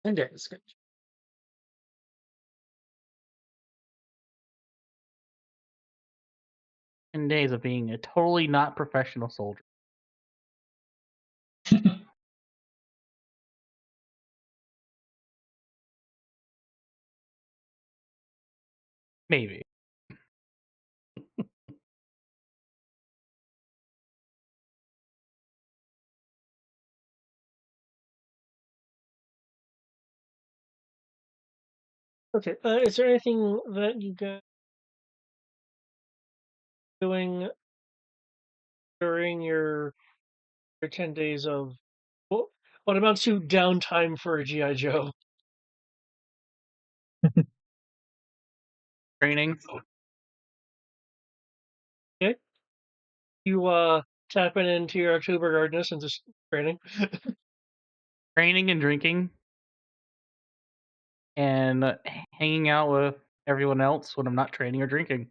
10 days. 10 days of being a totally not professional soldier. Maybe. Okay. Is there anything that you guys doing during your 10 days of what amounts to downtime for a GI Joe? Training. Okay. You tapping into your October gardeners and just training. Training and drinking. And hanging out with everyone else when I'm not training or drinking.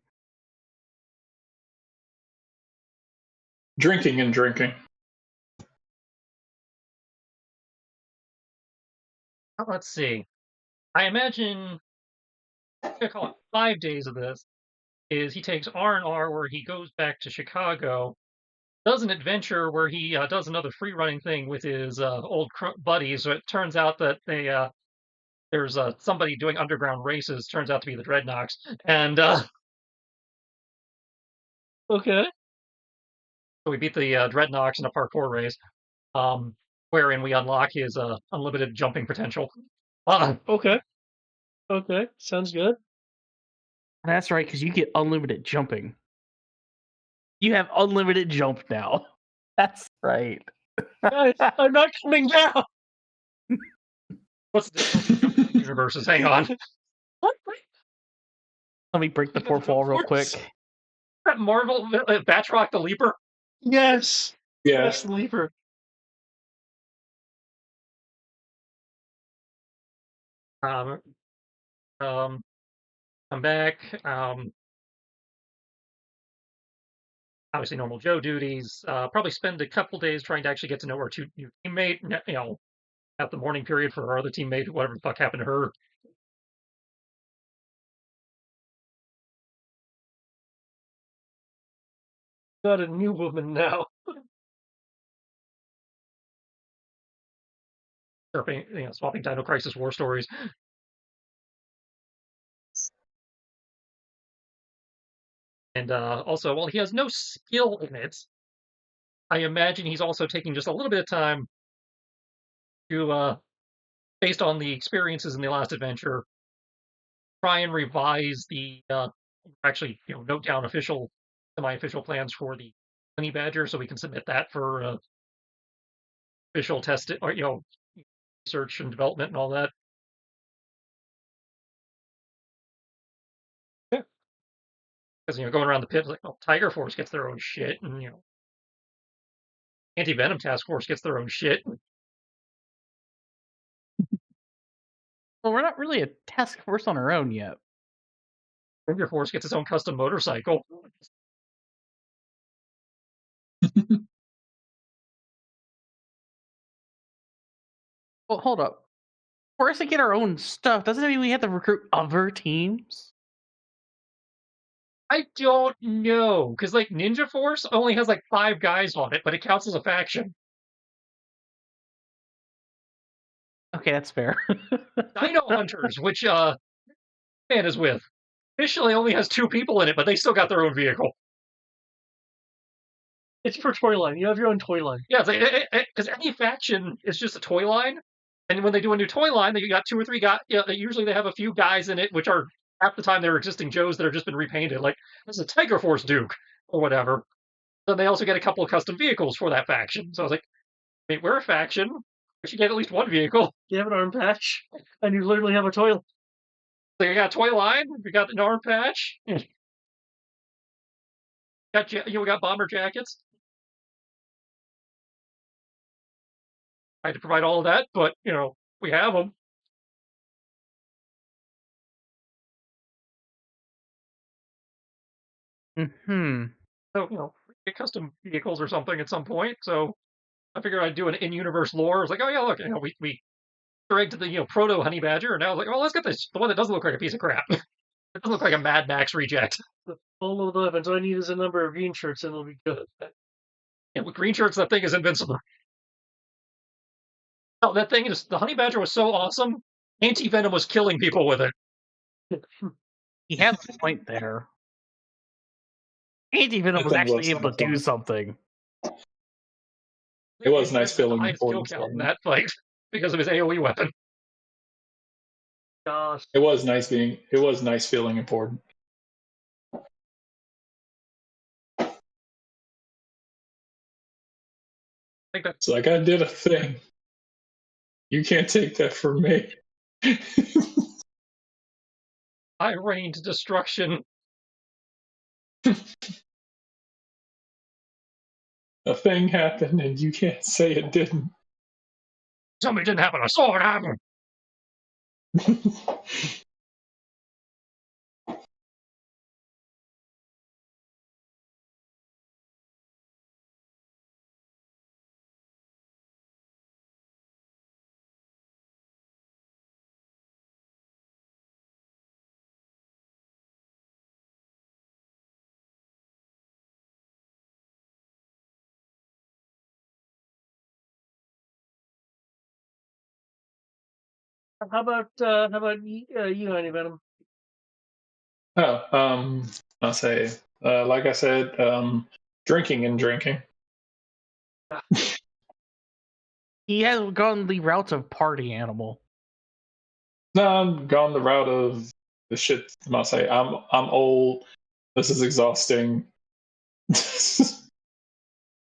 Drinking and drinking. Let's see. I imagine I'm gonna call it 5 days of this. Is he takes R&R where he goes back to Chicago, does an adventure where he does another free running thing with his old buddies. So it turns out that there's somebody doing underground races. Turns out to be the Dreadnoks, and okay, so we beat the Dreadnoks in a parkour race, wherein we unlock his unlimited jumping potential. Okay, okay, sounds good. That's right, because you get unlimited jumping. You have unlimited jump now. That's right. Guys, I'm not coming down. What's the universes? Hang on. What? Let me break the fourth wall real quick. That Marvel Batroc the Leaper? Yes. Yeah. Yes, the Leaper. I'm back. Obviously, normal Joe duties. Probably spend a couple days trying to actually get to know our two new teammate. You know, at the mourning period for our other teammate, whatever the fuck happened to her. Got a new woman now. Swapping Dino Crisis war stories. And also, while he has no skill in it, I imagine he's also taking just a little bit of time to, based on the experiences in the last adventure, try and revise the actually note down semi-official plans for the honey badger so we can submit that for official test or research and development and all that. Yeah, because going around the pit, like, well, Tiger Force gets their own shit, and Anti Venom Task Force gets their own shit. Well, we're not really a task force on our own yet. Ranger Force gets its own custom motorcycle. Well, hold up. For us to get our own stuff, doesn't it mean we have to recruit other teams? I don't know, because like Ninja Force only has like 5 guys on it, but it counts as a faction. Okay, that's fair. Dino Hunters, which man is with, officially only has 2 people in it, but they still got their own vehicle. It's for toy line. You have your own toy line. Yeah, because any faction is just a toy line, and when they do a new toy line, they got 2 or 3 guys. Usually they have a few guys in it, which are half the time they're existing Joes that have just been repainted. Like this is a Tiger Force Duke or whatever. Then they also get a couple of custom vehicles for that faction. So I was like, I mean, we're a faction. We should get at least one vehicle. You have an arm patch, and you literally have a toy. So you got a toy line. We got an arm patch. We got bomber jackets. I had to provide all of that, but we have them. So get custom vehicles or something at some point. So I figured I'd do an in-universe lore. I was like, oh yeah, look, we egg to the proto honey badger, and now I was like, oh, let's get the one that doesn't look like a piece of crap. It doesn't look like a Mad Max reject. All of the weapons all I need is a number of green shirts, and it'll be good. And with green shirts, that thing is invincible. Oh, that thing is the honey badger was so awesome. Anti venom was killing people with it. He has a point there. Anti-Venom was actually able to do something. It was nice feeling highest kill important. count in that fight because of his AOE weapon. Gosh. It was nice feeling important. It's like I did a thing. You can't take that from me. I rained destruction. A thing happened and you can't say it didn't. Tell me it didn't happen. A sword happened. How about you, Honey Venom? Oh, I'll say, like I said, drinking and drinking. He has gone the route of party animal. No, I'm gone the route of the shit. I'll say, I'm old. This is exhausting.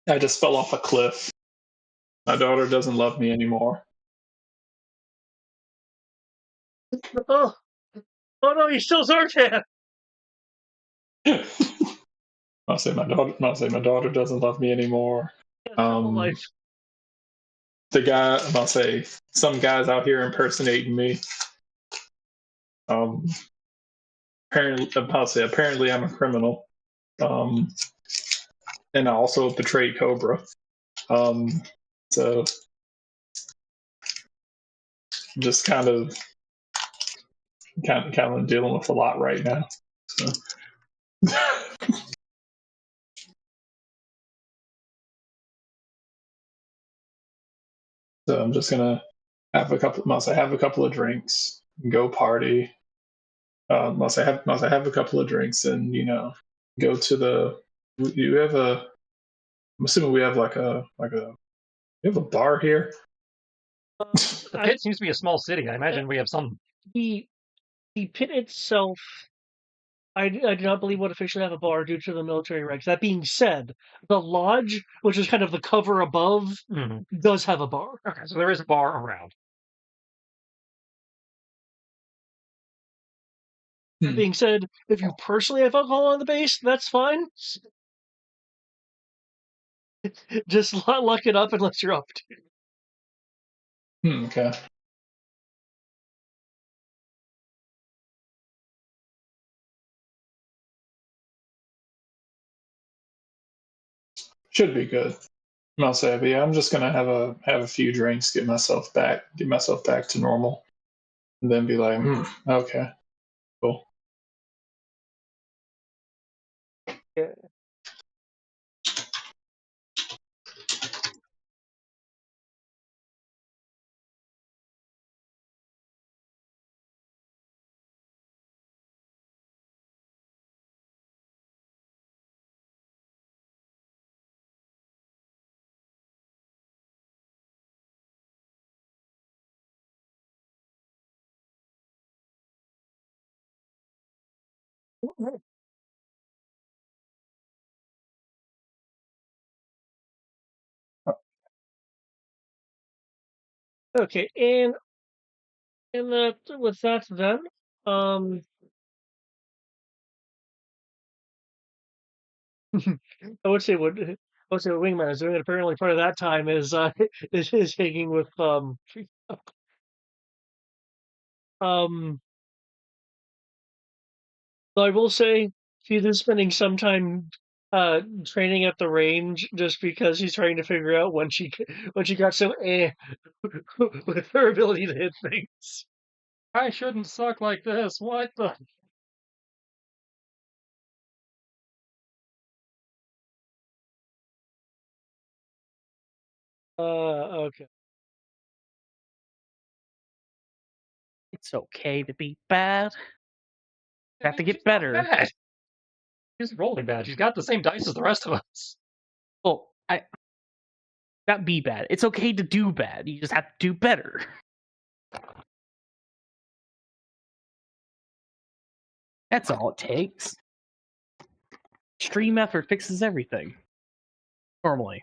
I just fell off a cliff. My daughter doesn't love me anymore. Oh no, he's still Zartan. I'll say my daughter doesn't love me anymore. Life. The guy, I'll say, some guys out here impersonating me. Apparently I'm a criminal. And I also betrayed Cobra. So just kind of dealing with a lot right now. So. So I'm just gonna have a couple of drinks, go party. Must I have a couple of drinks and go to the. You have a. I'm assuming we have we have a bar here. The pit seems to be a small city. I imagine we have some. The pit itself, I do not believe would officially have a bar due to the military regs. That being said, the lodge, which is kind of the cover above, does have a bar. Okay, so there is a bar around. That being said, if you personally have alcohol on the base, that's fine. Just lock it up unless you're up to. Okay. Should be good. I'll say, but yeah, I'm just gonna have a few drinks, get myself back to normal, and then be like, okay, cool. Yeah. Okay, and with that then, I would say what Wingman is doing. And apparently, part of that time is is hanging with Though I will say she is spending some time training at the range just because she's trying to figure out when she got so with her ability to hit things. I shouldn't suck like this. What the? Okay. It's okay to be bad. Have to She's get not better. bad. She's rolling bad. She's got the same dice as the rest of us. Well, not be bad. It's okay to do bad. You just have to do better. That's all it takes. Extreme effort fixes everything. Normally.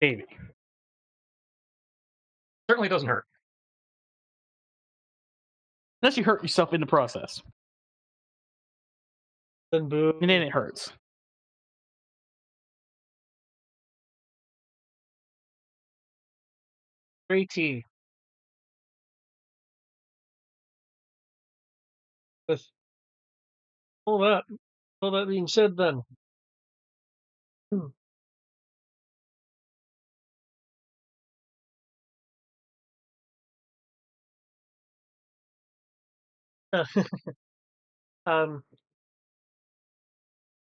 Maybe. Certainly doesn't hurt. Unless you hurt yourself in the process. Then boom. And then it hurts. Great tea. With all that being said, then. um,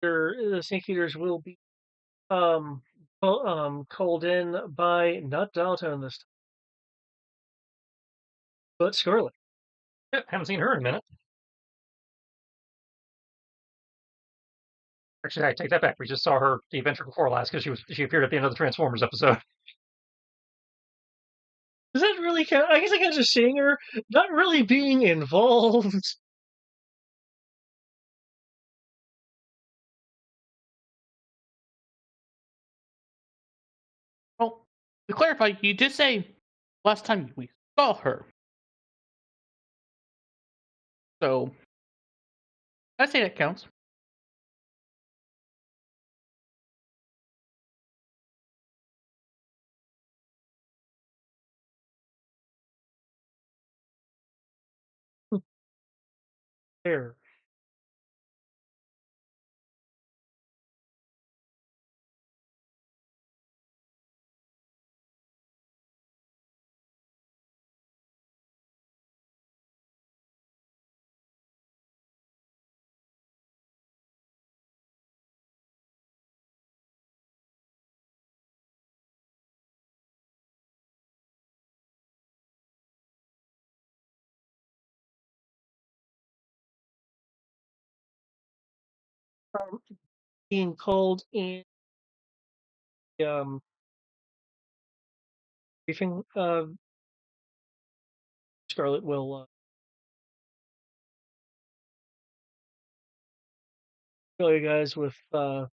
the snake eaters will be called in by not Dalton this time, but Scarlet. Yeah, haven't seen her in a minute. Actually, I take that back. We just saw her the adventure before last because she appeared at the end of the Transformers episode. Does that really count? I guess I guess just seeing her, not really being involved. Well, to clarify, you did say last time we saw her. So, I'd say that counts. There. Being called in briefing, Scarlet will tell you guys with a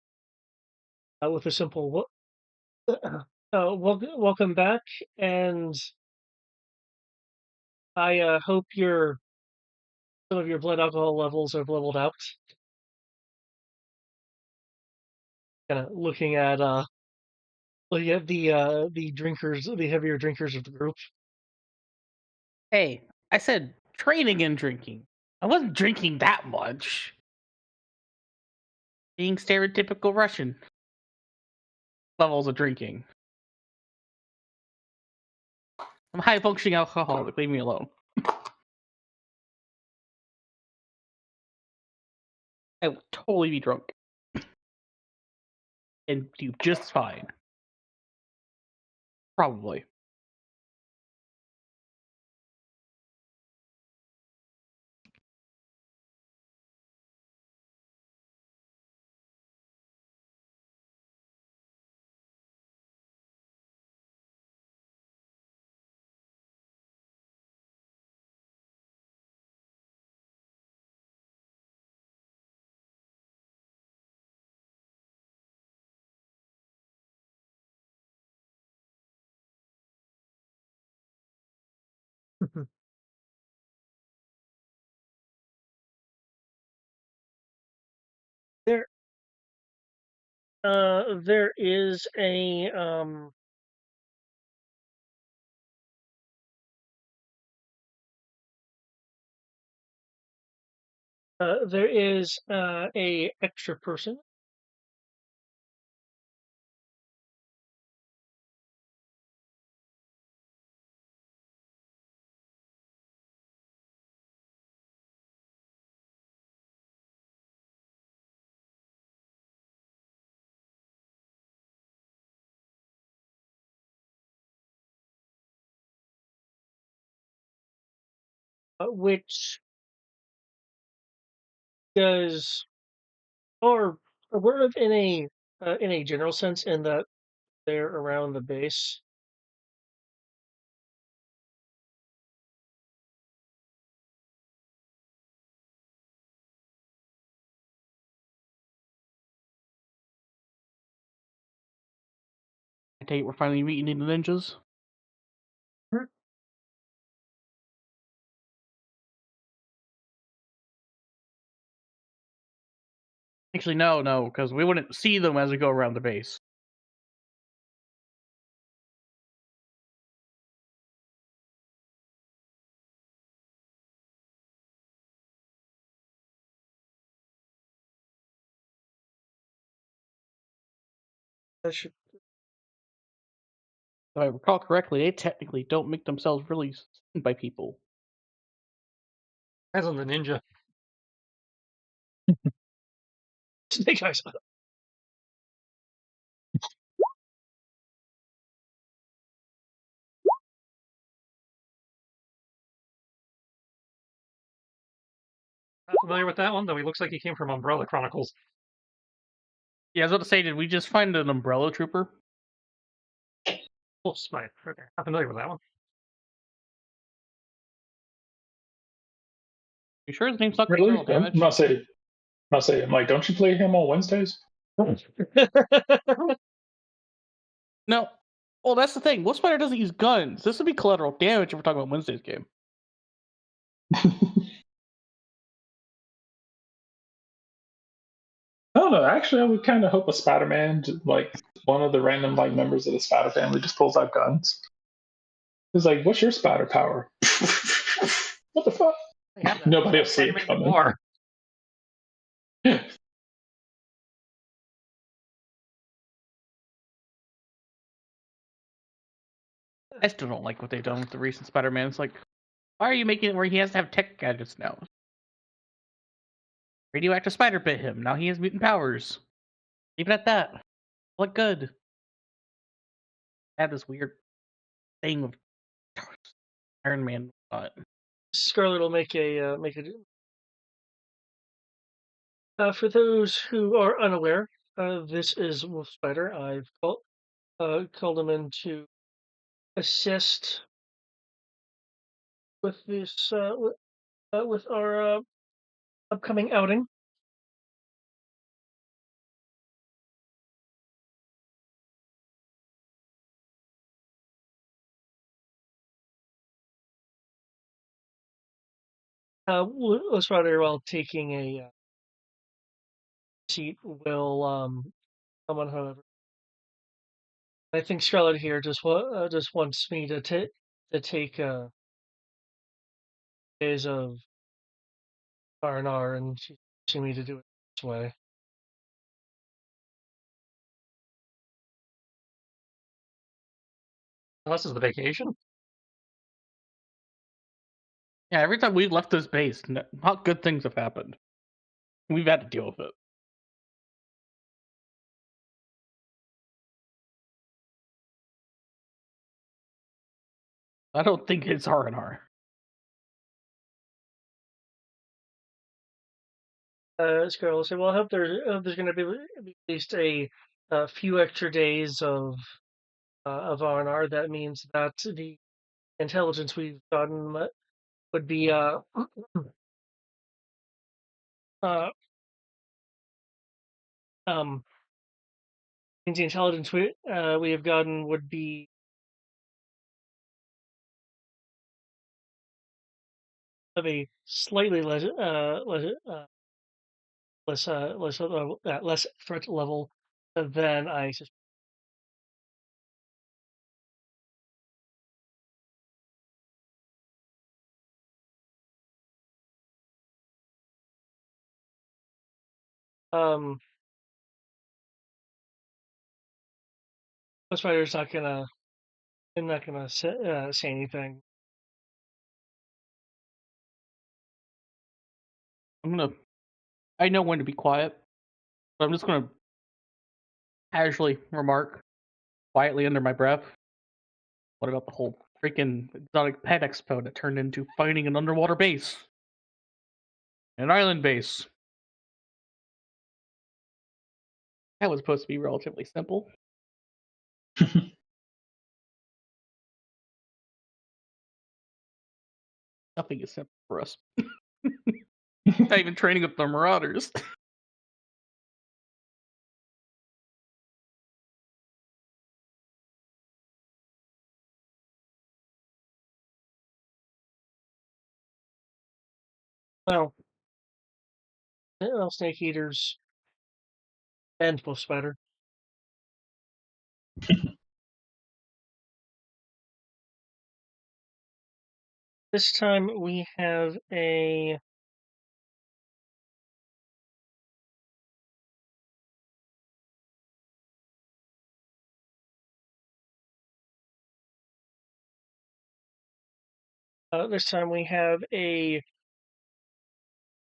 simple welcome back, and I hope some of your blood alcohol levels have leveled out. Kind of looking at the drinkers, the heavier drinkers of the group. Hey, I said training and drinking. I wasn't drinking that much. Being stereotypical Russian levels of drinking. I'm high functioning alcoholic. Leave me alone. I will totally be drunk and do just fine. Probably. There, there is a a extra person which does are aware of in a general sense, in that they're around the base. I take it we're finally meeting the ninjas. Actually, no, because we wouldn't see them as we go around the base. That should If I recall correctly, they technically don't make themselves really seen by people. As on the ninja. Snake Eyes. Not familiar with that one, though he looks like he came from Umbrella Chronicles. Yeah, I was about to say, did we just find an umbrella trooper? Oh, Smite. Okay. Not familiar with that one. You sure his name's not Really? Collateral Damage? I'm not saying, I'm like, don't you play him on Wednesdays? No. Well, that's the thing. Wolf Spider doesn't use guns. This would be Collateral Damage if we're talking about Wednesday's game. I don't know. Actually, I would kind of hope a Spider-Man, like one of the random like members of the Spider family, just pulls out guns. It's like, what's your spider power? What the fuck? Nobody will see it coming. I still don't like what they've done with the recent Spider-Man. It's like, why are you making it where he has to have tech gadgets now? Radioactive spider bit him. Now he has mutant powers. Even at that. What good? I have this weird thing of Iron Man. Scarlet will make a for those who are unaware, this is Wolf Spider. I've called him in to assist with this with our upcoming outing. Wolf Spider, while taking a seat, will come on. However, I think Scarlet here just wants me to take days of R&R, and she's pushing me to do it this way. Unless it's the vacation. Yeah, every time we've left this base, not good things have happened. We've had to deal with it. I don't think it's R&R. Scarlet will say, "Well, I hope there's going to be at least a few extra days of R&R. That means that the intelligence we've gotten would be uh, means the intelligence we have gotten would be of a slightly less threat level than I suspect." Ghost Rider's not gonna say anything. I know when to be quiet, but I'm just gonna casually remark quietly under my breath. What about the whole freaking exotic pet expo that turned into finding an underwater base, an island base. That was supposed to be relatively simple. Nothing is simple for us. Not even training up the marauders. Well, snake eaters and wolf spider. This time we have a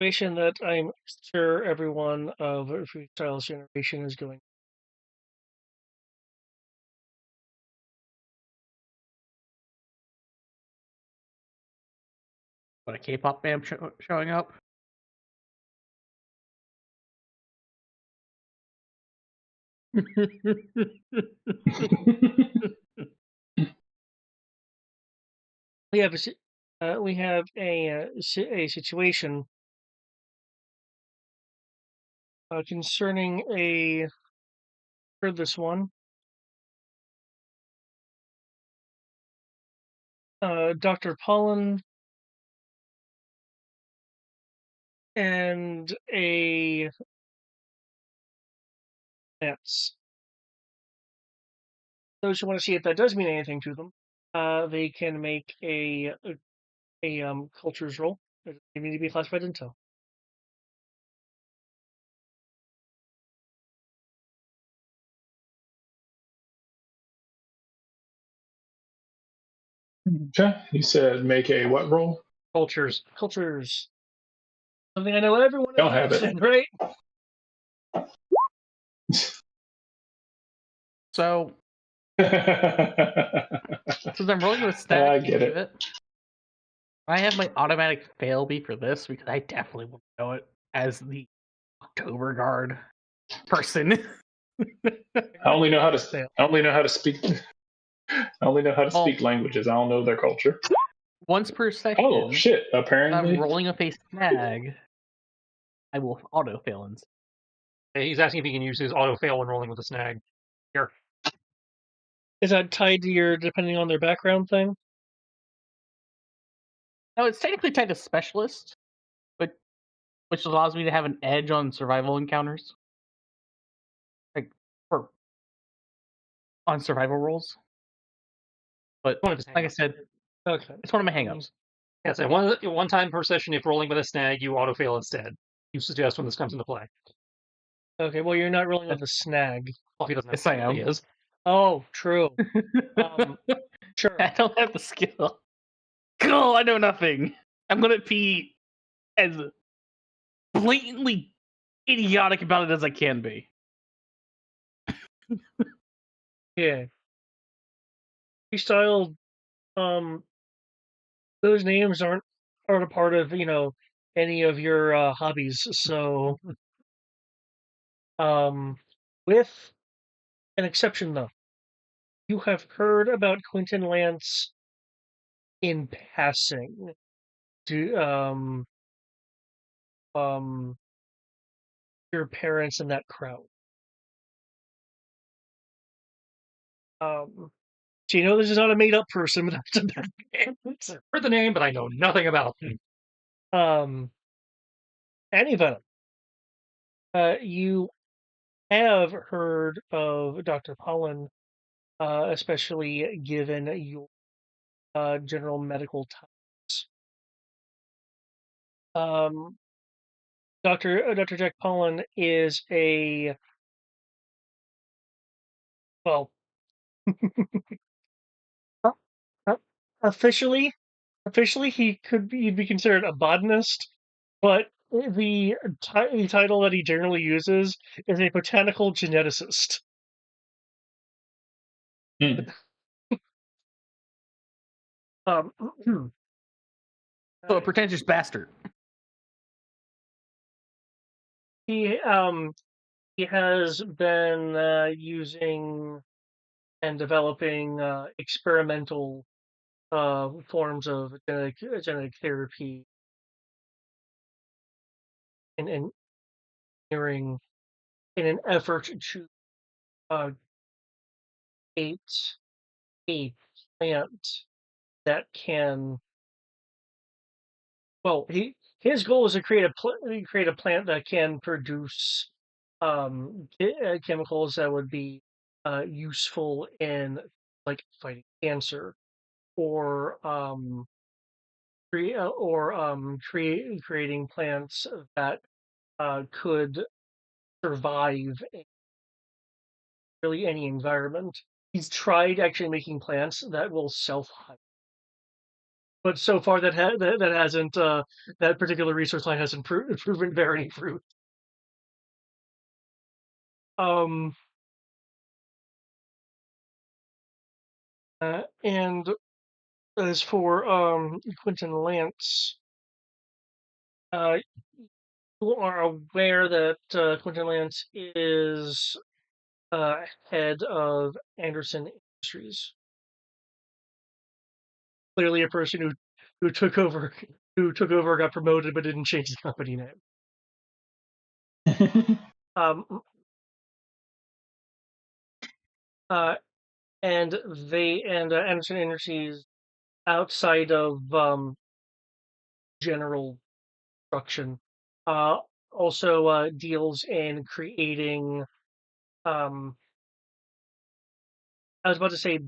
situation that I'm sure everyone of Freestyle's generation is going. What, a K-pop band showing up? We have a situation concerning for this one. Dr. Pollen and a Nance. Those who want to see if that does mean anything to them, they can make a cultures roll. They need to be classified intel. Okay, you said make a what roll? Cultures. Something I know everyone Don't have it. in, right? So, since I'm rolling with stack, I get it. I have my automatic fail be for this because I definitely want to know it as the October Guard person. I only know how to speak. I only know how to speak languages. I don't know their culture. Once per session. Oh shit! If Apparently, I'm rolling up a snag, I will auto fail in. He's asking if he can use his auto fail when rolling with a snag. Here. Is that tied to your depending on their background thing? No, it's technically tied to specialist, but which allows me to have an edge on survival encounters, like on survival rolls. But like I said, okay, it's one of my hangups. Yeah, so one time per session, if rolling with a snag, you auto fail instead. You suggest when this comes into play. Okay, well you're not rolling with a snag. Well, he doesn't Yes, I am. He is. Oh, true. Sure. I don't have the skill. Cool, I know nothing. I'm gonna be as blatantly idiotic about it as I can be. Yeah. Freestyle, those names aren't a part of, any of your hobbies. So, with an exception though, you have heard about Quentin Lance in passing to your parents and that crowd. So you know this is not a made up person, but that's I've heard the name, but I know nothing about him. Anyway, you have heard of Dr. Pollen, especially given your general medical types. Dr. Jack Pollen is well, officially he'd be considered a botanist, but the title that he generally uses is a botanical geneticist. Um, So a pretentious bastard. he has been using and developing experimental forms of genetic therapy and engineering in an effort to create a plant that can. Well, his goal is to create a plant that can produce chemicals that would be useful in like fighting cancer or creating plants that could survive in really any environment. He's tried actually making plants that will self-hide, but so far that hasn't that particular research line hasn't proven bear any fruit. Um, and as for Quentin Lance, you are aware that Quentin Lance is head of Anderson Industries. Clearly, a person who took over, got promoted, but didn't change the company name. Um, and Anderson Industries, outside of general construction, also deals in creating. I was about to say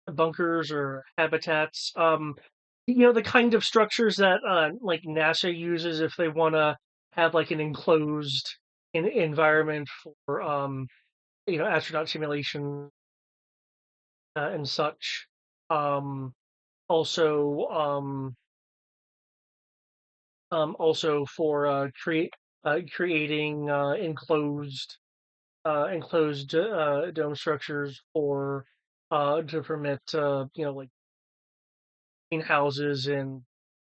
bunkers or habitats. The kind of structures that like NASA uses if they want to have like an enclosed environment for astronaut simulation and such. Also also for creating enclosed dome structures for to permit like greenhouses in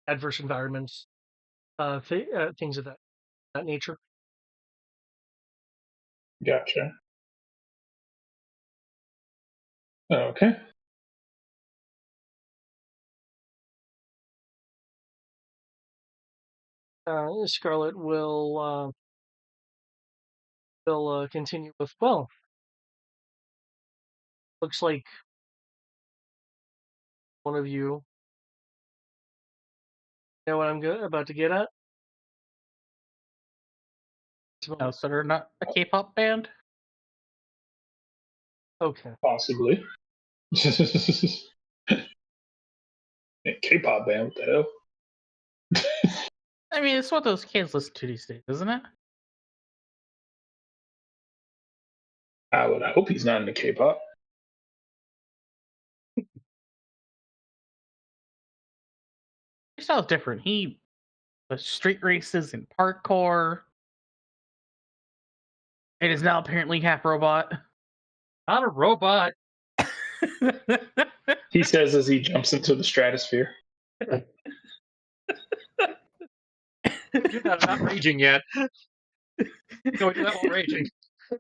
adverse environments, things of that nature. Gotcha. Okay. Scarlet will continue with, well, looks like one of you know what I'm about to get at. Oh, so they're not a K-pop band? Okay. Possibly. K-pop band, what the hell? I mean, it's what those kids listen to these days, isn't it? I would hope he's not into K-pop. His style's different. He does street races and parkour. It is now apparently half robot. Not a robot. He says as he jumps into the stratosphere. Don't do that. I'm not raging yet. No, we do that while raging.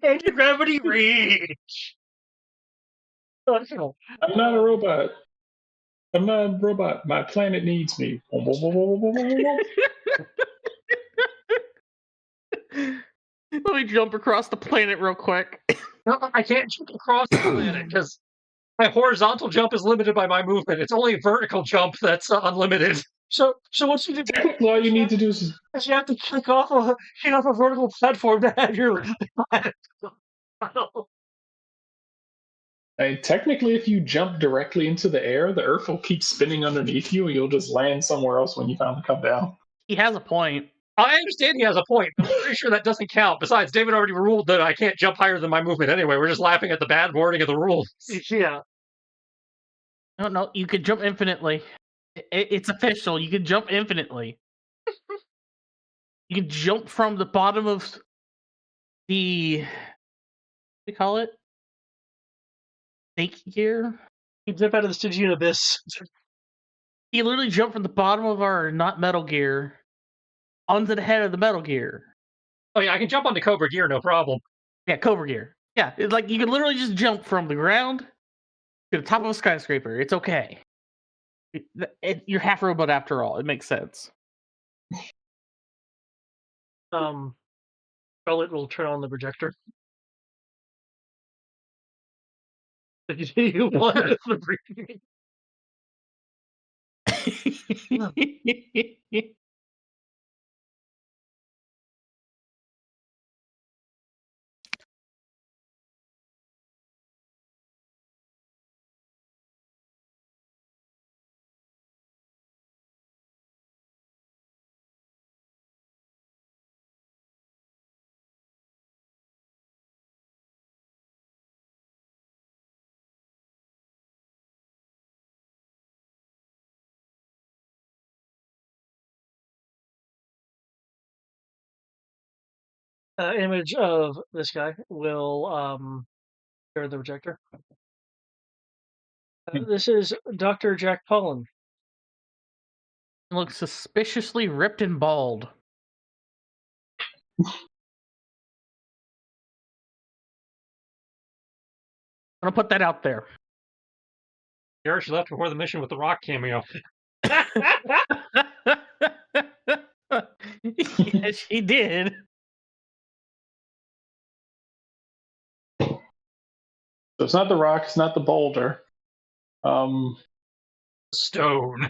Anti-gravity rage. I'm not a robot. I'm not a robot. My planet needs me. Let me jump across the planet real quick. No, I can't jump across the planet because my horizontal jump is limited by my movement. It's only a vertical jump that's unlimited. So what you do? Technically, all you need to do is you have to kick off a vertical platform to have your. technically, if you jump directly into the air, the Earth will keep spinning underneath you, and you'll just land somewhere else when you finally come down. He has a point. I understand he has a point, but I'm pretty sure that doesn't count. Besides, David already ruled that I can't jump higher than my movement anyway. We're just laughing at the bad wording of the rules. Yeah. No, you can jump infinitely. It's official. You can jump infinitely. You can jump from the bottom of the, what do you call it? Snake gear? He'd zip out of the Stygian abyss. He literally jumped from the bottom of our not Metal Gear onto the head of the Metal Gear. Oh yeah, I can jump onto Cobra Gear, no problem. Yeah, Cobra Gear. Yeah, it's like you can literally just jump from the ground to the top of a skyscraper. It's okay. You're half robot after all. It makes sense. Charlotte will turn on the projector. If you want the briefing. Image of this guy will share the projector. This is Dr. Jack Pollen. Looks suspiciously ripped and bald. I'm gonna put that out there. Garrett left before the mission with the Rock cameo. Yes, she did. So it's not the rock, it's not the boulder. Stone.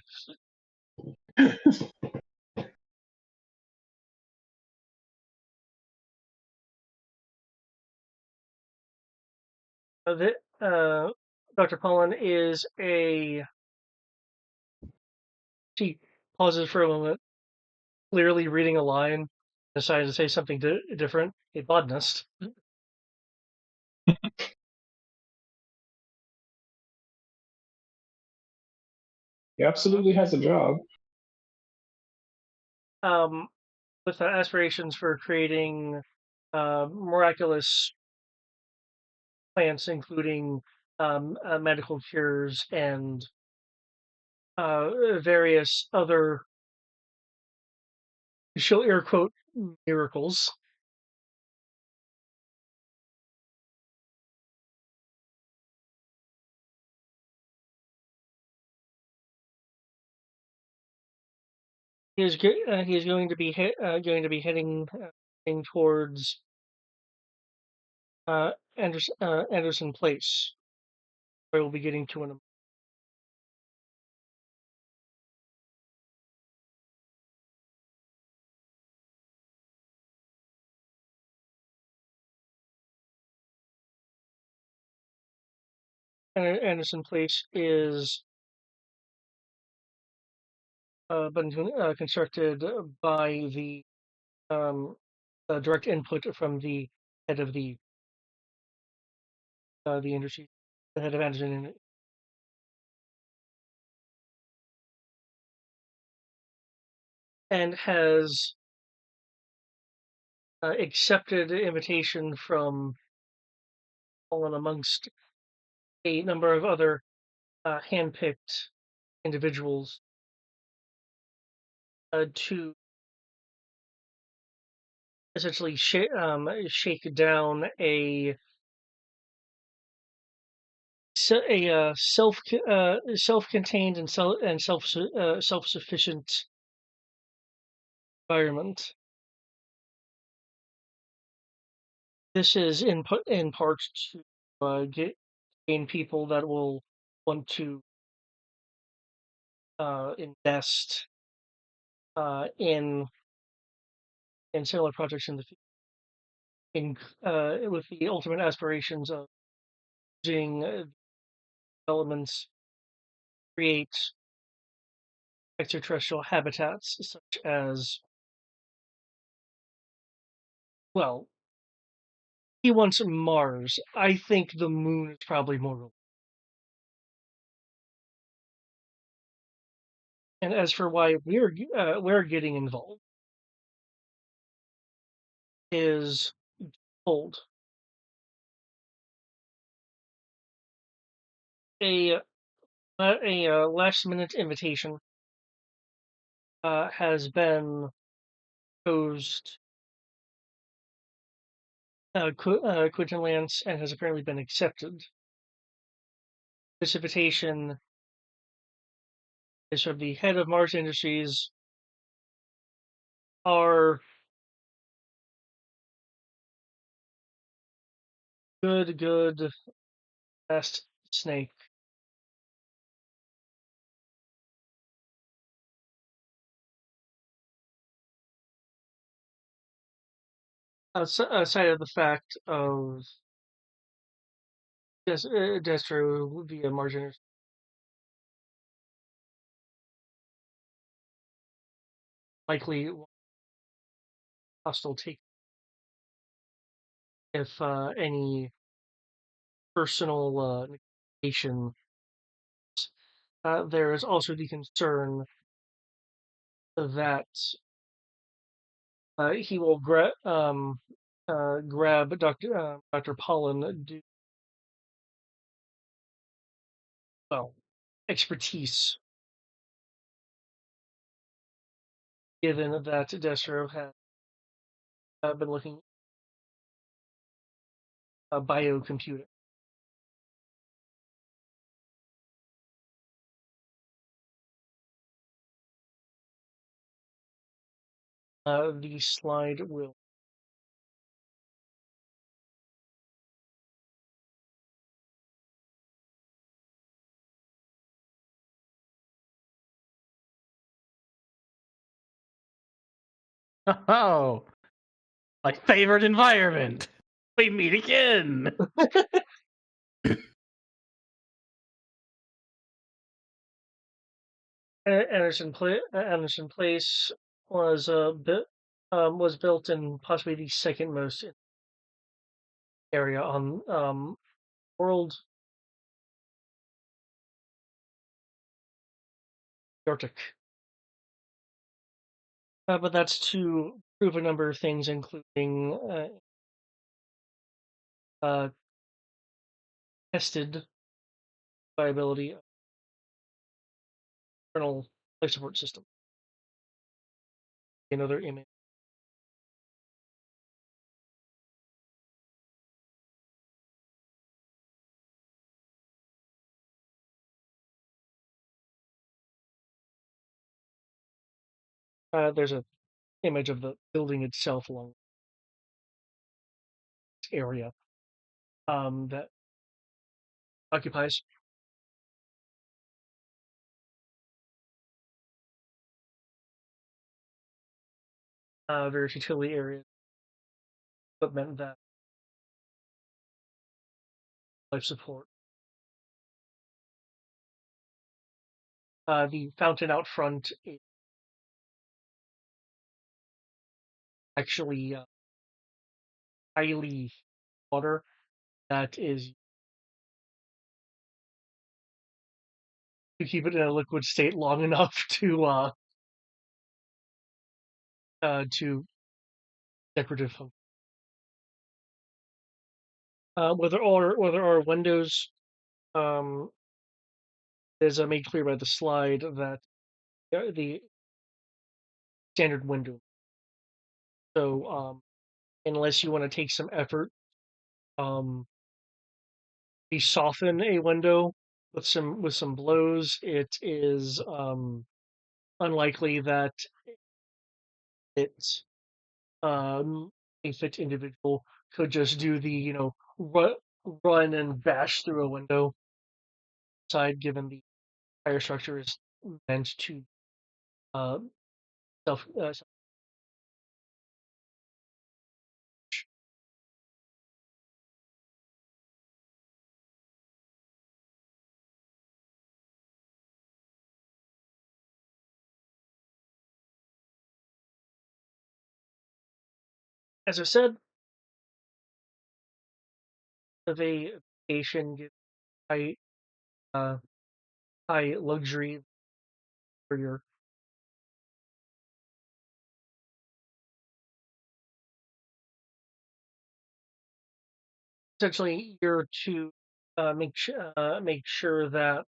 Dr. Pollen is a. She pauses for a moment, clearly reading a line, decided to say something different. A botanist. He absolutely has a job. With aspirations for creating miraculous plants, including medical cures and various other, she'll air quote, miracles. He is going to be heading towards Anderson Place, where we'll be getting to in a. Anderson Place is been constructed by the direct input from the head of the industry, the head of Anderson, and has accepted the invitation from Colin amongst a number of other handpicked individuals to essentially shake down a self-contained and self-sufficient environment. This is in part to gain people that will want to invest in similar projects in the future, with the ultimate aspirations of using developments create extraterrestrial habitats such as, well, he wants Mars. I think the moon is probably more. And as for why we're getting involved, is told a A last-minute invitation has been posed Quentin Lance and has apparently been accepted. This invitation is from the head of Mars Industries, our good best snake. Aside of the fact of Destro via Mars Industries, likely hostile take if any personal negotiation. There is also the concern that he will grab Dr. Pollen expertise, given that Destro has been looking at biocomputing. The slide will. Oh, my favorite environment. We meet again. Anderson Place was was built in possibly the second most area on world Arctic. But that's to prove a number of things, including tested viability of internal life support system. Another image. There's an image of the building itself along this area that occupies. Various utility areas, equipment that life support. The fountain out front is actually highly water that is to keep it in a liquid state long enough to decorative function. Where there are windows, is made clear by the slide that the standard window. So unless you want to take some effort, we soften a window with some blows. It is unlikely that it's a fit individual could just do the run and bash through a window side, given the entire structure is meant to self. As I said, the vacation gives high high luxury for your essentially you're to make sure that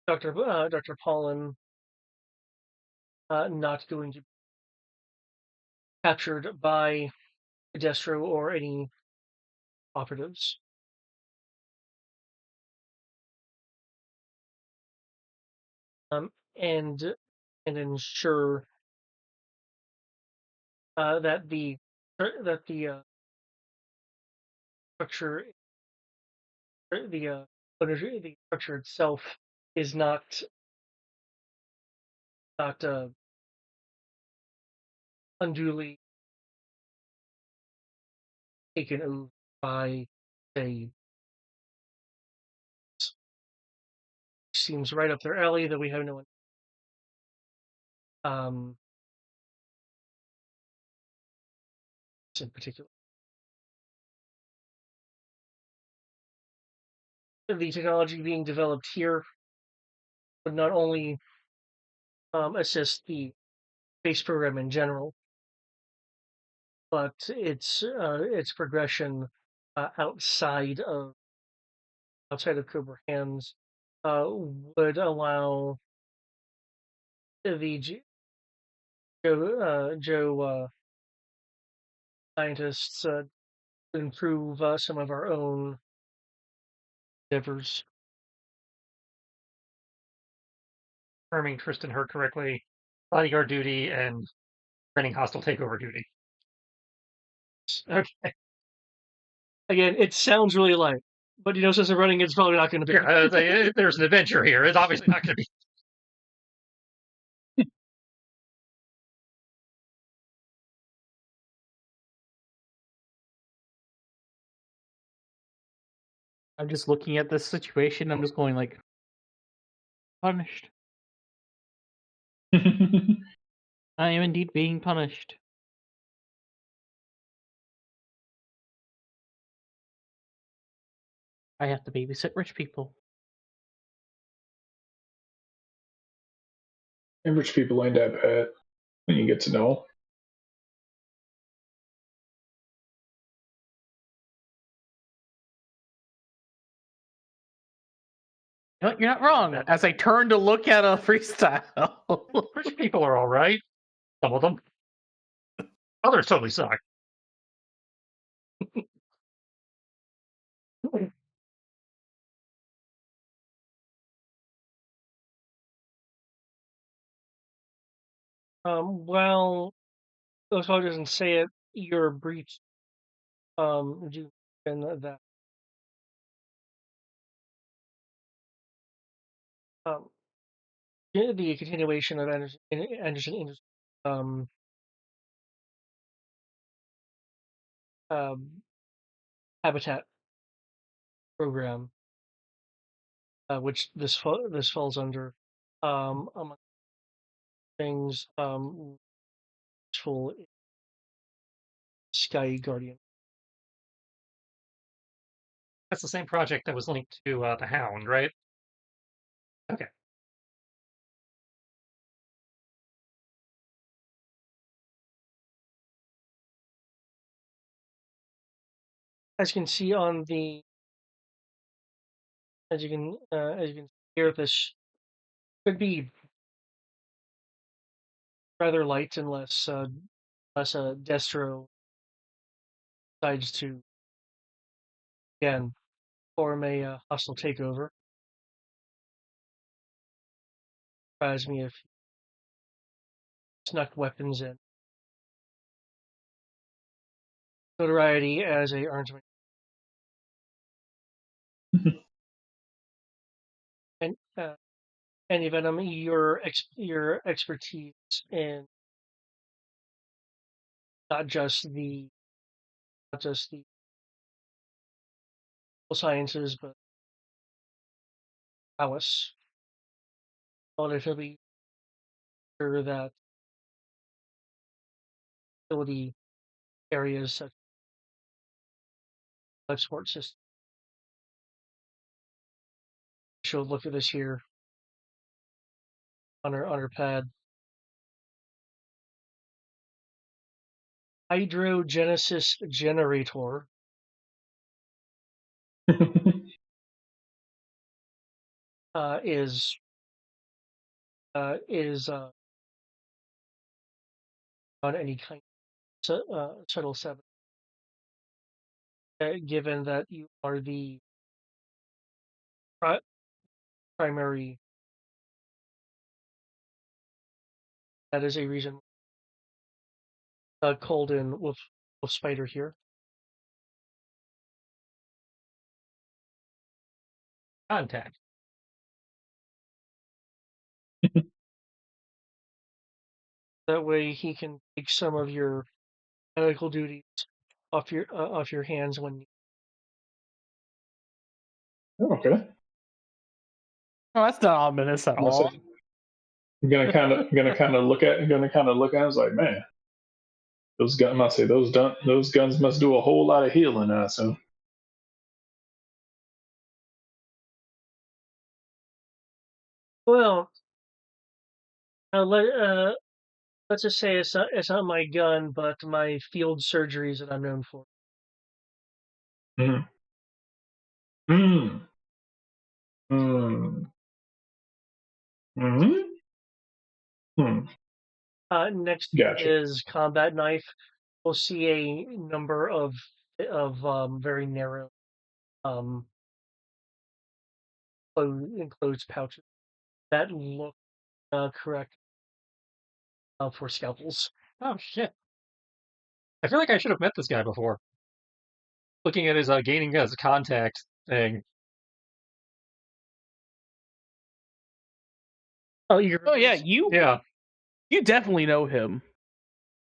Dr. Pollen not going to be captured by Destro or any operatives. And ensure that the structure, the structure itself is not unduly taken over by a seems right up their alley that we have no one in particular. The technology being developed here would not only assist the space program in general, but its progression outside of COBRA hands would allow the Joe scientists to improve some of our own endeavors. Confirming Tristan heard correctly, bodyguard duty and running hostile takeover duty. Okay. Again, it sounds really light, but since they're running, it's probably not going to be. Yeah, there's an adventure here. It's obviously not going to be. I'm just looking at this situation. I'm just going like, punished. I am indeed being punished. I have to babysit rich people. And rich people ain't that bad when you get to know. You're not wrong. As I turn to look at a freestyle, Rich people are all right. Some of them. Others totally suck. Well, though so doesn't say it, you're breached. Do and that. The continuation of Anderson habitat program, which this falls under, among things, full Sky Guardian. That's the same project that was linked to the Hound, right? Okay. As you can see on the, as you can hear, this could be rather light unless Destro decides to again form a hostile takeover. Surprise me if he snuck weapons in. Notoriety as a arms and Venom, your expertise in not just the sciences, but prowess, relatively sure that ability areas such as life support system. She'll look at this here on her pad. Hydrogenesis generator. is on any kind of subtle 7. Given that you are the primary, that is a reason. Called in with Spider here. Contact. That way he can take some of your medical duties off your hands when. Okay. Oh, that's not ominous at all. I'm gonna kind of look at it. I was like, man, those guns. I say those guns must do a whole lot of healing. So. Well, let's just say it's not my gun, but my field surgeries that I'm known for. Mm. Mm. Mm. Mm. Mm. Next Gotcha. is combat knife. We'll see a number of very narrow enclosed pouches that look correct for scalpels. Oh shit! I feel like I should have met this guy before. Looking at his gaining as a contact thing. Oh, yeah, you definitely know him.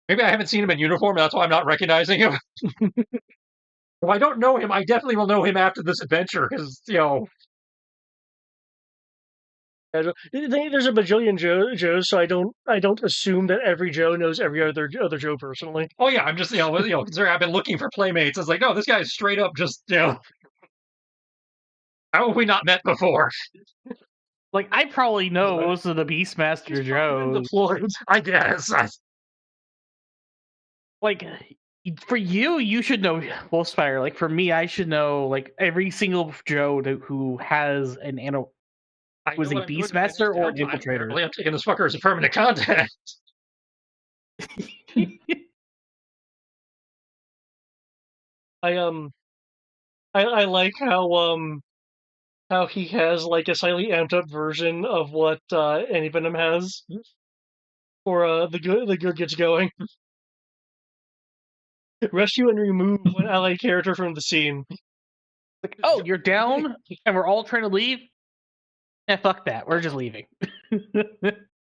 Maybe I haven't seen him in uniform, that's why I'm not recognizing him. If I don't know him, I definitely will know him after this adventure, because, there's a bajillion Joes, so I don't assume that every Joe knows every other Joe personally. Oh yeah, I'm just, considering I've been looking for playmates, it's like, no, this guy's straight up just, how have we not met before? Like, I probably know most of the Beastmaster Joes. Deployed, I guess. Like, for you should know Wolfspire. Like, for me, I should know, like, every single Joe who has an was a Beastmaster or an Infiltrator. I'm taking this fucker as a permanent contact. I like how he has like a slightly amped up version of what Venom has, or the good gets going. Rescue and remove one allied character from the scene. Like, oh, you're down, and we're all trying to leave. Fuck that. We're just leaving.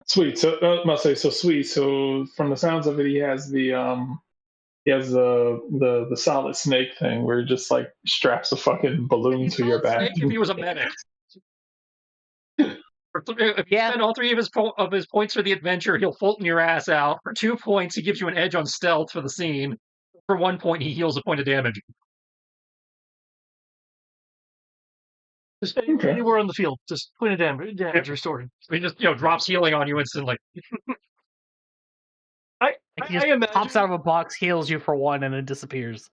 Sweet. So I must say, so sweet. So from the sounds of it, he has the solid snake thing where it just like straps a fucking balloon to your back. If he was a medic. If you spend all 3 of his points for the adventure, he'll Fulton your ass out. For 2 points, he gives you an edge on stealth for the scene. For 1 point, he heals a point of damage. Just anywhere on the field, just point of damage restored. So he just drops healing on you instantly. I imagine pops out of a box, heals you for 1, and then disappears.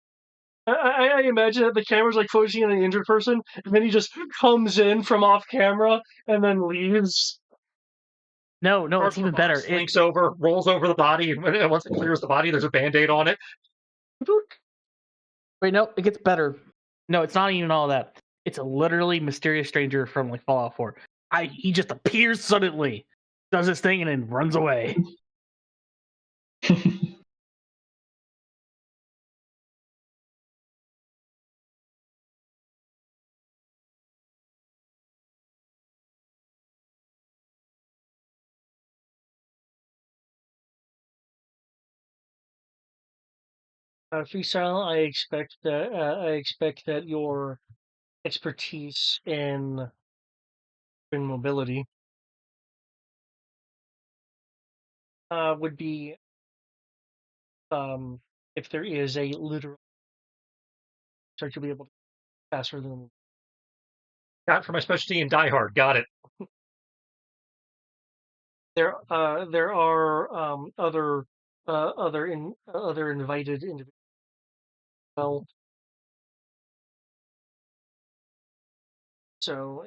I imagine that the camera's like focusing on an injured person, and then he just comes in from off camera and then leaves. No, it's even better. It links over, rolls over the body, and once it clears the body, there's a band-aid on it. Wait, no, it gets better. No, it's not even all that. It's a literally mysterious stranger from like Fallout 4. He just appears suddenly, does his thing, and then runs away. Freestyle, I expect that your expertise in mobility would be if there is a literal start to be able to faster than. Got for my specialty in Die Hard. Got it. There are other invited individuals. Well, so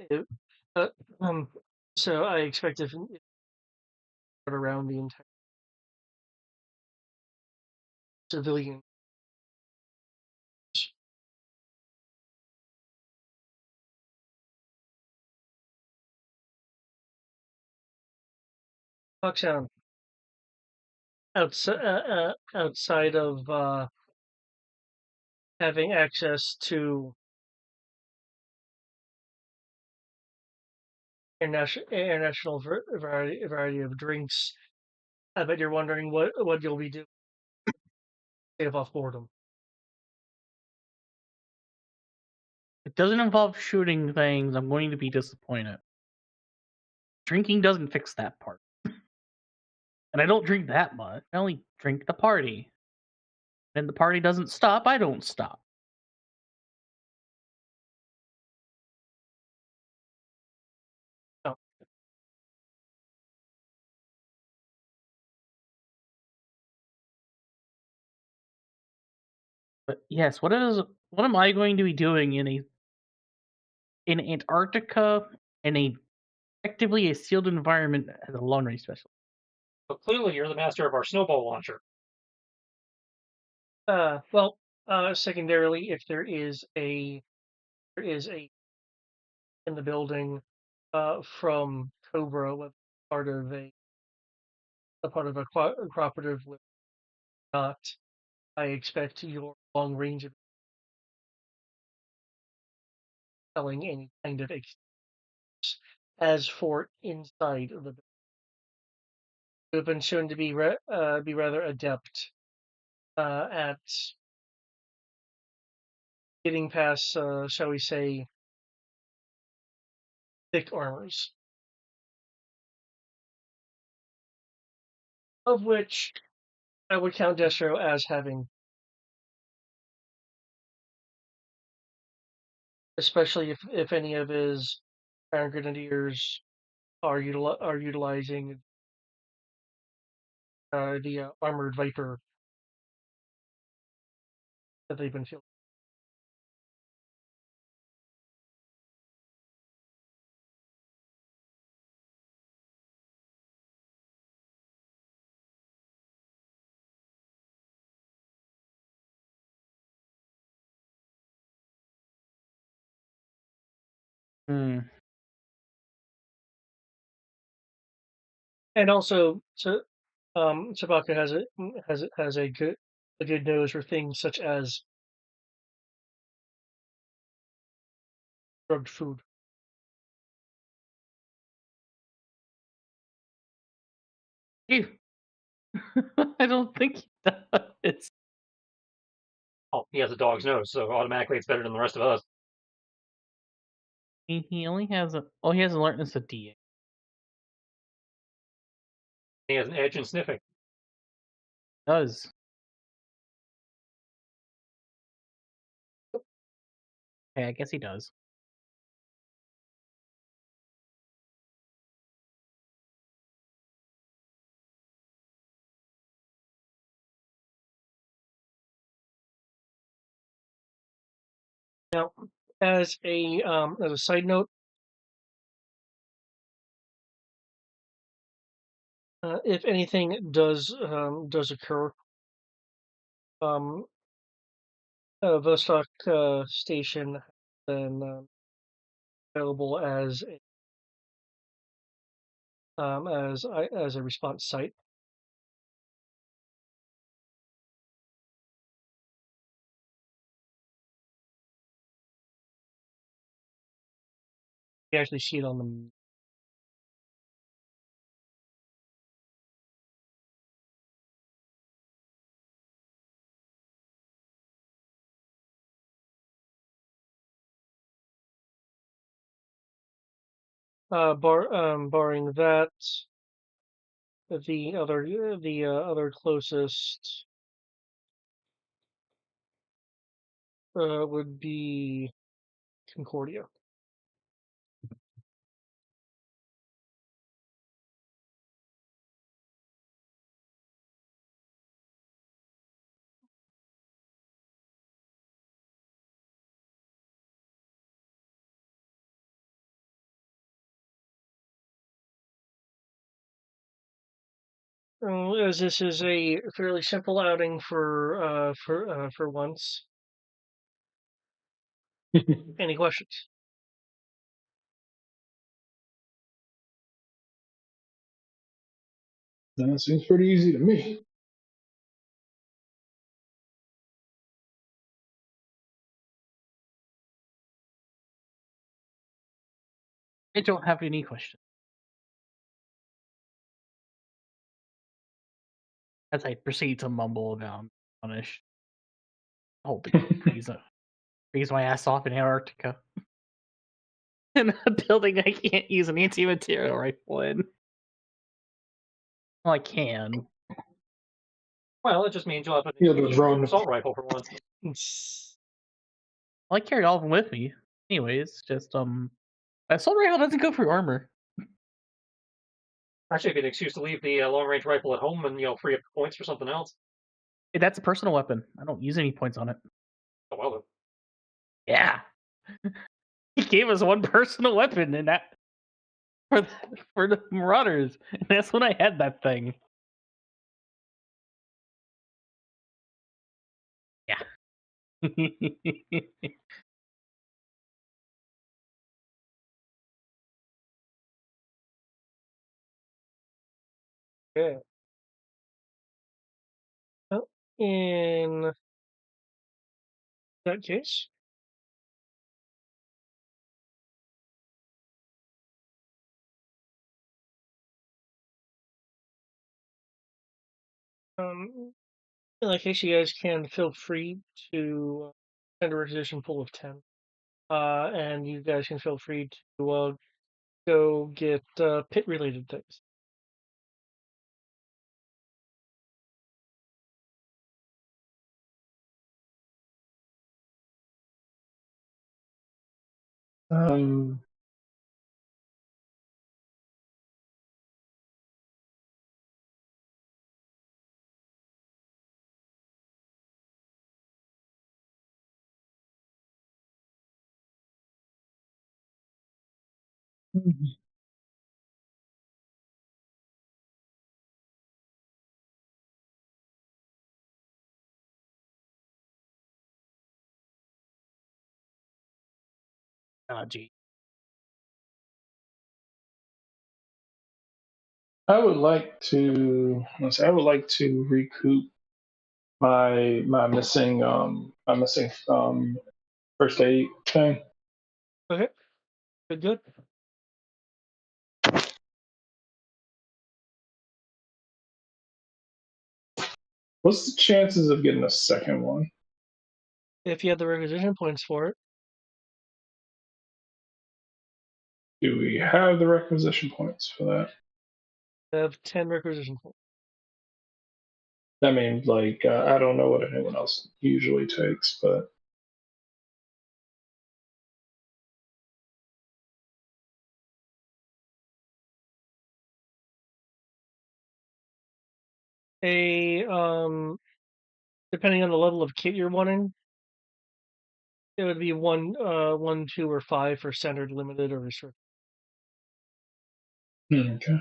Uh, um, so I expect if around the entire civilian. Bucksound outside of having access to international variety of drinks. I bet you're wondering what you'll be doing to stave off boredom. If it doesn't involve shooting things, I'm going to be disappointed. Drinking doesn't fix that part. And I don't drink that much. I only drink the party. And the party doesn't stop, I don't stop. Oh. But yes, what am I going to be doing in Antarctica in a effectively a sealed environment as a long range specialist? But clearly, you're the master of our snowball launcher. Well, secondarily, if there is a in the building from COBRA, part of a cooperative with not, I expect your long range of telling any kind of as for inside of the building. You have been shown to be rather adept at getting past, shall we say, thick armors, of which I would count Destro as having, especially if any of his Iron Grenadiers are utilizing the armored Viper that they've been fielding. And also, Chewbacca has a good nose for things such as drugged food. Ew. I don't think he does. Oh, he has a dog's nose, so automatically it's better than the rest of us. He only has he has alertness of D8. He has an edge in sniffing. Does. Okay, I guess he does. Now, as a side note, if anything does occur, Vostok Station then available as a response site. You actually see it on the. Barring that, the other closest would be Concordia. as this is a fairly simple outing for once. Any questions? That seems pretty easy to me. I don't have any questions. As I proceed to mumble down punish. Hoping to freeze my ass off in Antarctica. In a building I can't use an anti-material rifle in. Well, I can. Well, it just means you'll have Yeah, an the drone. assault rifle for once. Well, I carry all of them with me. Anyways, just assault rifle doesn't go for armor. Actually, it'd be an excuse to leave the long range rifle at home and free up points for something else. Hey, that's a personal weapon. I don't use any points on it. Oh well then. Yeah. He gave us one personal weapon and that for the Marauders. And that's when I had that thing. Yeah. Yeah. Well, in that case, in that case, you guys can feel free to send a requisition pool of 10. And you guys can feel free to go get pit related things. Um, Gee. I would like to. I would like to recoup my missing first aid thing. Okay. Good. What's the chances of getting a second one? If you have the requisition points for it, Do we have the requisition points for that? you have 10 requisition points. I mean, like, I don't know what anyone else usually takes, but Depending on the level of kit you're wanting, it would be 1, 2, or 5 for standard, limited, or restricted. okay.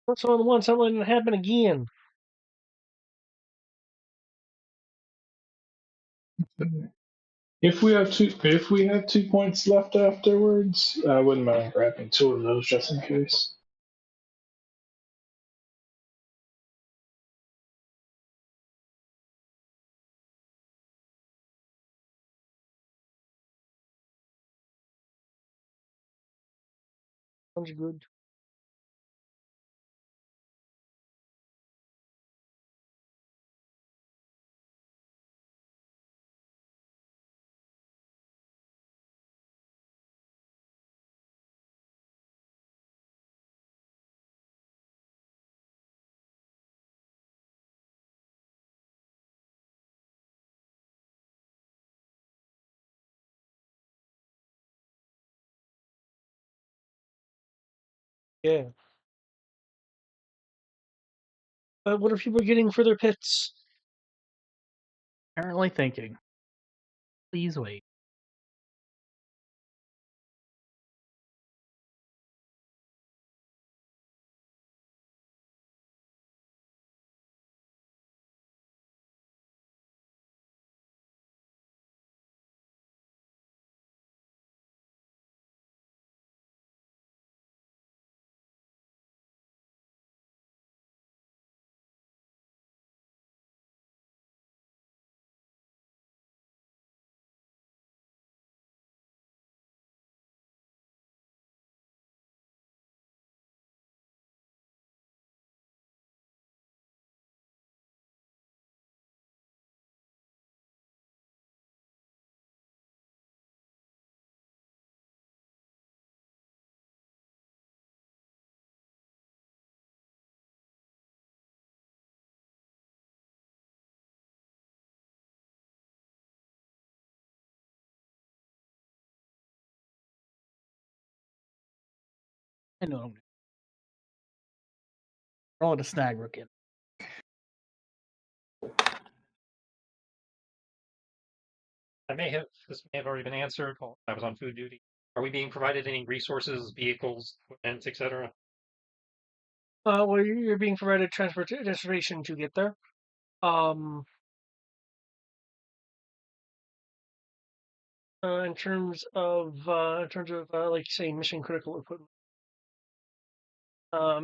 What's on the one? Something didn't happen again. If we have 2 points left afterwards, I wouldn't mind grabbing 2 of those just in case. Sounds good. Yeah. What are people getting for their pits? Apparently thinking. Please wait. I know. Roll it a snag rook in. This may have already been answered while I was on food duty. Are we being provided any resources, vehicles, equipment, etc.? Well, you're being provided transportation to get there. In terms of like say mission critical equipment,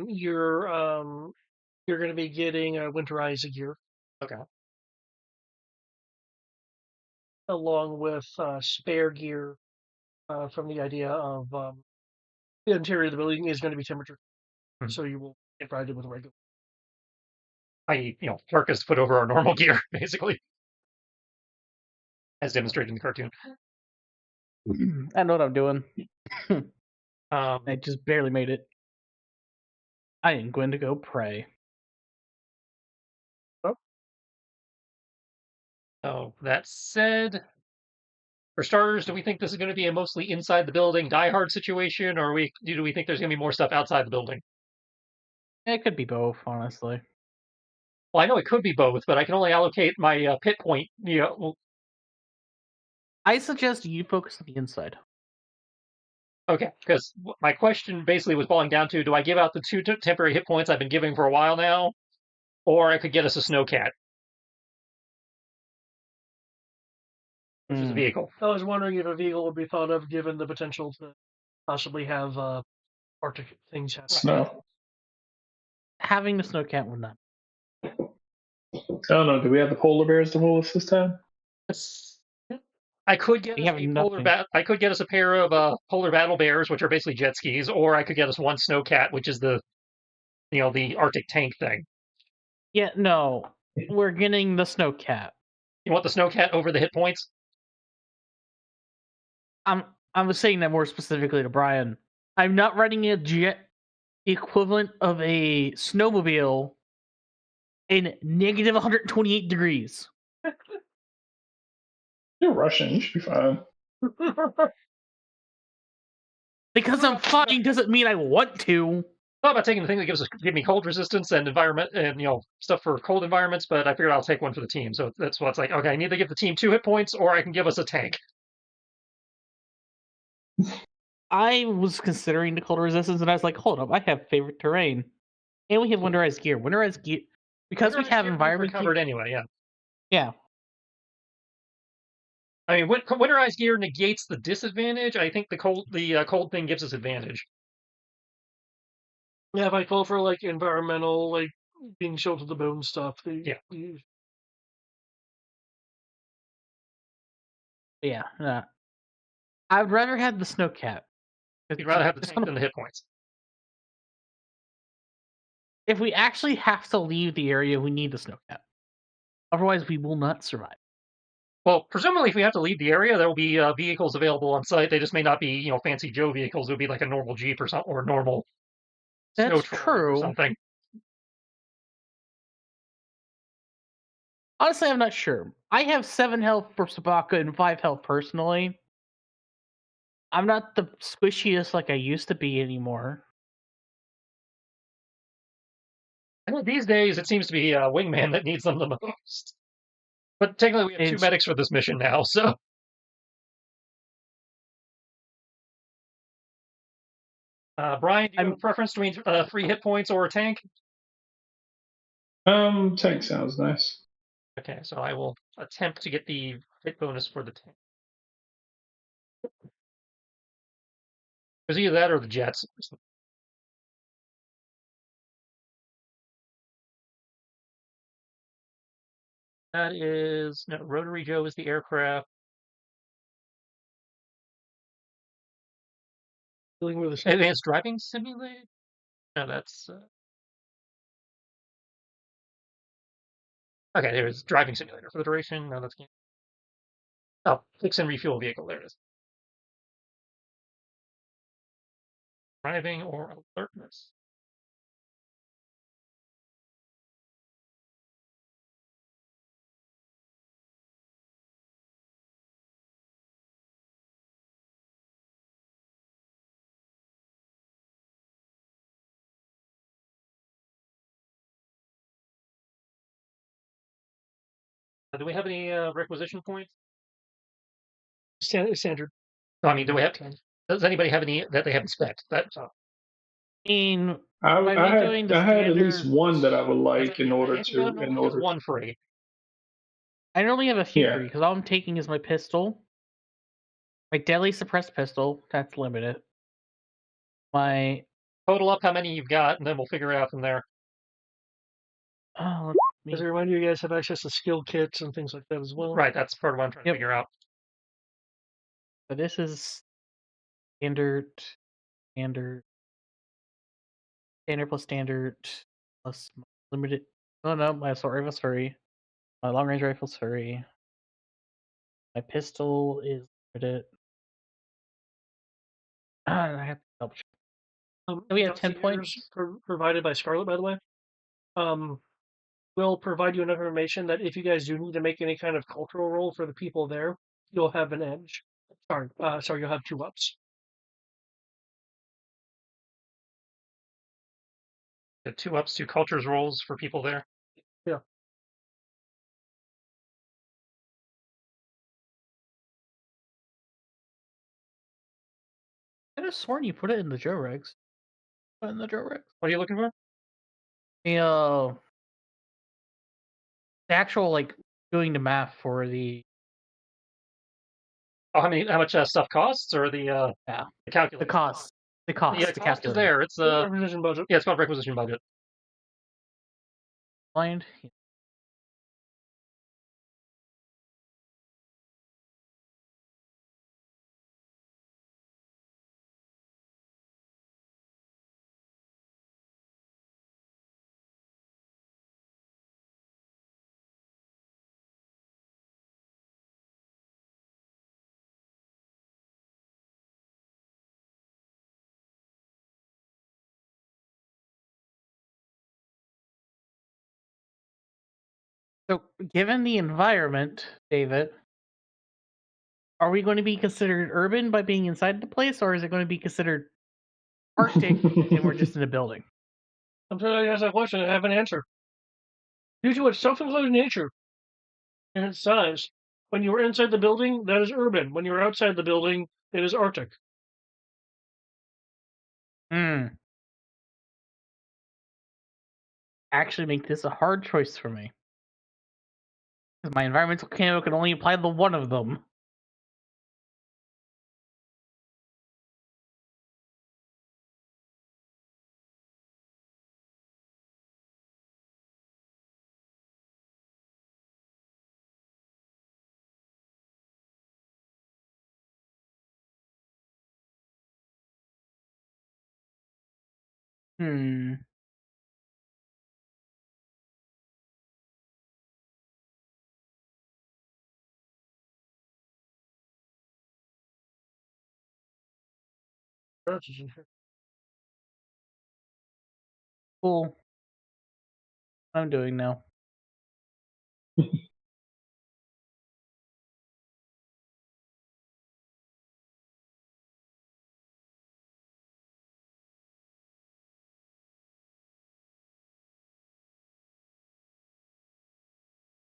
you're going to be getting a winterizer gear. Okay. Along with spare gear from the idea of the interior of the building is going to be temperature, so you will get provided with regular. Parkas put over our normal gear, basically, as demonstrated in the cartoon. I know what I'm doing. I I just barely made it. I am going to go pray. Oh, that said, for starters, do we think this is going to be a mostly inside the building Die Hard situation, or do we think there's going to be more stuff outside the building? It could be both, honestly. Well, I know it could be both, but I can only allocate my pit point. I suggest you focus on the inside. Okay, because my question basically was boiling down to: do I give out the 2 temporary hit points I've been giving for a while now, or I could get us a snowcat, which is a vehicle. I was wondering if a vehicle would be thought of, given the potential to possibly have Arctic things happen. Snow. Having the snowcat would not. I don't know. Do we have the polar bears to roll us this time? I could get us I could get us a pair of polar battle bears, which are basically jet skis, or I could get us one snowcat, which is the Arctic tank thing. Yeah, no, we're getting the snowcat. You want the snowcat over the hit points? I was saying that more specifically to Brian. I'm not riding a jet equivalent of a snowmobile in negative 128 degrees. You're Russian. You should be fine. Because I'm fine doesn't mean I want to. I thought about taking the thing that give me cold resistance and environment and stuff for cold environments, but I figured I'll take one for the team. So that's what's like. Okay, I need to give the team 2 hit points, or I can give us a tank. I was considering the cold resistance, and I was like, hold up, I have favorite terrain, and we have winterized gear. Winterized gear because we have environment covered anyway. Yeah. Yeah. I mean, winterized gear negates the disadvantage. I think the cold thing gives us advantage. Yeah, if I call for like environmental, like being chilled to the bone stuff. Yeah. I would rather have the snowcat. You'd rather have the tank than the hit points. If we actually have to leave the area, we need the snowcat. Otherwise, we will not survive. Well, presumably, if we have to leave the area, there will be vehicles available on site. They just may not be, fancy Joe vehicles. It would be like a normal Jeep or something, or a normal snow true. Or something. Honestly, I'm not sure. I have 7 health for Sabaka and 5 health personally. I'm not the squishiest like I used to be anymore. I know these days it seems to be Wingman that needs them the most. But technically, we have two It's- medics for this mission now, so. Brian, do you have a preference between 3 hit points or a tank? Tank sounds nice. Okay, so I will attempt to get the hit bonus for the tank. There's either that or the jets. That is no, Rotary Joe is the aircraft. Dealing with this. Advanced driving simulator. No, that's okay. There's driving simulator for the duration. No, that's oh, fix and refuel vehicle. There it is. Driving or alertness. Do we have any requisition points? Standard. No, I mean, do we have? Does anybody have any that they haven't spent? That's I I had at least one that I would like in order one free. I only have a few Yeah. free because all I'm taking is my pistol, my deadly suppressed pistol. That's limited. My Total up how many you've got, and then we'll figure it out from there. As a reminder, you guys have access to skill kits and things like that as well. Right, that's part of what I'm trying to figure out. So this is standard plus standard plus limited. Oh no, my assault rifle's free. My long range rifle's free. My pistol is limited. I have to double check. We have 10 points provided by Scarlet, by the way. Will provide you enough information that if you guys do need to make any kind of cultural roll for the people there, you'll have an edge. Sorry, you'll have 2 ups. The 2 ups, 2 cultures rolls for people there. Yeah. I could have sworn you put it in the Joe Regs. Put it in the Joe Regs. What are you looking for? The actual like doing the math for the Oh, how much stuff costs, or the yeah the calculator? The cost Yeah, the cost is there. It's requisition budget. Yeah, it's called requisition budget. Blind. So, given the environment, David, are we going to be considered urban by being inside the place, or is it going to be considered Arctic and we're just in a building? I'm trying to ask that question. I have an answer. Due to its self-enclosed nature and its size, when you are inside the building, that is urban. When you are outside the building, it is Arctic. Actually, make this a hard choice for me. Because my environmental camo can only apply to one of them. Cool. I'm doing now.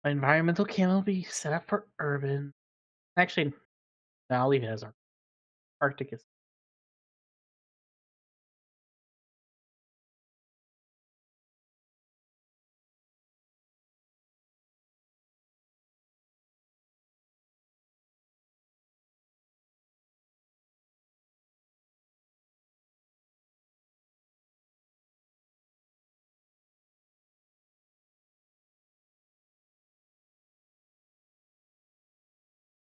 My environmental camo will be set up for urban. Actually, no, I'll leave it as Arctic is.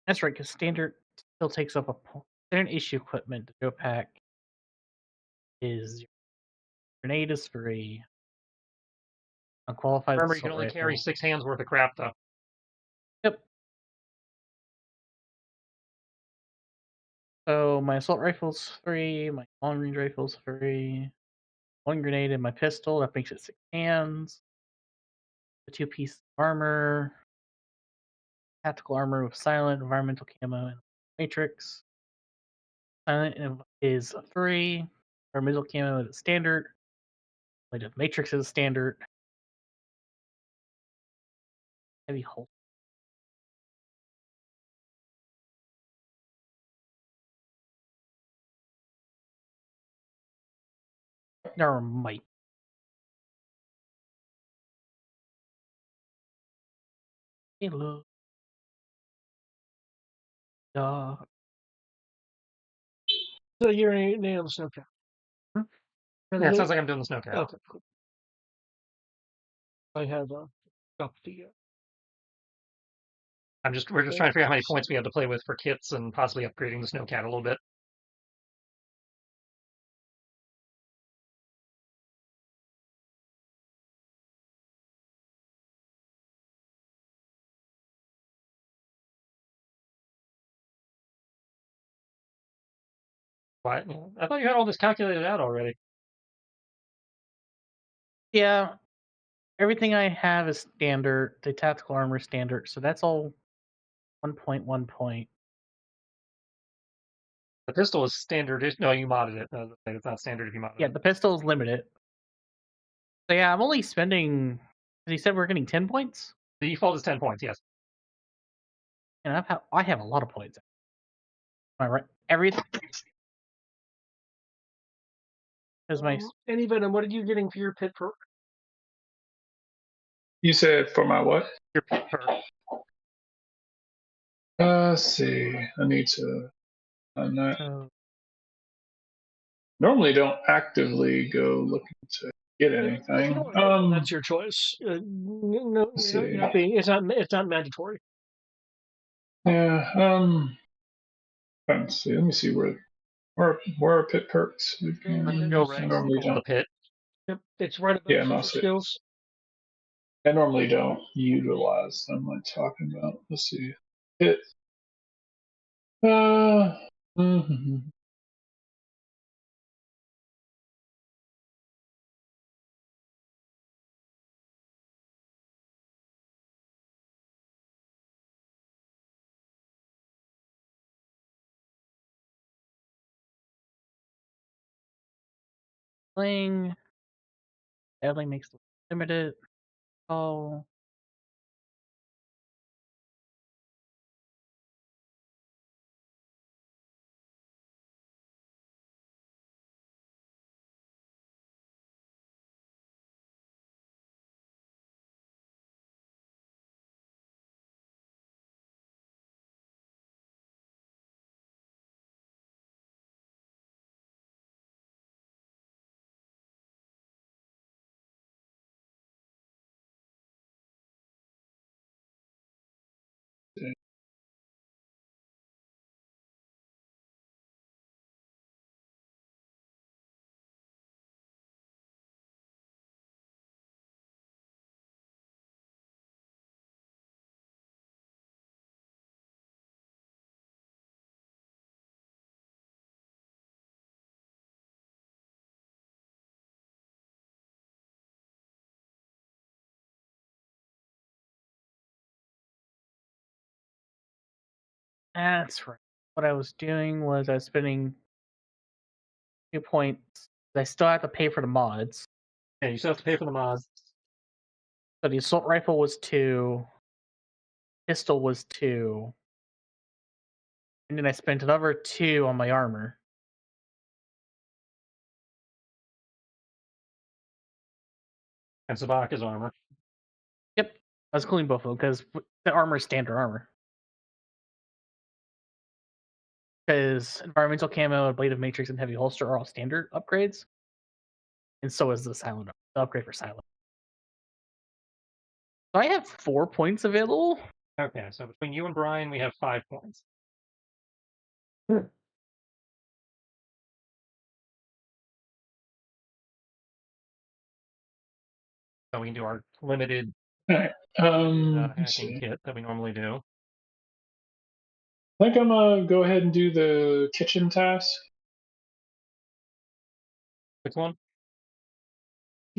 That's right, because standard still takes up a standard issue equipment. The Joe Pack is grenade is free. Unqualified. Remember, you can only carry 6 hands worth of crap, though. Yep. So my assault rifle's free. My long range rifle's free. 1 grenade in my pistol. That makes it 6 hands. The 2 pieces of armor. Tactical armor with silent, environmental camo, and matrix. Silent is free. Environmental camo is standard. Matrix is standard. Heavy hold. There might. Hello. Dog. So you're nail the snowcat. Yeah, it sounds like I'm doing the snow cat. Okay, cool. I have a copy. We're just trying to figure out how many points we have to play with for kits and possibly upgrading the snowcat a little bit. What? I thought you had all this calculated out already. Yeah. Everything I have is standard. The tactical armor is standard. So that's all 1 point. The pistol is standard. No, you modded it. No, it's not standard if you modded it. Yeah, the pistol is limited. So yeah, I'm only spending. As you said, we're getting 10 points. The default is 10 points. Yes. And I have a lot of points. Am I right? Everything. Because my Any Venom, what are you getting for your pit perk? You said for my what? Your pit perk. Let's see. I need to. I'm not. so, Normally, don't actively go looking to get If anything. you don't want to, that's your choice. No, Let's you're see. not being, it's not mandatory. Yeah. Let's see. Let me see where are pit perks? No I ranks normally the don't. pit. Yep, it's right above Yeah, social mostly. skills. I normally don't utilize them. I'm talking about. Let's see. Pit. Mhm. Sling. Deadly makes the limited. Oh. That's right. What I was doing was I was spending 2 points. I still have to pay for the mods. Yeah, you still have to pay for the mods. So the assault rifle was 2. pistol was 2. And then I spent another 2 on my armor. And Sabaka's armor. Yep. I was including both of them because the armor is standard armor. Because environmental camo, blade of matrix, and heavy holster are all standard upgrades. And so is the silent the upgrade for silent. So I have 4 points available. Okay, so between you and Brian, we have 5 points. So we can do our limited Alright. hacking kit that we normally do. I think I'm gonna go ahead and do the kitchen task. Which one?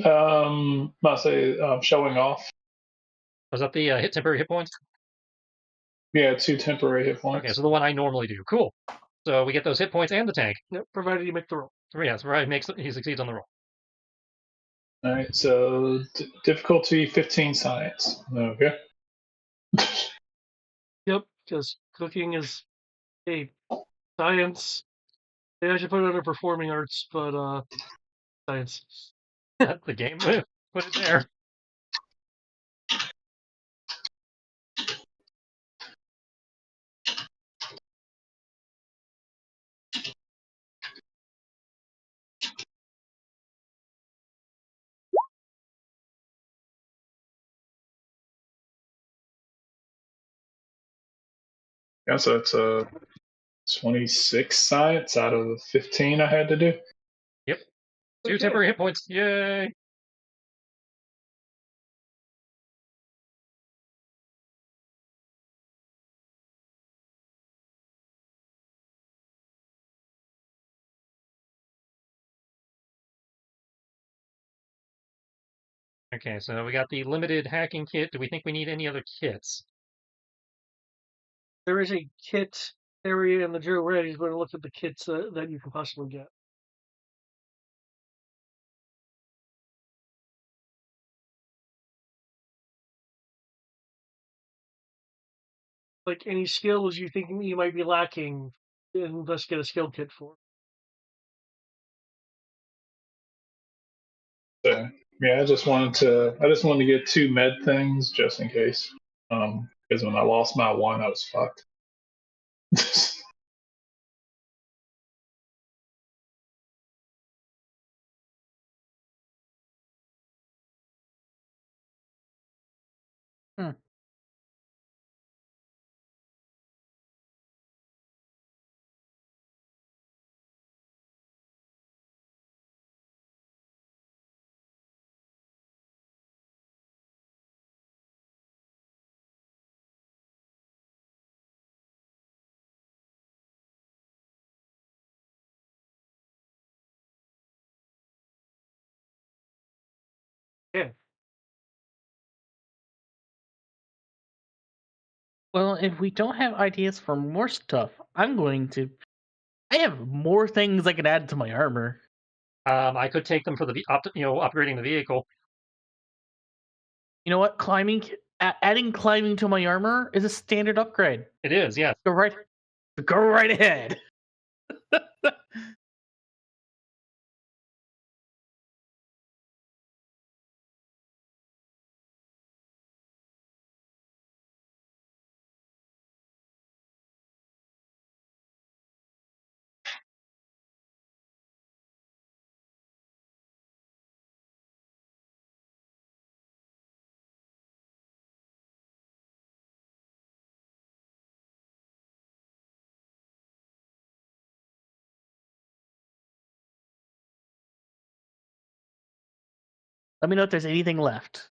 I'll say showing off. Was that the temporary hit points? Yeah, 2 temporary hit points. Okay, so the one I normally do. Cool. So we get those hit points and the tank. Yep, provided you make the roll. Yes, right. He succeeds on the roll. All right, so difficulty 15 science. Okay. Yep, because cooking is a science. Maybe I should put it under performing arts, but science. The game put it there. Yeah, so it's a 26 science out of the 15 I had to do. Yep. 2 Okay. temporary hit points. Yay. Okay, so we got the limited hacking kit. Do we think we need any other kits? There is a kit area in the Joe Red. He's going to look at the kits that you can possibly get. Like any skills you think you might be lacking, let's get a skill kit for. So yeah, I just wanted to get 2 med things just in case. Because when I lost my 1, I was fucked. Yeah. Well, if we don't have ideas for more stuff, I have more things I could add to my armor. I could take them for the upgrading the vehicle. You know what? Adding climbing to my armor is a standard upgrade. It is, yeah. Go right ahead. Let me know if there's anything left.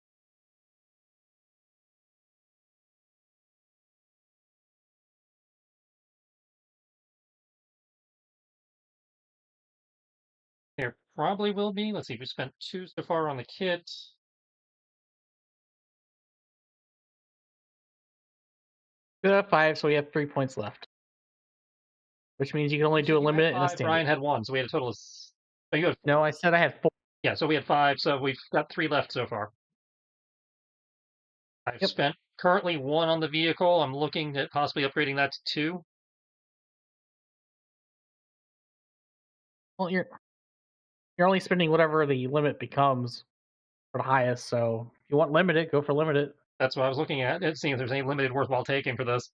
There probably will be. Let's see, we spent 2 so far on the kit. We have 5, so we have 3 points left. Which means you can only do a limit and a standard. Brian had 1, so we had a total of... Oh, you had 4. No, I said I had 4. Yeah, so we had 5, so we've got 3 left so far. I've spent currently 1 on the vehicle. I'm looking at possibly upgrading that to 2. Well, you're only spending whatever the limit becomes for the highest. So if you want limited, go for limited. That's what I was looking at. Seeing if there's any limited worthwhile taking for this.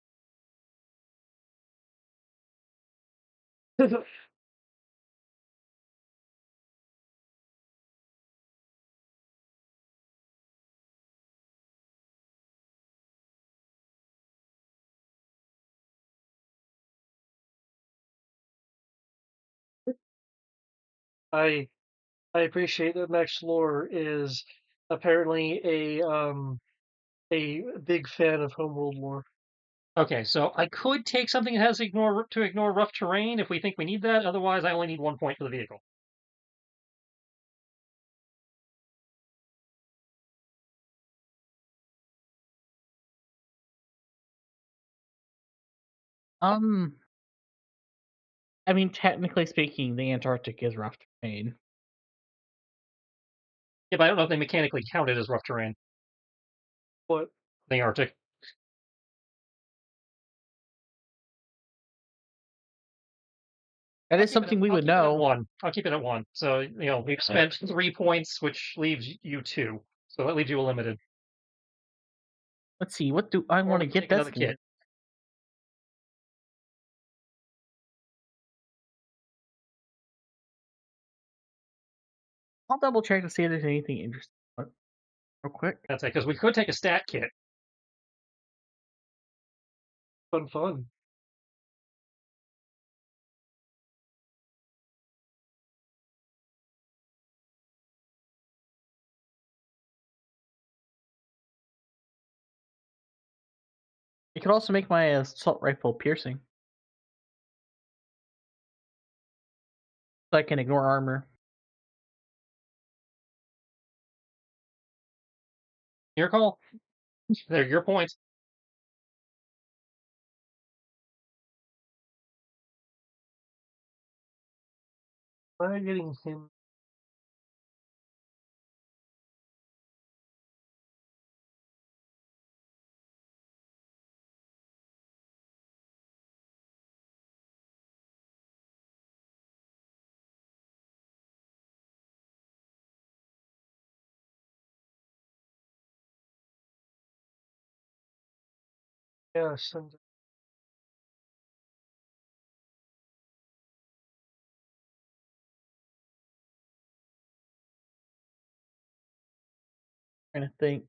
I appreciate that Max Lore is apparently a big fan of homeworld lore. Okay, so I could take something that has to ignore rough terrain if we think we need that. Otherwise, I only need 1 point for the vehicle. I mean, technically speaking, the Antarctic is rough terrain. Yeah, but I don't know if they mechanically count it as rough terrain. What? The Arctic. That is something we would know. 1. I'll keep it at 1. So, we've spent 3 points, which leaves you 2. So that leaves you a limited. Let's see. What do I want to get? Another kit. I'll double check to see if there's anything interesting. Real quick. That's it, because we could take a stat kit. Fun. It could also make my assault rifle piercing. So I can ignore armor. Your call. They're your points. Why am I getting him? Yeah, send it. Trying to think.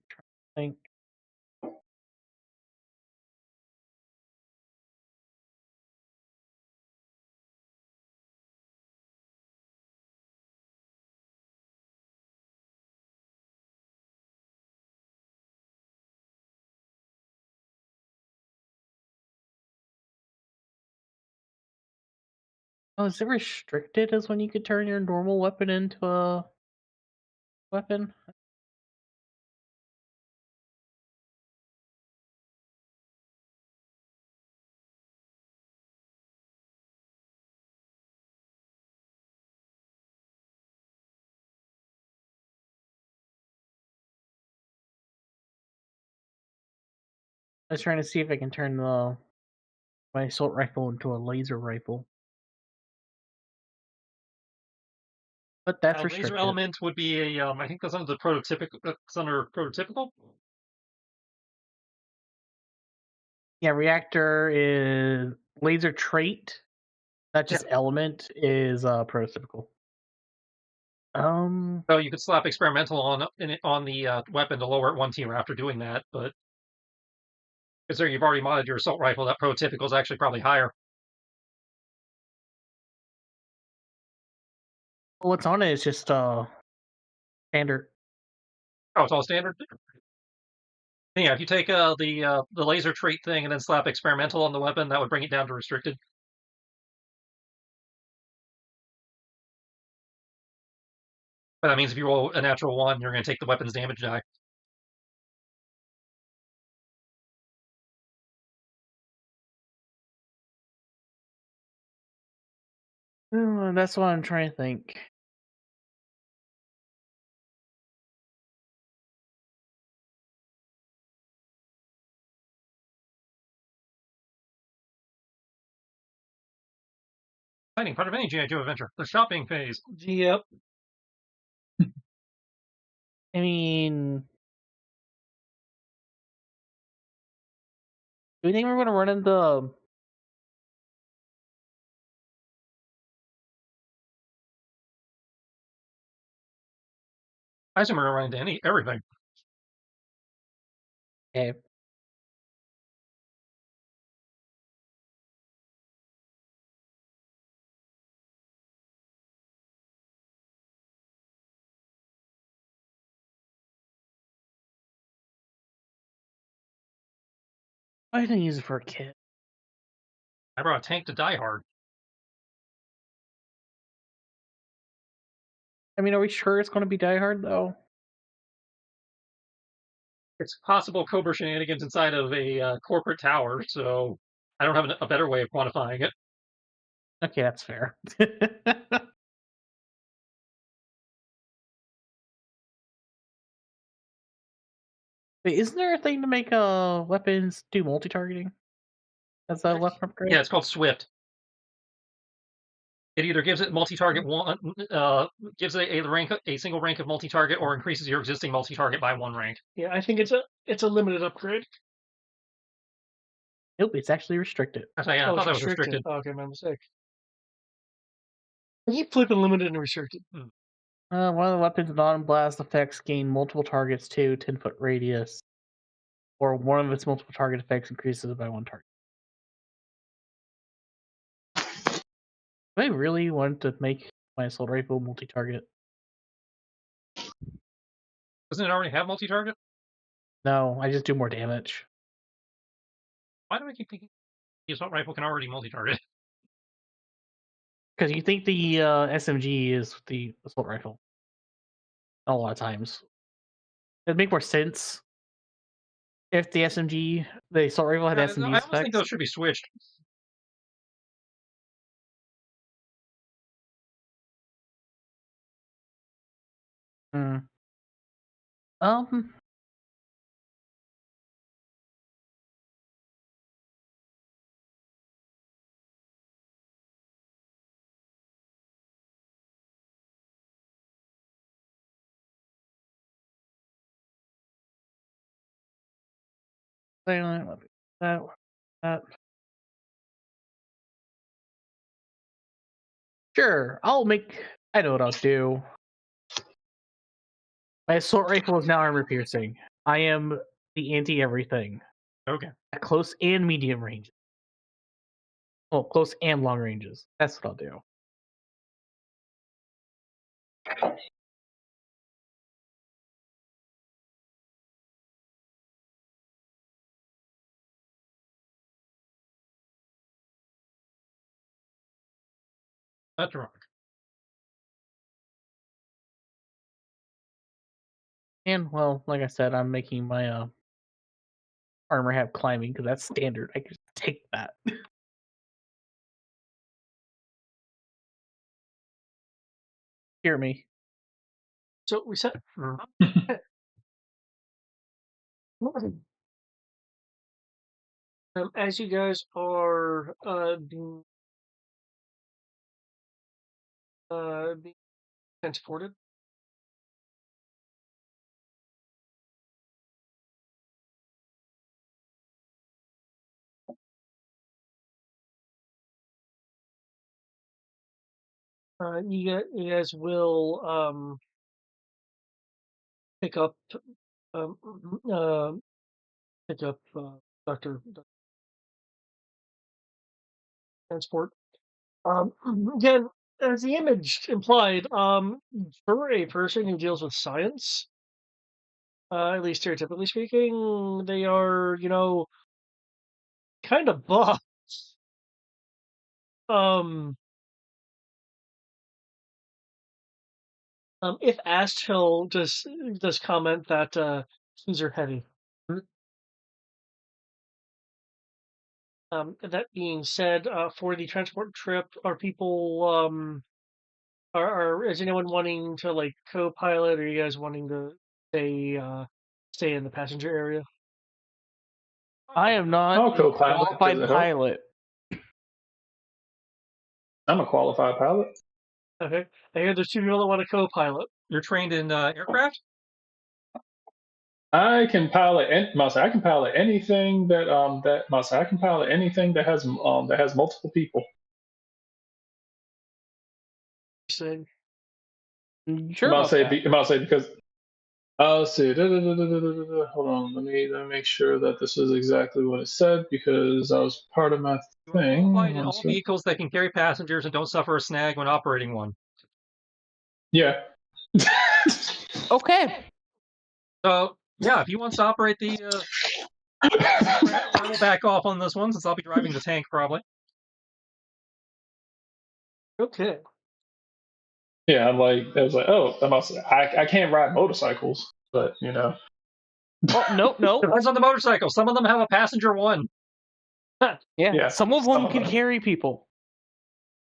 Oh, is it restricted as when you could turn your normal weapon into a weapon? I was trying to see if I can turn my assault rifle into a laser rifle. But that's restricted. Laser element would be a, I think that's under the prototypical. That's under prototypical. Yeah, reactor is laser trait. Not just element is prototypical. So you could slap experimental on the weapon to lower it 1 tier after doing that, but considering you've already modded your assault rifle, that prototypical is actually probably higher. What's on it is just standard. Oh, it's all standard. Yeah, if you take the laser trait thing and then slap experimental on the weapon, that would bring it down to restricted. But that means if you roll a natural 1, you're going to take the weapon's damage die. That's what I'm trying to think. Exciting part of any G.I. Joe adventure, the shopping phase. Yep. I mean, do you think we're going to run into? I assume we're gonna run into everything. Okay. I didn't use it for a kid. I brought a tank to Die Hard. I mean, are we sure it's going to be Die Hard though? It's possible COBRA shenanigans inside of a corporate tower, so I don't have a better way of quantifying it. Okay, that's fair. Wait, isn't there a thing to make weapons do multi-targeting? That's a weapon upgrade? Yeah, it's called Swift. It either gives it multi-target one, gives it a single rank of multi-target, or increases your existing multi-target by 1 rank. Yeah, I think it's a limited upgrade. Nope, it's actually restricted. Actually, yeah, I thought that was restricted. Oh, okay, my mistake. I keep flipping limited and restricted. One of the weapon's non-blast effects gain multiple targets to 10-foot radius, or one of its multiple target effects increases by 1 target. Do I really want to make my assault rifle multi-target? Doesn't it already have multi-target? No, I just do more damage. Why do I keep thinking the assault rifle can already multi-target? Because you think the SMG is the assault rifle. A lot of times. It'd make more sense if the SMG, the assault rifle had SMG I almost think effects. those should be switched. Hmm. That. Sure, I know what I'll do. My assault rifle is now armor piercing. I am the anti-everything. Okay. At close and medium range. Well, close and long ranges. That's what I'll do. That's wrong. And, well, like I said, I'm making my armor have climbing because that's standard. I can just take that. Hear me. So we said as you guys are being transported. You guys will pick up um, uh, Doctor Transport. Again, as the image implied, for a person who deals with science, at least stereotypically speaking, they are, kind of buff. Um, if asked, he'll just comment that keys are heavy. That being said, for the transport trip, are people is anyone wanting to like co-pilot, or are you guys wanting to stay in the passenger area? I am not I'll a co-pilot. qualified Does it help? pilot. I'm a qualified pilot. Okay. I hear there's 2 people that want to co-pilot. You're trained in aircraft? I can pilot. I can pilot anything I can pilot anything that has multiple people. Saying, Sure about that. Must say because let's see. Hold on. Let me make sure that this is exactly what it said because I was part of my You are thing. qualified in all vehicles that can carry passengers and don't suffer a snag when operating one. Yeah. Okay. So, yeah, if he wants to operate the... I will back off on this one since I'll be driving the tank probably. okay. Yeah, I was like, oh, I can't ride motorcycles, but you know. Oh, no. Depends on the motorcycle. Some of them have a passenger one. Yeah, some of them can carry people.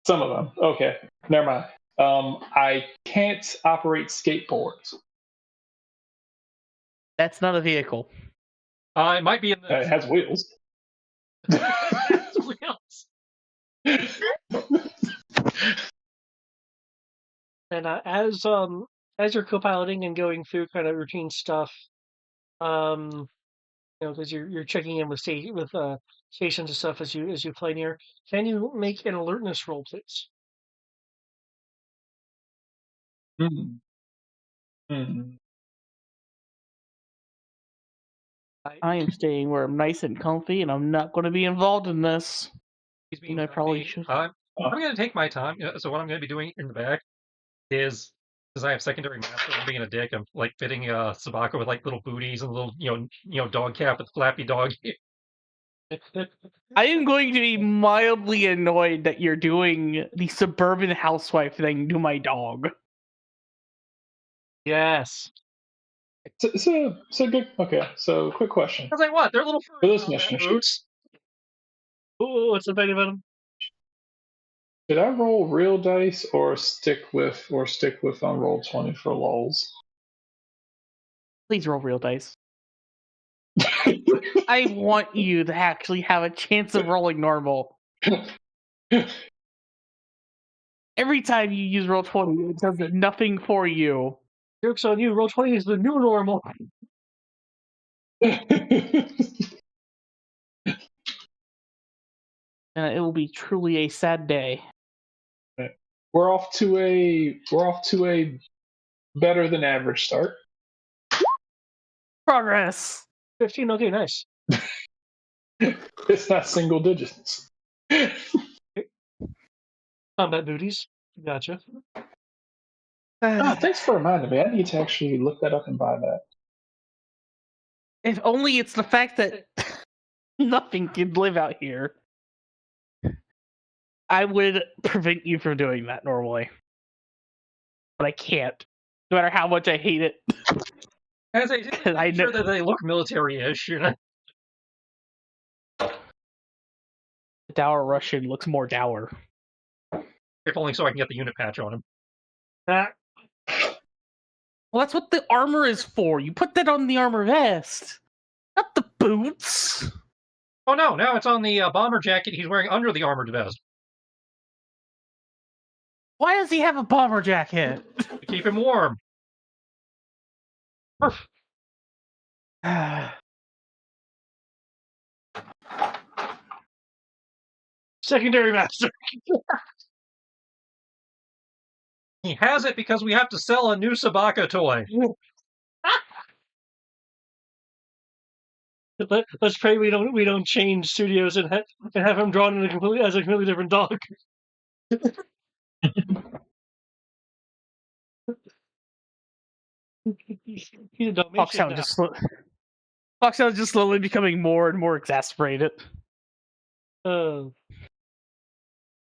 Some of them. Okay, never mind. I can't operate skateboards. That's not a vehicle. It might be in It has wheels. It has wheels. And as you're co-piloting and going through kind of routine stuff, because you're checking in with stations and stuff as you play near, can you make an alertness roll, please? I am staying where I'm nice and comfy, and I'm not going to be involved in this. He's being And I probably should. I'm going to take my time. So what I'm going to be doing in the back is, because I have secondary master, I'm being a dick. I'm like fitting Sabaka with like little booties and a little dog cap with flappy dog. I am going to be mildly annoyed that you're doing the suburban housewife thing to my dog. Yes. So good. Okay, so quick question. I was like, what? They're little For furry this mission, boots. Ooh, what's the thing about them? should I roll real dice or stick with on roll 20 for lulz? Please roll real dice. I want you to actually have a chance of rolling normal. Every time you use roll 20, it does nothing for you. Joke's on you. Roll 20 is the new normal. And it will be truly a sad day. We're off to a better than average start. Progress. 15. Okay, nice. It's not single digits. Combat booties. Gotcha. Thanks for reminding me. I need to actually look that up and buy that. If only it's the fact that nothing can live out here. I would prevent you from doing that normally. But I can't. No matter how much I hate it. As I'm sure that they look military-ish, you know. The dour Russian looks more dour. If only so I can get the unit patch on him. Ah. Well, that's what the armor is for. You put that on the armor vest, not the boots. Oh no! Now it's on the bomber jacket he's wearing under the armored vest. Why does he have a bomber jacket? To keep him warm. Secondary master. He has it because we have to sell a new Sabaka toy. Let's pray we don't change studios and have him drawn in as a completely different dog. He's a Dalmatian now. Foxhound just slowly becoming more and more exasperated. Wingman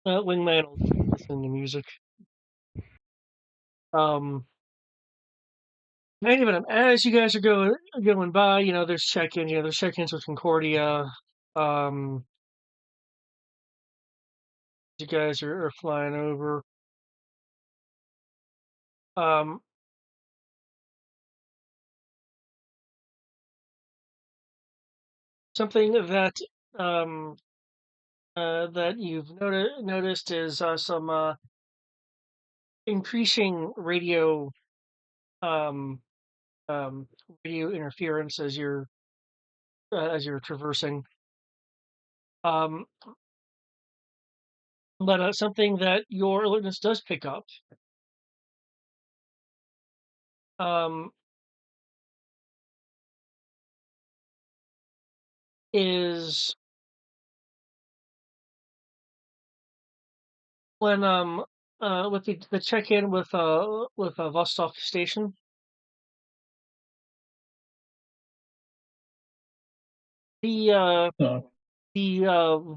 will listen to music. Anyway, as you guys are going by, there's check-ins. There's check-ins with Concordia. You guys are flying over. Something that that you've noticed is some increasing radio radio interference as you're traversing. But something that your alertness does pick up is when with the check-in with Vostok Station. The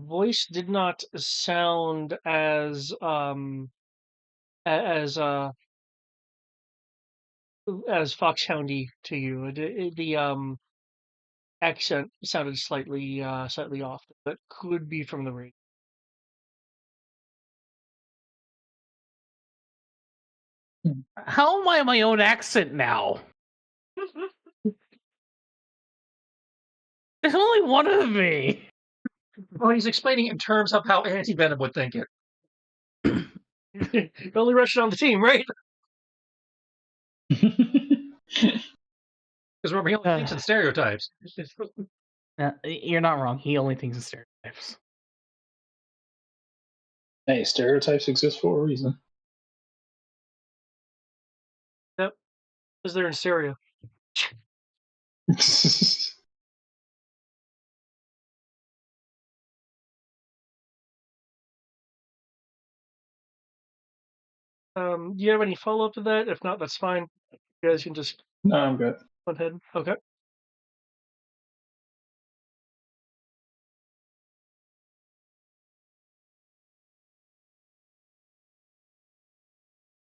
voice did not sound as foxhoundy to you. The accent sounded slightly off, but could be from the radio. How am I my own accent now? There's only one of me. Well, he's explaining in terms of how Anti-Venom would think it. You're only rushing on the team, right? Because remember, he only thinks in stereotypes. You're not wrong. He only thinks in stereotypes. Hey, stereotypes exist for a reason. Yep. Because they're in stereo. Do you have any follow-up to that? If not, that's fine. You guys can just... No, I'm good. Go ahead. Okay.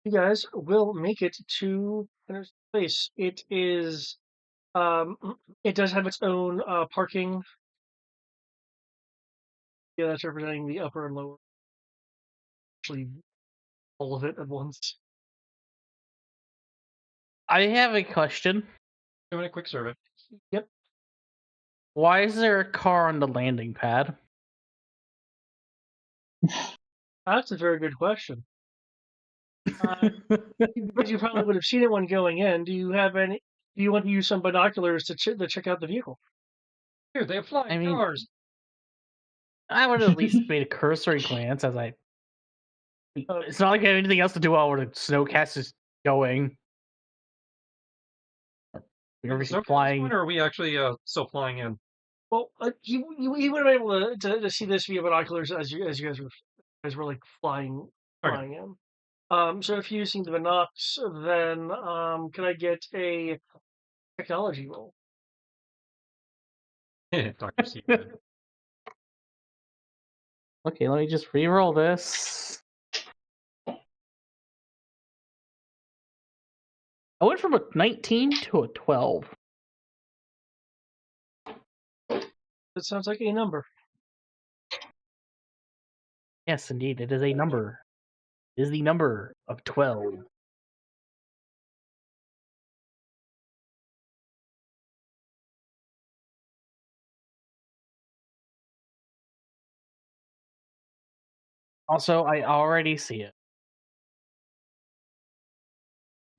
You guys will make it to inner space. It is... it does have its own parking. Yeah, that's representing the upper and lower. Actually, all of it at once. I have a question. Doing a quick survey. Yep. Why is there a car on the landing pad? That's a very good question. But you probably would have seen it when going in. Do you want to use some binoculars to check out the vehicle? Here, they have flying cars. I would have at least made a cursory glance as I... It's not like I have anything else to do while the snowcast is going. Are flying, or are we actually still flying in? Well, you would have been able to see this via binoculars as you guys were like flying in. So if you're using the binocs, then can I get a technology roll? Dr. C. Okay, let me just re-roll this. I went from a 19 to a 12. That sounds like a number. Yes, indeed, it is a number. It is the number of 12. Also, I already see it.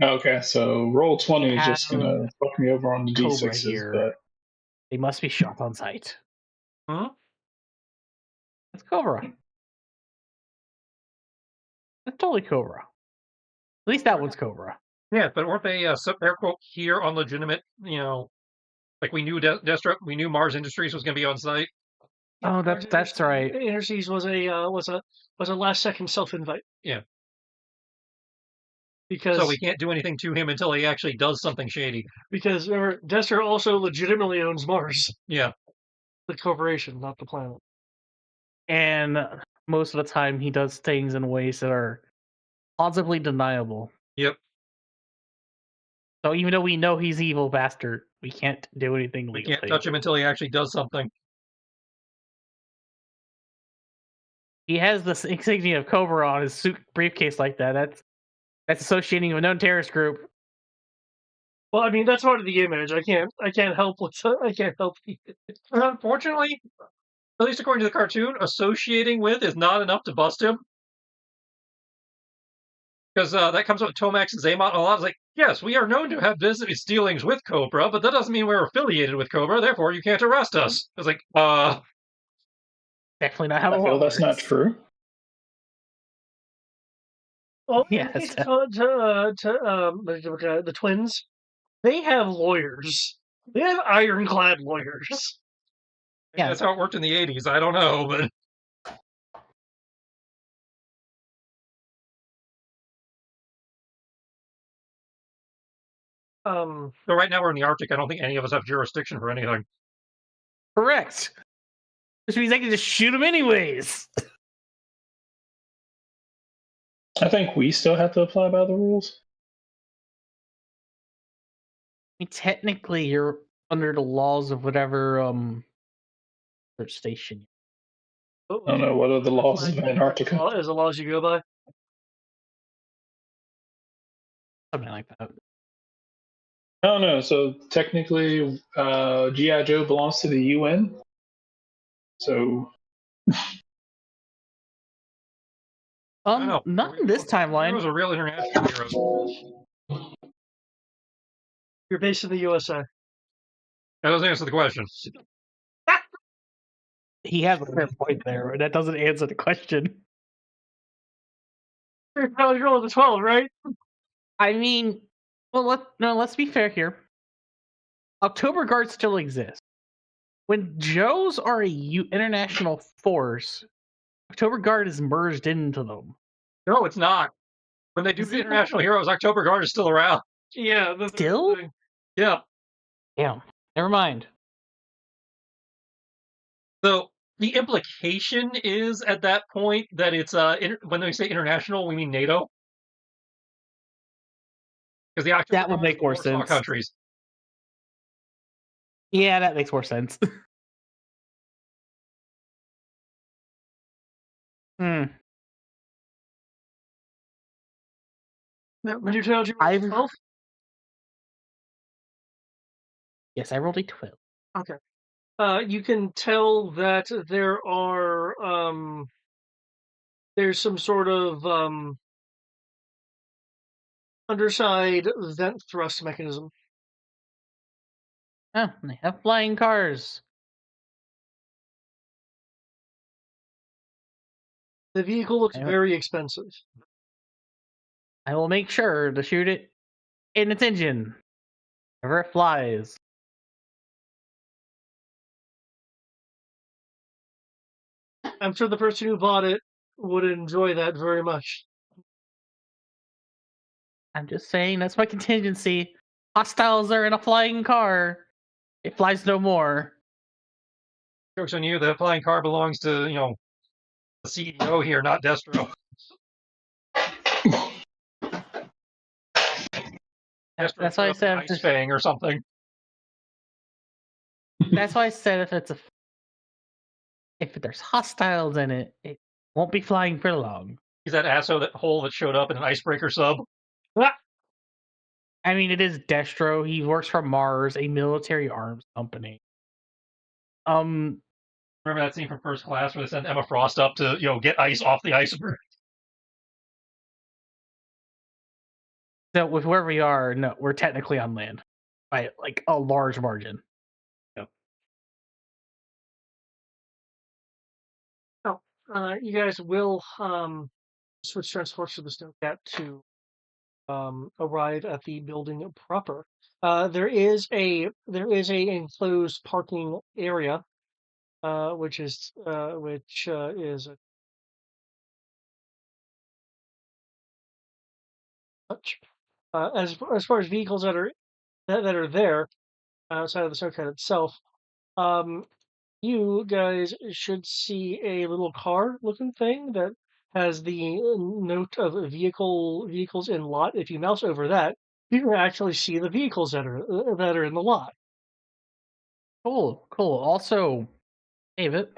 Okay, so roll 20 is just gonna fuck me over on the D6s, here. but They must be shot on sight. Huh? That's COBRA. That's totally COBRA. At least that one's COBRA. Yeah, but weren't they air quote here on legitimate? Like we knew Destro, we knew Mars Industries was going to be on site. Oh, that's right. Industries was a last second self invite. Yeah. Because so we can't do anything to him until he actually does something shady. Because remember, Destro also legitimately owns Mars. Yeah. The corporation, not the planet. And most of the time he does things in ways that are plausibly deniable. Yep. So even though we know he's evil bastard, we can't do anything legally. We can't touch him until he actually does something. He has this insignia of COBRA on his suit briefcase like that. That's associating with a known terrorist group. Well, I mean, that's part of the image. I can't help I can't help. Unfortunately, at least according to the cartoon, associating with is not enough to bust him. Because that comes up with Tomax and Zaymot, and a lot is like, yes, we are known to have business dealings with COBRA, but that doesn't mean we're affiliated with COBRA, therefore you can't arrest us. It's like, Definitely not how I it feel works. that's not true. Well, Yeah, in the case of the twins, they have lawyers. They have ironclad lawyers. yeah, that's how it worked in the 80s. I don't know, but so right now we're in the Arctic. I don't think any of us have jurisdiction for anything. Correct. Which means I can just shoot him anyways. I think we still have to apply by the rules. I mean, technically, you're under the laws of whatever station. I don't know, what are the laws of Antarctica? As the laws you go by? Something like that. I don't know. So technically, G.I. Joe belongs to the UN. So No, not in this timeline. Heroes are real international heroes. You're based in the USA. That doesn't answer the question. He has a fair point there, but that doesn't answer the question. You're probably rolling the 12, right? I mean, well, let's be fair here. October Guard still exists. When Joes are a international force, October Guard is merged into them. No, it's not. When they do the international heroes, October Guard is still around. Yeah. Still? Yeah. Yeah. Never mind. So the implication is at that point that it's when we say international, we mean NATO. Because the October That would Guard make is more Warsaw sense. countries. Yeah, that makes more sense. When you tell you 12? Yes, I rolled a 12. Okay. You can tell that there are there's some sort of underside vent thrust mechanism. Oh, they have flying cars. The vehicle looks very expensive. I will make sure to shoot it in its engine whenever it flies. I'm sure the person who bought it would enjoy that very much. I'm just saying, that's my contingency. Hostiles are in a flying car. It flies no more. Joke's on you. The flying car belongs to, the CEO here, not Destro. That's why I said Ice Fang or something. That's why I said if there's hostiles in it, it won't be flying for long. He's that asshole, that hole that showed up in an icebreaker sub. I mean, it is Destro. He works for Mars, a military arms company. Remember that scene from First Class where they sent Emma Frost up to, get ice off the iceberg? So with where we are, no, we're technically on land by like a large margin. Yep. You guys will switch transports to the Snowcat to arrive at the building proper. There is a enclosed parking area, which is as far as vehicles that are there outside of the Snowcat itself. You guys should see a little car-looking thing that has the note of vehicles in lot. If you mouse over that, you can actually see the vehicles that are in the lot. Cool. Also, David,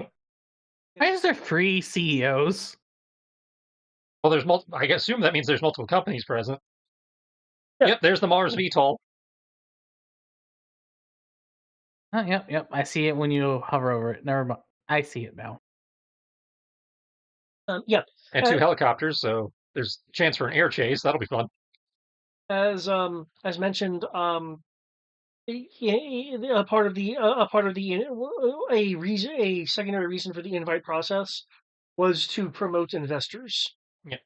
why is there 3 CEOs? Well, there's multiple. I assume that means there's multiple companies present. Yeah. Yep, there's the Mars VTOL. Oh, yep. I see it when you hover over it. Never mind. I see it now. Yeah. And 2 helicopters, so there's a chance for an air chase. That'll be fun. As mentioned, a secondary reason for the invite process was to promote investors. Yeah.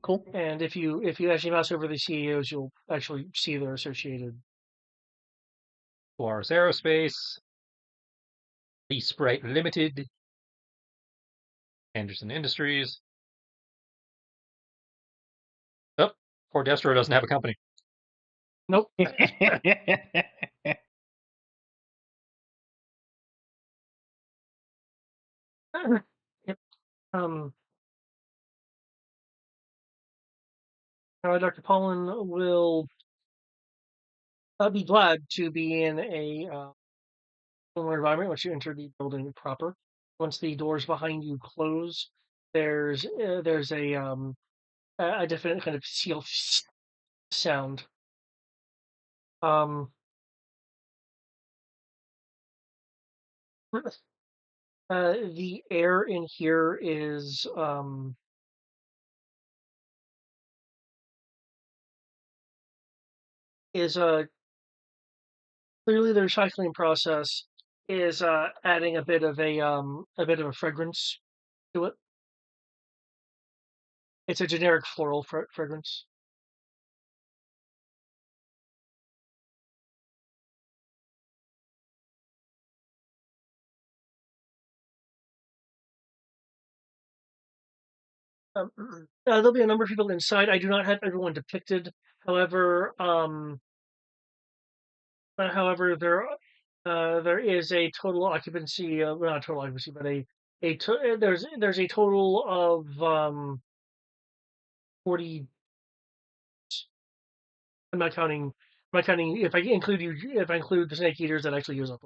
Cool. And if you actually mouse over the CEOs, you'll actually see their associated. Polaris Aerospace, Lee Sprite Limited, Anderson Industries. Oh, poor Destro doesn't have a company. Nope. Yep. Dr. Pollen will be glad to be in a similar environment once you enter the building proper. Once the doors behind you close, there's a definite kind of seal sound. The air in here is clearly the recycling process is adding a bit of a fragrance to it. It's a generic floral fragrance. There'll be a number of people inside. I do not have everyone depicted. However, there is a total occupancy of not total occupancy, but there's a total of 40. I'm not counting. If I include the snake eaters that actually use up.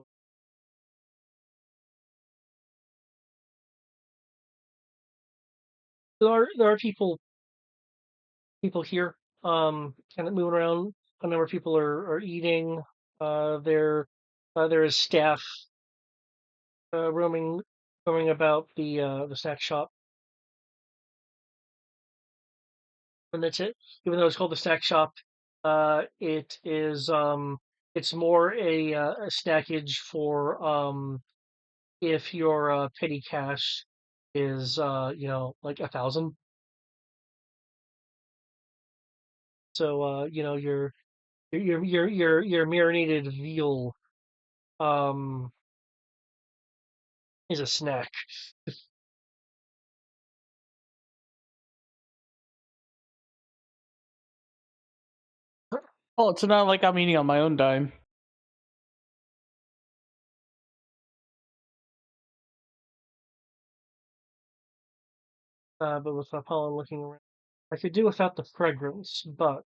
There are people here, kind of moving around. A number of people are eating. There is staff roaming about the snack shop. And that's it. Even though it's called the snack shop, it is it's more a snackage for if your petty cash is like 1,000. So your marinated veal is a snack. Oh, it's not like I'm eating on my own dime. But with Apollo looking around, I could do without the fragrance, but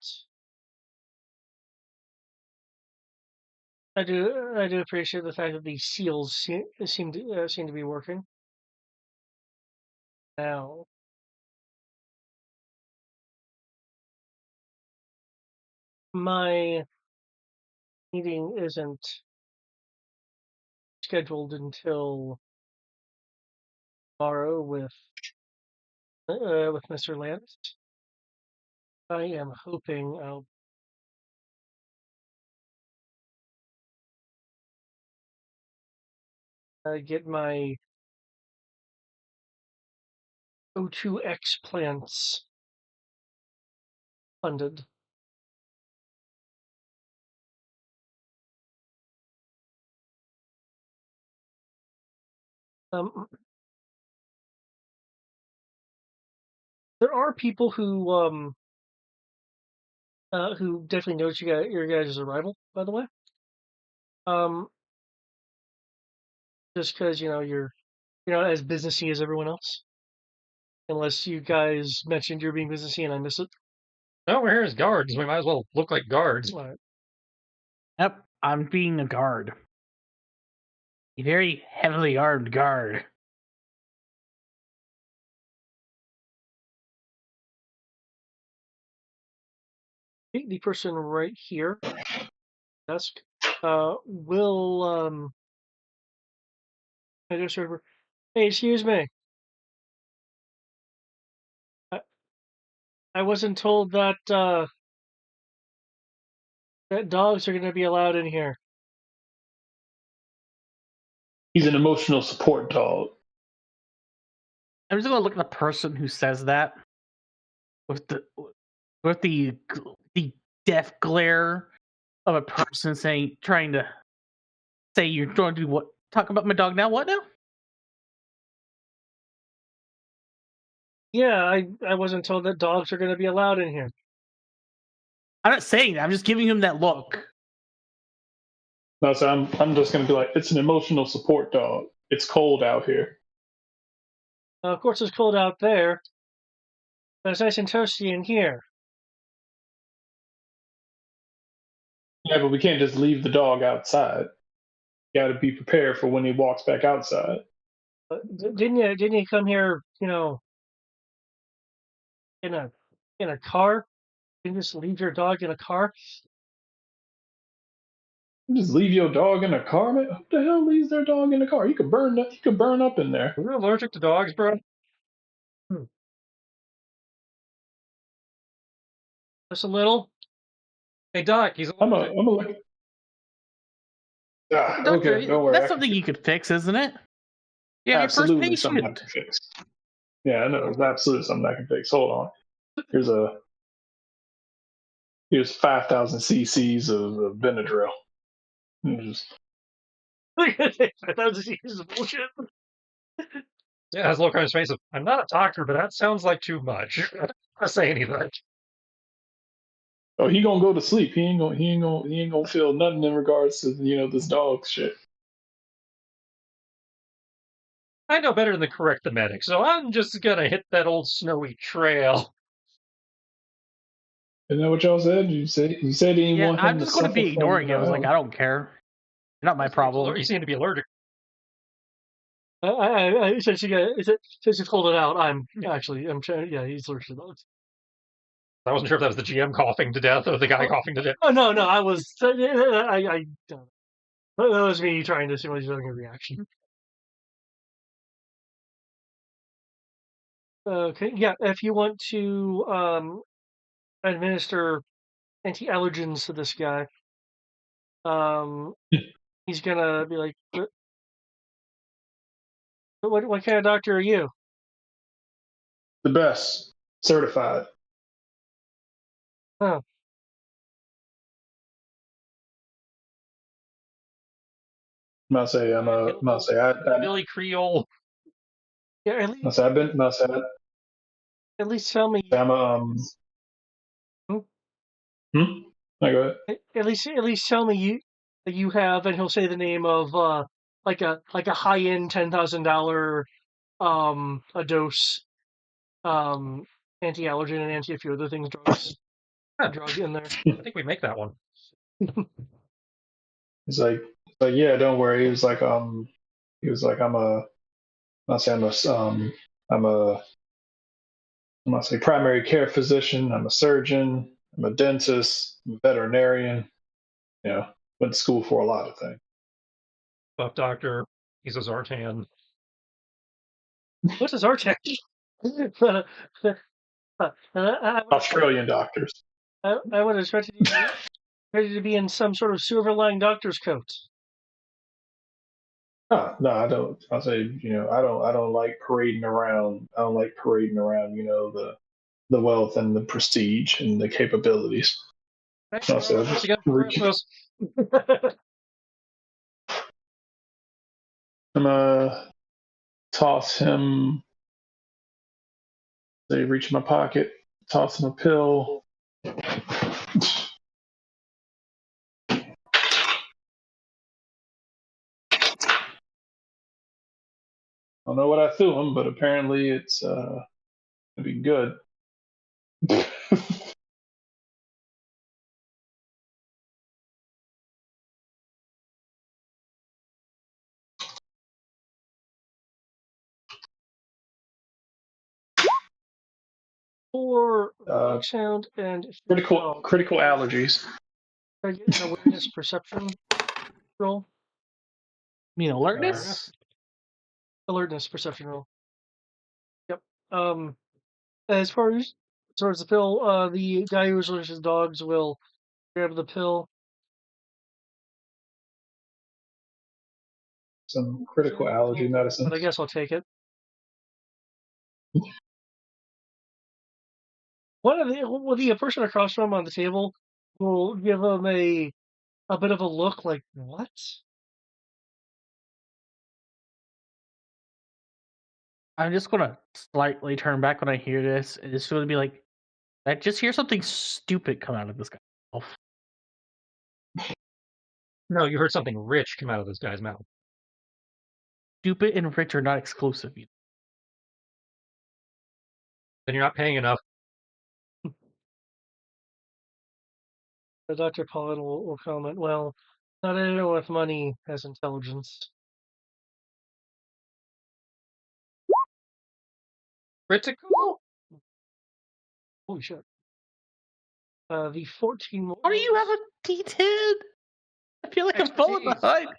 I do appreciate the fact that the seals seem to be working. Now, my meeting isn't scheduled until tomorrow with Mr. Lance. I am hoping I'll get my O2X plants funded. There are people who definitely notice your guys' arrival, by the way. Just because you're not as businessy as everyone else, unless you guys mentioned you're being businessy and I miss it. No, we're here as guards. We might as well look like guards. Right. Yep, I'm being a guard. A very heavily armed guard. The person right here, desk. will I just remember. Hey, excuse me. I wasn't told that that dogs are going to be allowed in here. He's an emotional support dog. I'm just gonna look at the person who says that with the death glare of a person trying to say you're going to do what? Talk about my dog now? What now? Yeah, I wasn't told that dogs are going to be allowed in here. I'm not saying that. I'm just giving him that look. No, so I'm just gonna be like, it's an emotional support dog. It's cold out here. Of course, it's cold out there, but it's nice and toasty in here. Yeah, but we can't just leave the dog outside. You got to be prepared for when he walks back outside. Didn't you come here, in a car? Didn't you just leave your dog in a car? You just leave your dog in a car, man. Who the hell leaves their dog in a car? You could burn up. You could burn up in there. Are you allergic to dogs, bro? Just a little. Hey, Doc, he's I'm allergic. a look. Ah, Doctor, okay, don't worry. that's something you could fix, isn't it? Yeah, your first Absolutely something I patient. can fix. Yeah, I know. It's absolutely something I can fix. Hold on. Here's 5,000 cc's of Benadryl. Just, That was bullshit. Yeah, has a look on his face of, I'm not a doctor, but that sounds like too much. I'm not gonna say anything. oh, he gonna go to sleep. He ain't gonna feel nothing in regards to this dog shit. I know better than to correct the medic, so I'm just gonna hit that old snowy trail. Isn't that what y'all said? You said he didn't Yeah, want him I'm to just going to suffer be ignoring from. it. I was like, I don't care. You're not my problem. You seem to be allergic. Since you called it out, I'm trying. Yeah, he's allergic to dogs. I wasn't sure if that was the GM coughing to death or the guy coughing to death. Oh no, I was. That was me trying to see what he's doing a reaction. Okay, yeah. If you want to administer anti-allergens to this guy, he's gonna be like, what kind of doctor are you? The best, certified. Huh. I'm not say I'm a. I'm not say I. Billy Creole. Yeah, I say I've been. Not say at least tell me. I'm a. Hmm. I go ahead. At least tell me you have, and he'll say the name of like a high end $10,000 a dose anti allergen and anti a few other things drug in there. I think we make that one. He's like yeah, don't worry. He was like I'm a. Not say I'm a. I'm a. I'm not say primary care physician. I'm a surgeon. I'm a dentist. I'm a veterinarian. Went to school for a lot of things. Buff Doctor. He's a Zartan. What's his Zartan? Australian doctors. I would expect you ready to be in some sort of silver lining doctor's coat. No, I don't. I'll say, I don't like parading around. I don't like parading around, the wealth and the prestige and the capabilities. I'll say, I'm gonna toss him. They reach in my pocket, toss him a pill. I don't know what I threw him, but apparently it's gonna be good. For sound and critical allergies. I get an awareness perception. roll. I mean, alertness? Alertness perception roll. Yep. As far as the pill, the guy who allergic to dogs will grab the pill. Some critical allergy medicine. But I guess I'll take it. The person across from him on the table will give him a bit of a look like, what? I'm just gonna slightly turn back when I hear this, and it's gonna be like, I just hear something stupid come out of this guy's mouth. No, you heard something rich come out of this guy's mouth. Stupid and rich are not exclusive. Then you're not paying enough. Dr. Pollen will comment, well, not anyone with money has intelligence. Critical? Holy shit. The 14. How do you have a D10? I feel like I'm falling behind.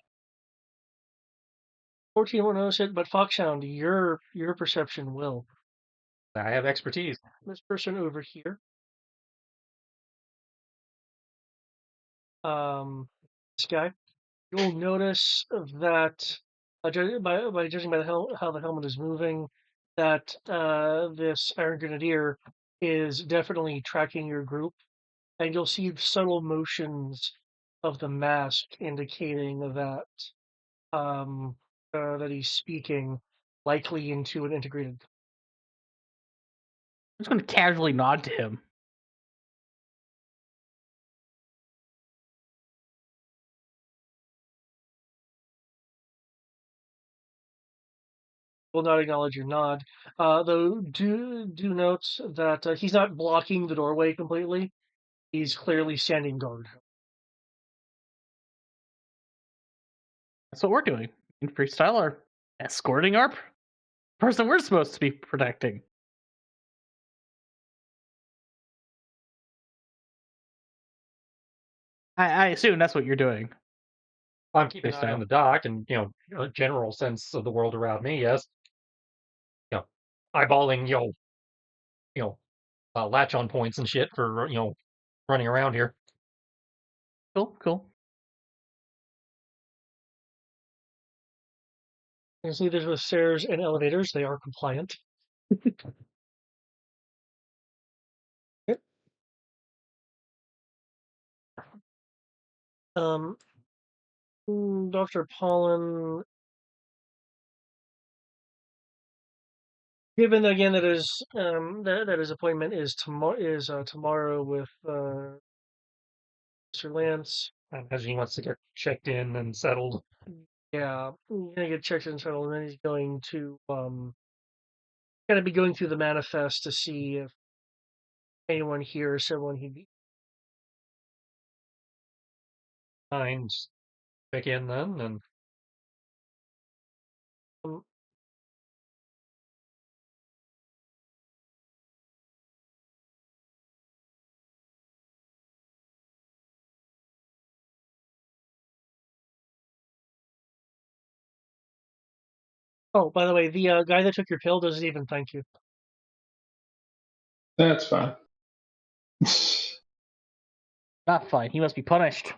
14 won't notice it, but Foxhound, your perception will. I have expertise. This person over here. This guy. You'll notice that by judging by how the helmet is moving, that this Iron Grenadier is definitely tracking your group, and you'll see subtle motions of the mask indicating that that he's speaking, likely into an integrated. I'm just going to casually nod to him. Will not acknowledge your nod. Though do note that he's not blocking the doorway completely. He's clearly standing guard. That's what we're doing. In freestyle, are escorting our person we're supposed to be protecting. I assume that's what you're doing. I'm keeping an eye on the dock and, a general sense of the world around me, yes. Eyeballing, latch on points and shit for, running around here. Cool. You see, there's with stairs and elevators. They are compliant. Okay. Dr. Pollen. Given again that his appointment is tomorrow with Mr. Lance. As he wants to get checked in and settled. Yeah, he's gonna get checked in and settled, and then he's going to gonna be going through the manifest to see if anyone here is someone he'd be. Fine, check in then, and oh, by the way, the guy that took your pill doesn't even thank you. That's fine. Not fine. He must be punished.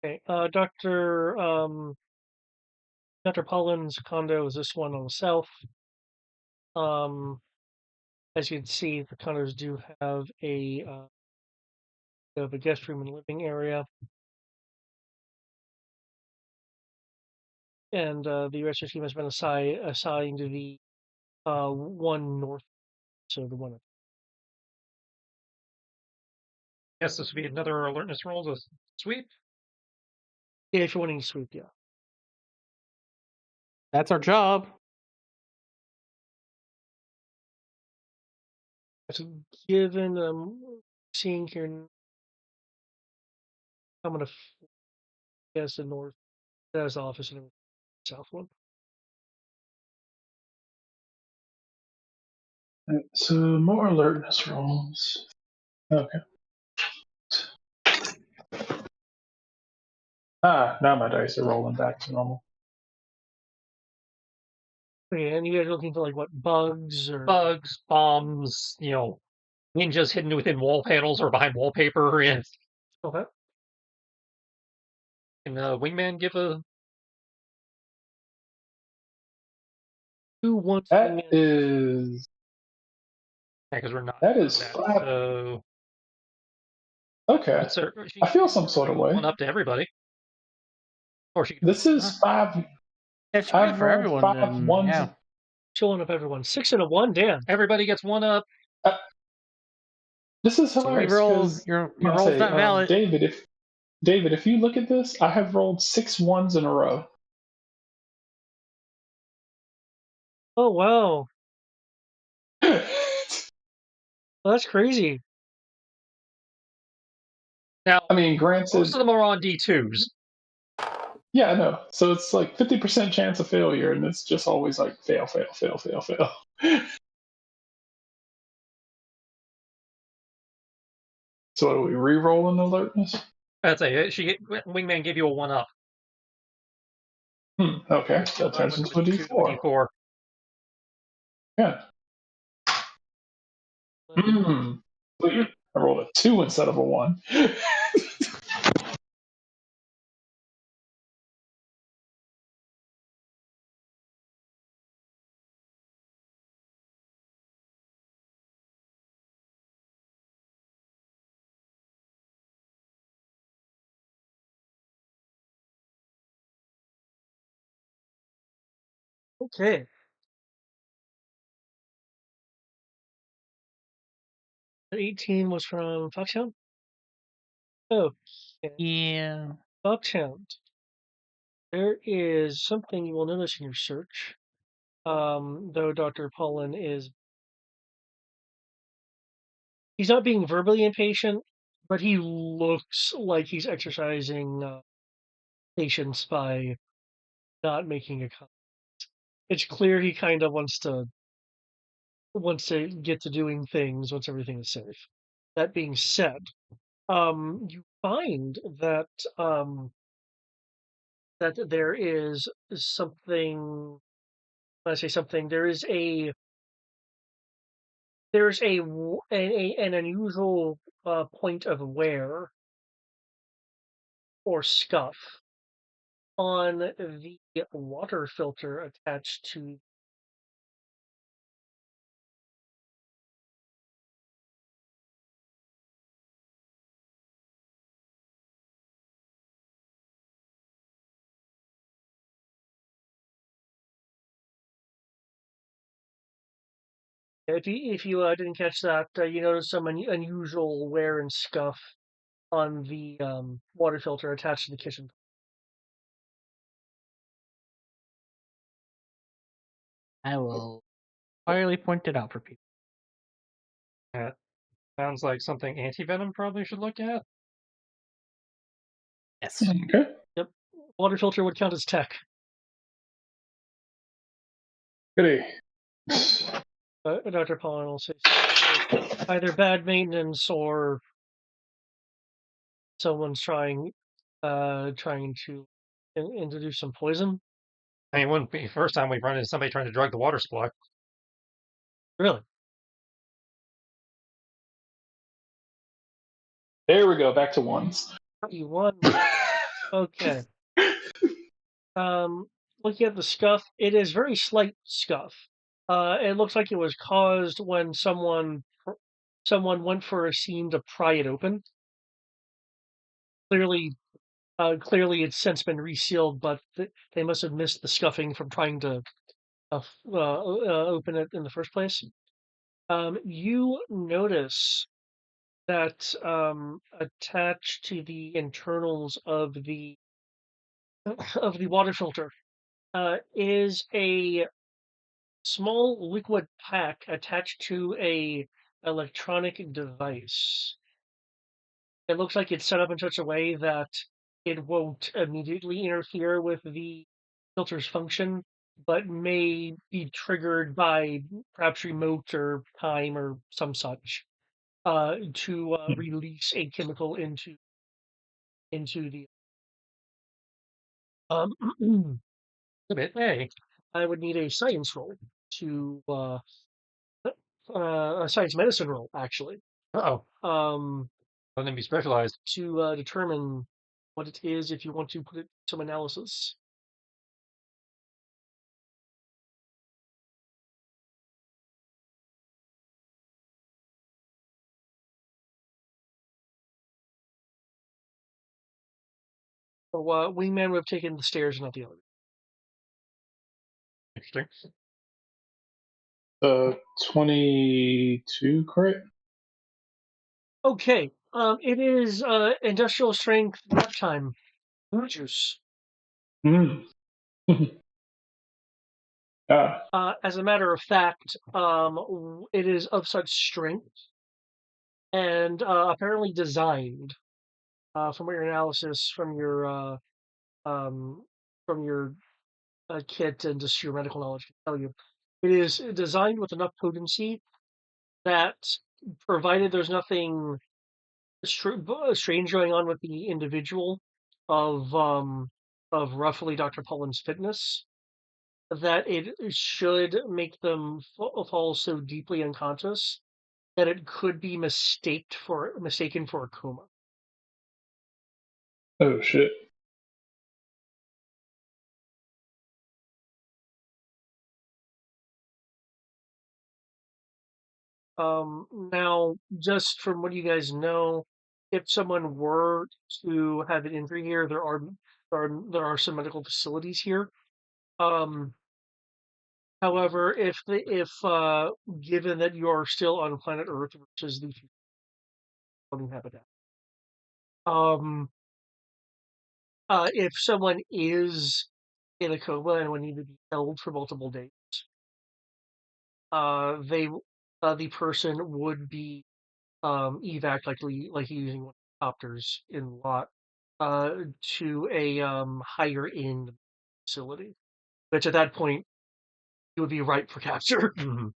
Okay, Dr. Pollen's condo is this one on the south. As you can see, the condos do have a guest room and living area, and the rest of the team has been assigned to the one north, so the one. yes, this would be another alertness roll to sweep. Yeah, if you're wanting to sweep, yeah. That's our job. So given seeing here, I'm gonna guess the north. That's the office and the south one. Right, so more alertness rolls. Okay. Now my dice are rolling back to normal. Okay, and you guys are looking for like what bugs or Bugs, bombs, ninjas hidden within wall panels or behind wallpaper. And okay. can Wingman give a? Who wants That wingman? is Because we're not. that doing is that. 5. So Okay. she I can feel give some sort of way. one up to everybody, or she can. This is 5. Yeah, she I've did for rolled everyone. 5 Then, ones. yeah. Chilling up everyone. 6 and a 1, damn. Everybody gets one up. This is So hilarious reroll. because Your roll's not valid. David, if you look at this, I have rolled 6 ones in a row. Oh wow. Well, that's crazy. Now, I mean, granted, most of them are on D2s. yeah, I know. So it's like 50% chance of failure, and it's just always like fail, fail, fail, fail, fail. So what do we re-roll an alertness? That's a Wingman gave you a one up. Okay, that turns into a D4. D4. Yeah. Sweet. I rolled a 2 instead of a 1. Okay. The 18 was from Foxhound? Oh. Yeah. Foxhound. There is something you will notice in your search. Though Dr. Pollen he's not being verbally impatient, but he looks like he's exercising patience by not making a comment. It's clear he kind of wants to get to doing things once everything is safe. That being said, you find that that there is something. When I say something, there's an unusual point of wear or scuff on the water filter attached to. If you didn't catch that, you notice some unusual wear and scuff on the water filter attached to the kitchen. I will quietly point it out for people. That sounds like something Anti-Venom probably should look at. Yes. Okay. Yep, water filter would count as tech. Goody. Dr. Pollen will say either bad maintenance or someone's trying to introduce some poison. I mean, it wouldn't be the first time we've run into somebody trying to drug the water supply. Really? There we go. Back to ones. You won. Okay. Looking at the scuff, it is very slight scuff. It looks like it was caused when someone went for a scene to pry it open. Clearly, it's since been resealed, but they must have missed the scuffing from trying to open it in the first place. You notice that attached to the internals of the water filter is a small liquid pack attached to a electronic device. It looks like it's set up in such a way that it won't immediately interfere with the filter's function, but may be triggered by perhaps remote or time or some such to release a chemical into the. Hey. I would need a science roll to a science medicine roll actually. Uh-oh. Um, Let them be specialized. to determine what it is if you want to put it some analysis. So Wingman would have taken the stairs, not the elevator. Interesting. 22 crit. Okay. It is industrial strength nap time juice. Mm. As a matter of fact, it is of such strength and apparently designed from your analysis um, from your kit and just your medical knowledge can tell you. It is designed with enough potency that, provided there's nothing strange going on with the individual of roughly Dr. Pollen's fitness, that it should make them fall so deeply unconscious that it could be mistaken for a coma. Oh shit. Now, just from what you guys know, if someone were to have an injury here, there are some medical facilities here. However, if given that you are still on planet Earth, which is the floating habitat, if someone is in a coma and would need to be held for multiple days, the person would be evac like using one of the copters in lot to a higher end facility, which at that point it would be ripe for capture. Mm-hmm.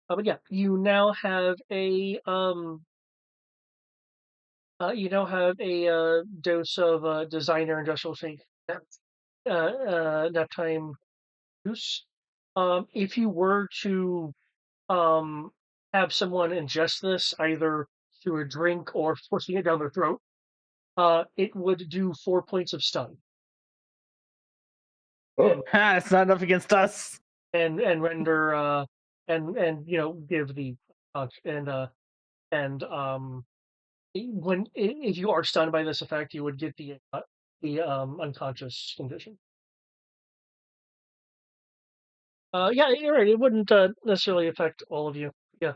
But yeah, you now have a dose of designer industrial strength nap time juice. If you were to have someone ingest this either through a drink or forcing it down their throat, it would do 4 points of stun. Oh. Ha! It's not enough against us. And render and give the and when if you are stunned by this effect, you would get the unconscious condition. Yeah, you're right. It wouldn't necessarily affect all of you. Yeah.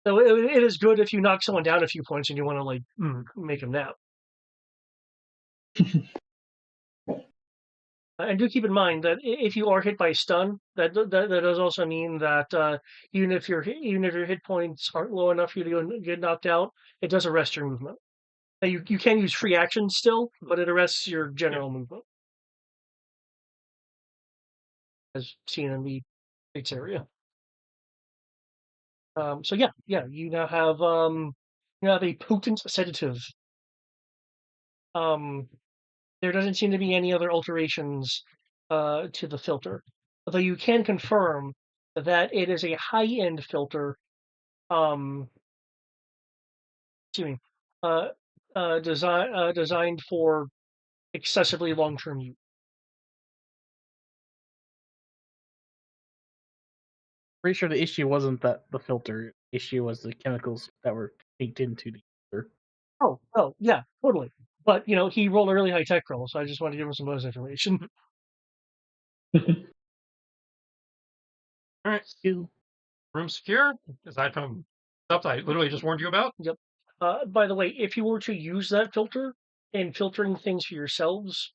So it is good if you knock someone down a few points and you want to make them nap. And do keep in mind that if you are hit by stun, that does also mean that even if your hit points aren't low enough for you to get knocked out, it does arrest your movement. Now, you can use free actions still, but it arrests your general movement, as seen in the Fates area. So yeah, you now have a potent sedative. There doesn't seem to be any other alterations to the filter, although you can confirm that it is a high-end filter. Excuse me. Designed for excessively long-term use. Pretty sure the issue wasn't that the filter issue was the chemicals that were baked into the filter. Oh, yeah, totally. But he rolled a really high tech roll, so I just wanted to give him some bonus information. All right. You. Room secure, aside from stuff I literally just warned you about. Yep. By the way, if you were to use that filter in filtering things for yourselves,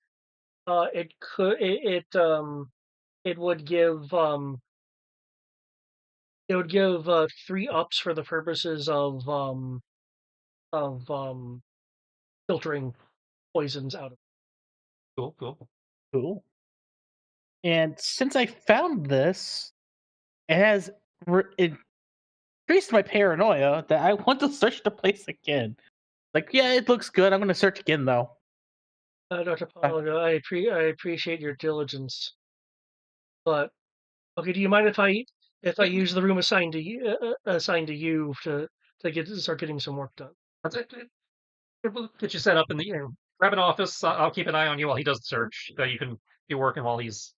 it would give 3 ups for the purposes of filtering poisons out of. Cool. Cool. And since I found this, it has increased my paranoia that I want to search the place again. Like, yeah, it looks good. I'm going to search again, though. Dr. Pollaga, I appreciate your diligence, but okay. Do you mind if I use the room assigned to you to start getting some work done? That's it. We'll get you set up in the grab an office. I'll keep an eye on you while he does the search. So you can be working while he's.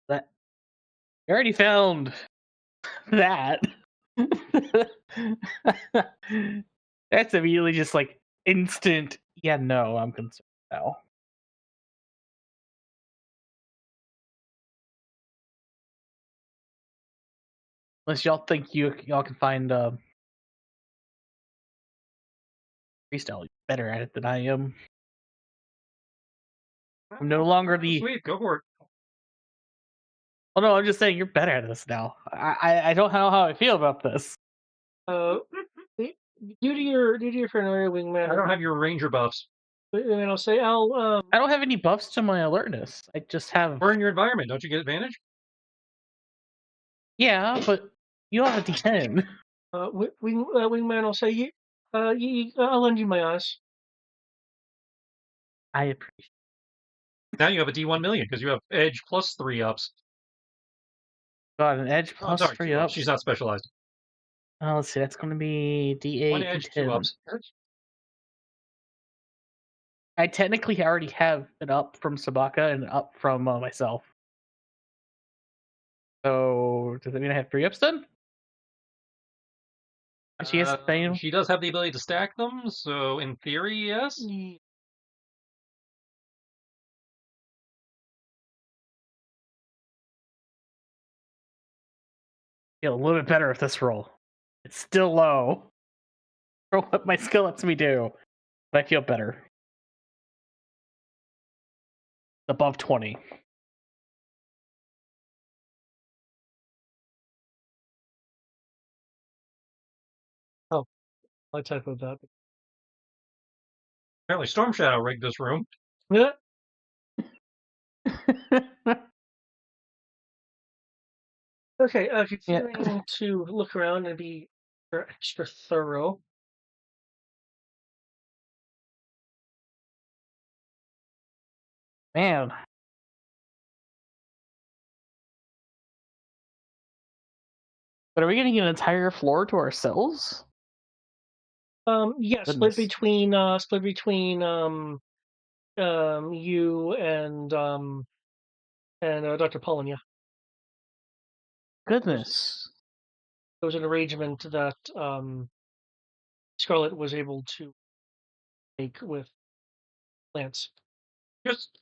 That I already found that. That's immediately just like instant. Yeah, no, I'm concerned now. Unless y'all think y'all can find freestyle better at it than I am. I'm no longer the. Sweet, go for it. Oh no, I'm just saying you're better at this now. I don't know how I feel about this. Due to your paranoia, wingman. I don't have your ranger buffs. And I'll say I don't have any buffs to my alertness. I just have. We're in your environment. Don't you get advantage? Yeah, but you don't have a D10. Wingman will say, I'll lend you my eyes. I appreciate. Now you have a D1 million because you have edge plus 3 ups. Got an edge plus 3 ups. She's not specialized. Oh, let's see. That's going to be D8. 1 edge, 2 ups. I technically already have an up from Sabaka and an up from myself. So does that mean I have 3 ups then? She does have the ability to stack them, so in theory, yes. Feel a little bit better with this roll. It's still low for what my skill lets me do, but I feel better. Above 20. Oh, I typoed that. Apparently, Storm Shadow rigged this room. Yeah. Okay, continuing to look around and be extra thorough. Man. But are we getting an entire floor to ourselves? Yeah, split between you and Dr. Pollen, yeah. Goodness. There was an arrangement that Scarlet was able to make with Lance. Just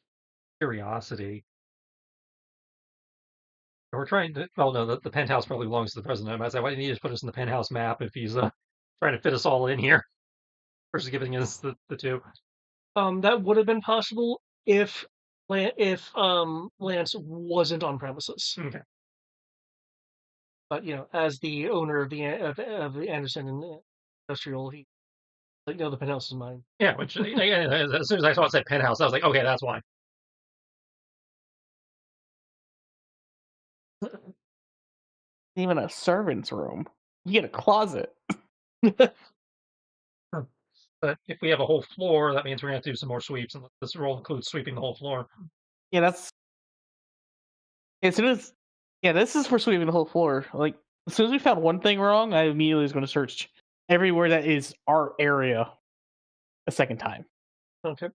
curiosity. We're trying to. Well, no, the penthouse probably belongs to the president. I said, why didn't he just put us in the penthouse map if he's trying to fit us all in here versus giving us the 2? That would have been possible if Lance wasn't on premises. Okay. But as the owner of the Anderson and Industrial, he no, the penthouse is mine. Yeah, which as soon as I saw it said penthouse, I was like, okay, that's why. Even a servant's room. You get a closet. But if we have a whole floor, that means we're going to have to do some more sweeps, and this roll includes sweeping the whole floor. Yeah, that's. As soon as. Yeah, this is for sweeping the whole floor. Like, as soon as we found one thing wrong, I immediately was going to search everywhere that is our area a second time. Okay.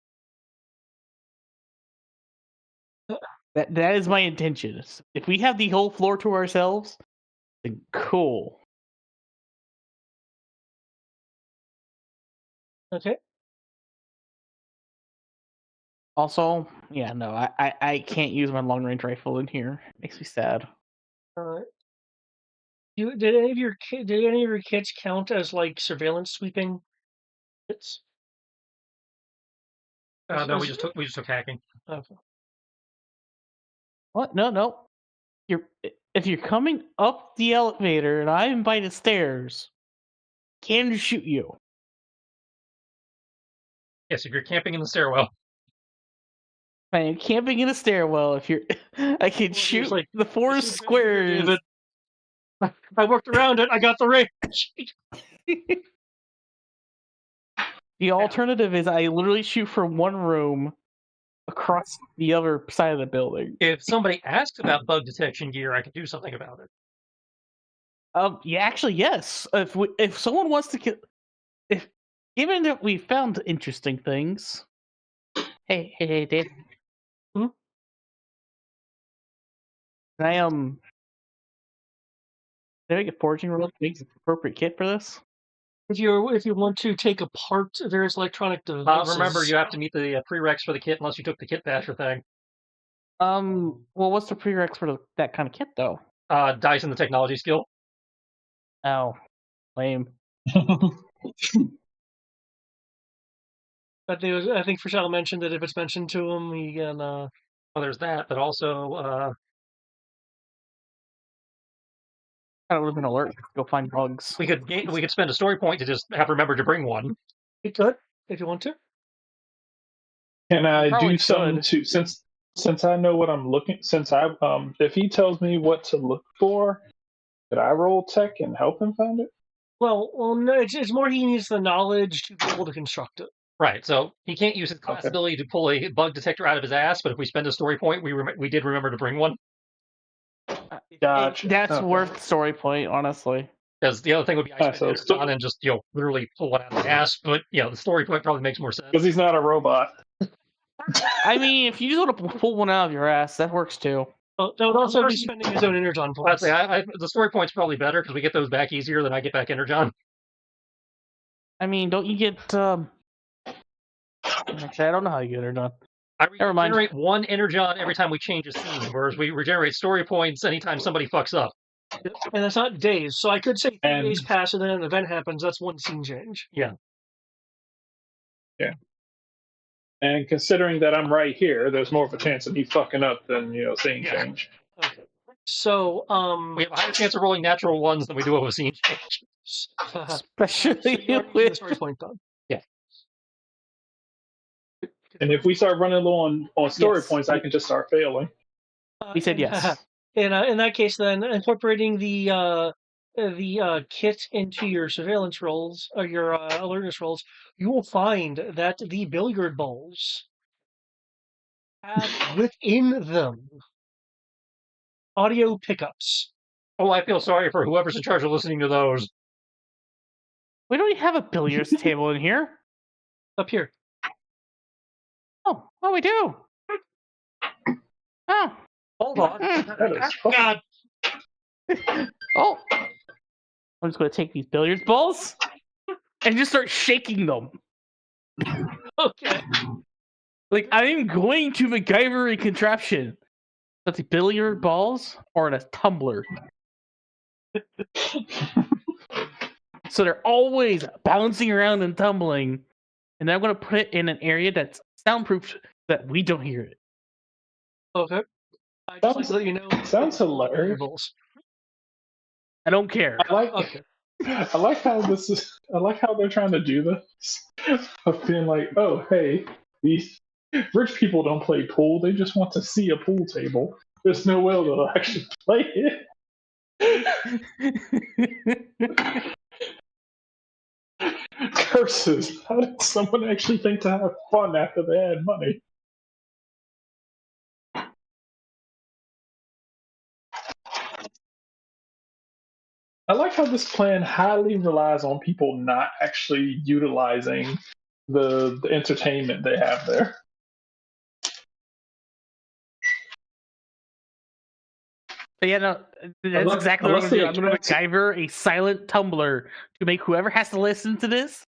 That is my intention. If we have the whole floor to ourselves, then cool. Okay. Also, yeah, no, I can't use my long range rifle in here. It makes me sad. Did any of your kits count as like surveillance sweeping kits? No, we just took hacking. Okay. What? No. If you're coming up the elevator and I'm by the stairs, can shoot you. Yes, if you're camping in the stairwell. I am camping in a stairwell. If you're, I can shoot like, the 4 squares. I worked around it. I got the range. The alternative is I literally shoot from one room across the other side of the building. If somebody asks about bug detection gear, I can do something about it. Yeah, actually, yes. If someone wants to, given that we found interesting things. Hey, Dave. Hmm? Can I Did I make a foraging roll to make the appropriate kit for this? If you want to take apart various electronic devices, remember you have to meet the prereqs for the kit unless you took the kit basher thing. Well, what's the prereqs for that kind of kit though? Dice and the technology skill. Oh, lame. But I think Frashal mentioned that if it's mentioned to him, he can. Well, there's that, but also. I would have been alert to go find bugs. We could spend a story point to just have remembered to bring one. You could, if you want to. Can I do something to since I know what I'm looking? Since if he tells me what to look for, could I roll tech and help him find it? Well, no, it's more he needs the knowledge to be able to construct it. Right, so he can't use his class ability to pull a bug detector out of his ass, but if we spend a story point, we did remember to bring one. Gotcha. That's worth story point, honestly. Because the other thing would be I spend on and just literally pull one out of the ass, but the story point probably makes more sense. Because he's not a robot. I mean, if you just want to pull one out of your ass, that works too. Well, that would also be spending his own energon points. The story point's probably better because we get those back easier than I get back energon. I mean, don't you get? Actually, I don't know how you get energon. I regenerate one energon every time we change a scene, whereas we regenerate story points anytime somebody fucks up. And that's not days, so I could say 3 days pass and then an event happens. That's one scene change. Yeah. Yeah. And considering that I'm right here, there's more of a chance of me fucking up than scene change. Okay. So we have a higher chance of rolling natural ones than we do of a scene change. Especially with the story point done. Yeah. And if we start running low on story points, I can just start failing. We said yes. In that case, then incorporating the kit into your surveillance rolls or your alertness rolls, you will find that the billiard balls have within them audio pickups. Oh, I feel sorry for whoever's in charge of listening to those. We don't have a billiards table in here. Up here. Oh, we do. Oh. Hold on. God. Oh. I'm just going to take these billiards balls and just start shaking them. Okay. Like, I'm going to MacGyver a contraption. That's the billiard balls or in a tumbler. So they're always bouncing around and tumbling. And then I'm going to put it in an area that's soundproof that we don't hear it. Okay. I just like to let you know. Sounds hilarious. I don't care. I like how they're trying to do this. Of being like, oh, hey, these rich people don't play pool. They just want to see a pool table. There's no way they'll actually play it. Curses. How did someone actually think to have fun after they had money? I like how this plan highly relies on people not actually utilizing the entertainment they have there. But yeah, no, that's exactly what I'm going to do. I'm going to MacGyver a silent tumbler to make whoever has to listen to this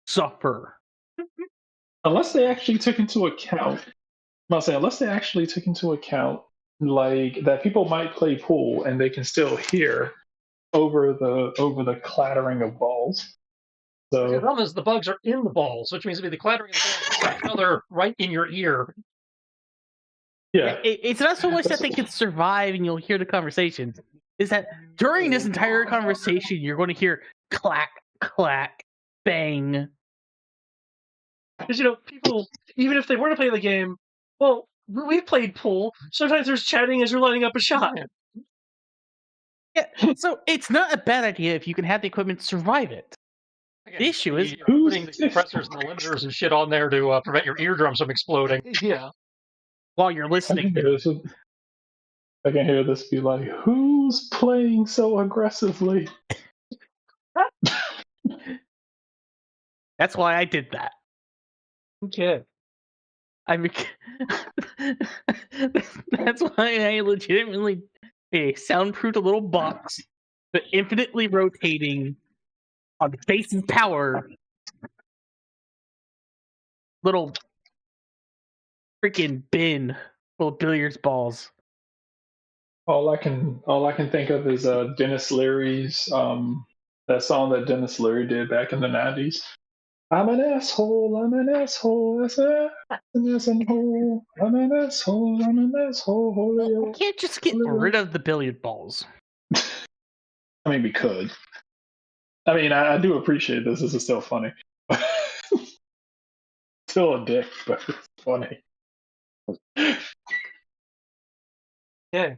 suffer. unless they actually took into account, I'll say, unless they actually took into account like that people might play pool and they can still hear over the clattering of balls. The So problem is the bugs are in the balls, which means it'd be the clattering of the balls hitting each other right in your ear. yeah, It's not so much that they can survive and you'll hear the conversations. Is that during this entire conversation, you're going to hear clack, clack, bang. Because people, even if they were to play the game, well, we've played pool. Sometimes there's chatting as you're lining up a shot. Yeah, so it's not a bad idea if you can have the equipment survive it. Again, The issue is putting the compressors and the limiters and shit on there to prevent your eardrums from exploding. Yeah. While you're listening. I can hear this be like, who's playing so aggressively? That's why I did that. Okay. I mean, that's why I legitimately soundproofed a little box, but infinitely rotating on space and power. Little freaking bin full of billiards balls. All I can think of is Dennis Leary's that song that Dennis Leary did back in the 90s. I'm an asshole, I'm an asshole, I'm an asshole, I'm an asshole, I'm an asshole. We can't just get rid of the billiard balls. I mean, we could. I mean, I do appreciate this. This is still funny. Still a dick, but it's funny. Yeah.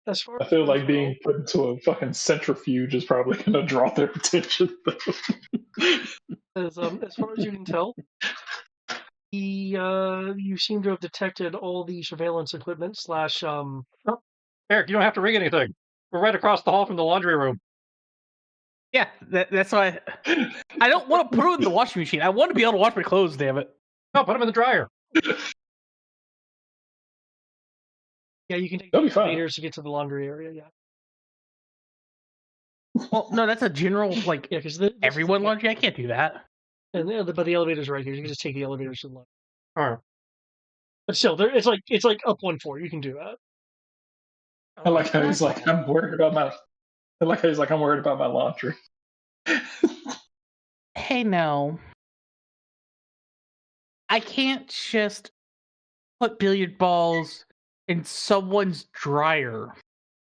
As far I feel like being put into a fucking centrifuge is probably going to draw their attention. as far as you can tell, you seem to have detected all the surveillance equipment / Eric, you don't have to rig anything. We're right across the hall from the laundry room. Yeah, that's why I don't want to put it in the washing machine. I want to be able to wash my clothes, damn it. No, put them in the dryer. Yeah, you can take That'll be fun. meters to get to the laundry area. Yeah. Well, no, that's a general like Yeah, because everyone laundry. I can't do that. But the elevator's right here. You can just take the elevators to the laundry. All right. But still, it's like up 1 floor. You can do that. I like how he's like, I'm worried about my. I like how he's like, I'm worried about my laundry. Hey, no. I can't just put billiard balls in someone's dryer.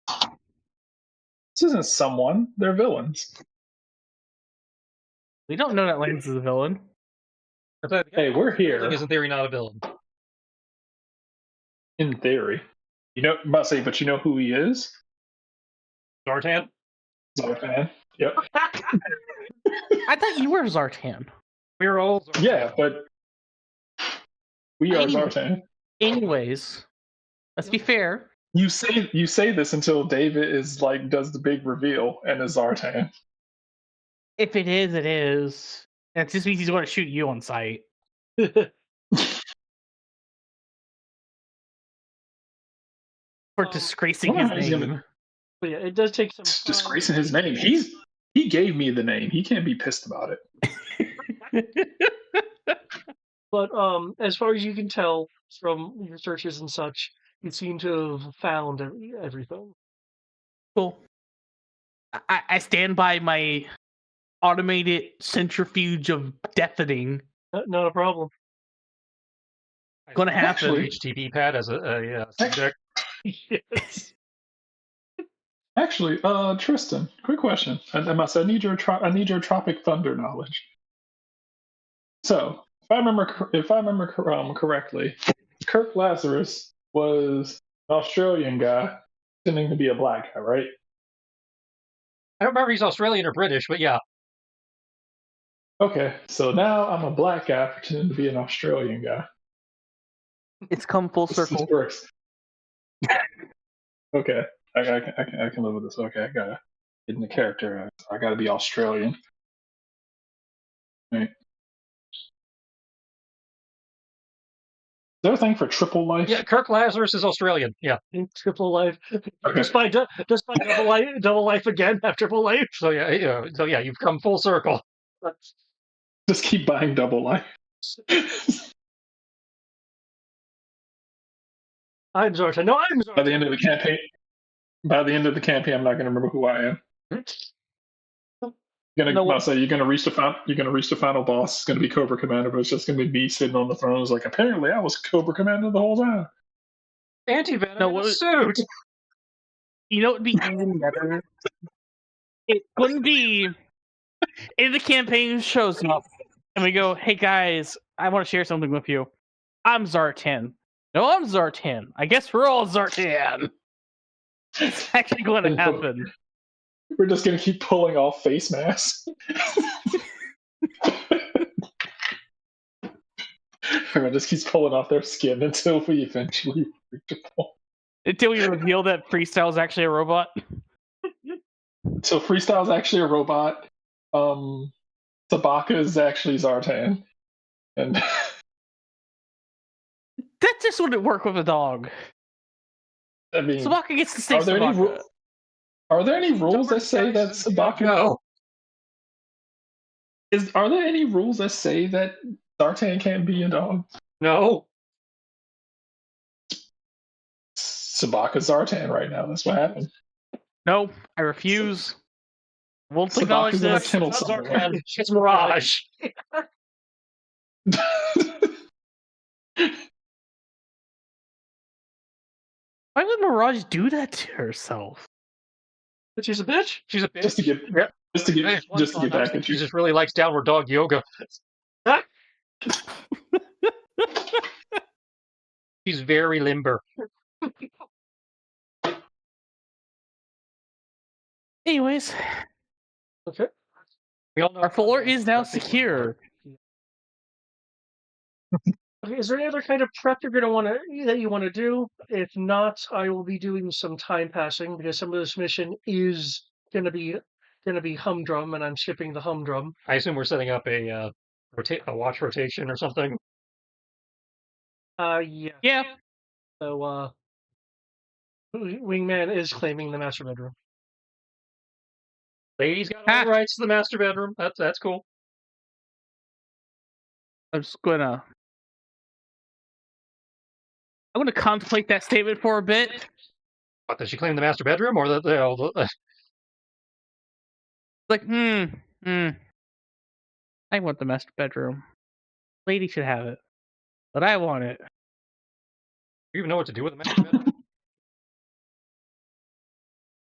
This isn't someone. They're villains. We don't know that Lance is a villain. Hey, we're here. Is in theory not a villain. In theory. You know, I'm about to say, but you know who he is? Zartan? Zartan. Yep. I thought you were Zartan. We're all Zartan. Yeah, but we are Zartan. Anyways, let's be fair. You say this until David is like does the big reveal and is Zartan. If it is, it is. That just means he's going to shoot you on sight. For disgracing his name. But yeah, it does take some time. Disgracing his name. He gave me the name. He can't be pissed about it. But as far as you can tell from your searches and such, you seem to have found everything. Cool. I stand by my automated centrifuge of deafening. Not a problem. Gonna happen. HTTP pad as a subject. Yes. Actually, Tristan, quick question. I need your Tropic Thunder knowledge. So, if I remember correctly, Kirk Lazarus was an Australian guy pretending to be a black guy, right? I don't remember if he's Australian or British, but yeah. Okay, so now I'm a black guy pretending to be an Australian guy. It's come full circle. This works. Okay, I can live with this. Okay, I gotta get in the character. I gotta be Australian. Right. Is there a thing for triple life? Yeah, Kirk Lazarus is Australian. Yeah. Triple life. Okay. Despite double life again, have triple life. So yeah, you've come full circle. Just keep buying double life. I'm Zartan. No, I'm Zartan. By the end of the campaign, I'm not going to remember who I am. You're gonna reach the final boss. It's gonna be Cobra Commander, but it's just gonna be me sitting on the throne. It's like, apparently I was Cobra Commander the whole time. Anti-venom in a suit. You know what would be even better? It wouldn't be if the campaign shows up and we go, "Hey guys, I want to share something with you. I'm Zartan. No, I'm Zartan. I guess we're all Zartan." It's actually going to happen. We're just gonna keep pulling off face masks. Everyone just keeps pulling off their skin until we eventually reach a point. Until we reveal that Freestyle is actually a robot. So Freestyle is actually a robot. Sabaka is actually Zartan. And that just wouldn't work with a dog. I mean, Sabaka gets to stay are there Sabaka. Are there any rules that say that Sabaka? No. Are there any rules that say that Zartan can't be a dog? No. Sabaka's Zartan right now. That's what happened. No, I refuse. Won't acknowledge this. It's Mirage. Why would Mirage do that to herself? But she's a bitch. She's a bitch. Just to get back at She you. just really likes downward dog yoga. She's very limber. Anyways, Okay. We all know our floor is now secure. Okay, is there any other kind of prep you want to do? If not, I will be doing some time passing because some of this mission is gonna be humdrum, and I'm skipping the humdrum. I assume we're setting up a watch rotation or something. Yeah. Yeah. So, Wingman is claiming the master bedroom. Lady's got all the rights to the master bedroom. That's cool. I'm gonna contemplate that statement for a bit. What, does she claim the master bedroom or like, I want the master bedroom. Lady should have it, but I want it. Do you even know what to do with the master bedroom?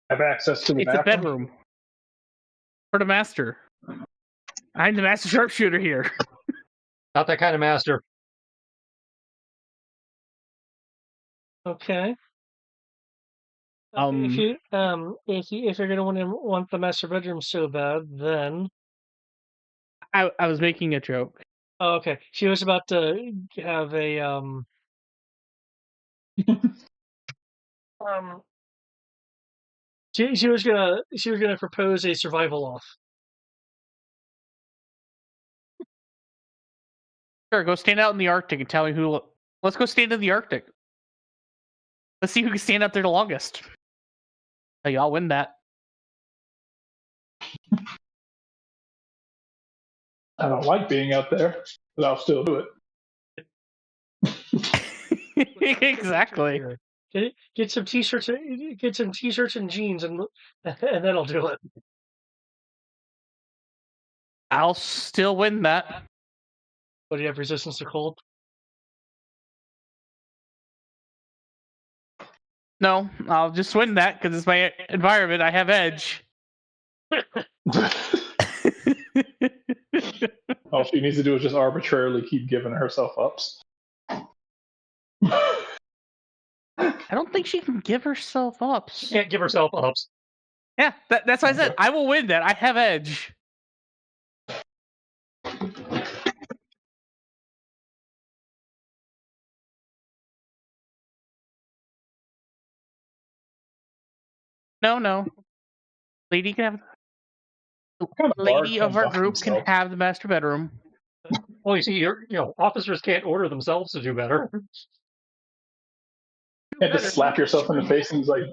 Have access to the It's a bedroom for the master. I'm the master sharpshooter here. Not that kind of master. Okay. If you're gonna want the master bedroom so bad, then I was making a joke. Oh, okay. She was about to have a she was gonna propose a survival off. Sure, go stand out in the Arctic and tell me who. Let's go stand in the Arctic. Let's see who can stand out there the longest. Hey, I'll win that. I don't like being out there, but I'll still do it. Exactly. Get some t-shirts and jeans, and then I'll do it. I'll still win that. What, do you have resistance to cold? No, I'll just win that because it's my environment. I have edge. All she needs to do is just arbitrarily keep giving herself ups. I don't think she can give herself ups. She can't give herself ups. Yeah, that's what I said. I will win that. I have edge. No. Lady can have. Lady of our group can have the master bedroom. Well, you see, officers can't order themselves to do better. Yeah, just slap yourself in the face and like,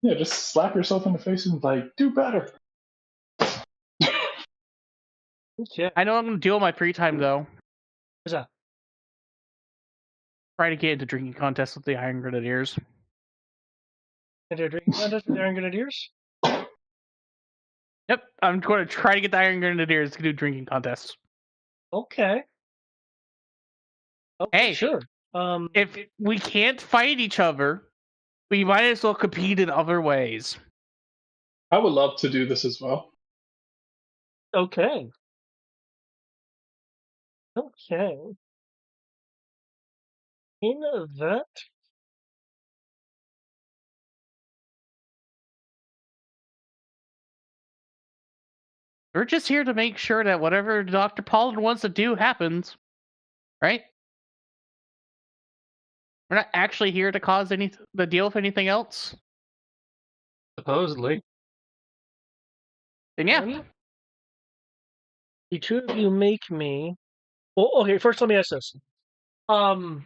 just slap yourself in the face and like, do better. Yeah. I know I'm going to deal with my free time though. What's that? Try to get into drinking contests with the Iron Grenadiers. Into a drinking contest with the Iron Grenadiers? Yep, I'm going to try to get the Iron Grenadiers to do drinking contests. Okay. Okay, Hey, sure. If we can't fight each other, we might as well compete in other ways. I would love to do this as well. Okay. Okay. In that, We're just here to make sure that whatever Dr. Pollard wants to do happens, right? We're not actually here to cause the deal with anything else. Supposedly. Then yeah. Then the two of you make me. Well, okay. First, let me ask this. How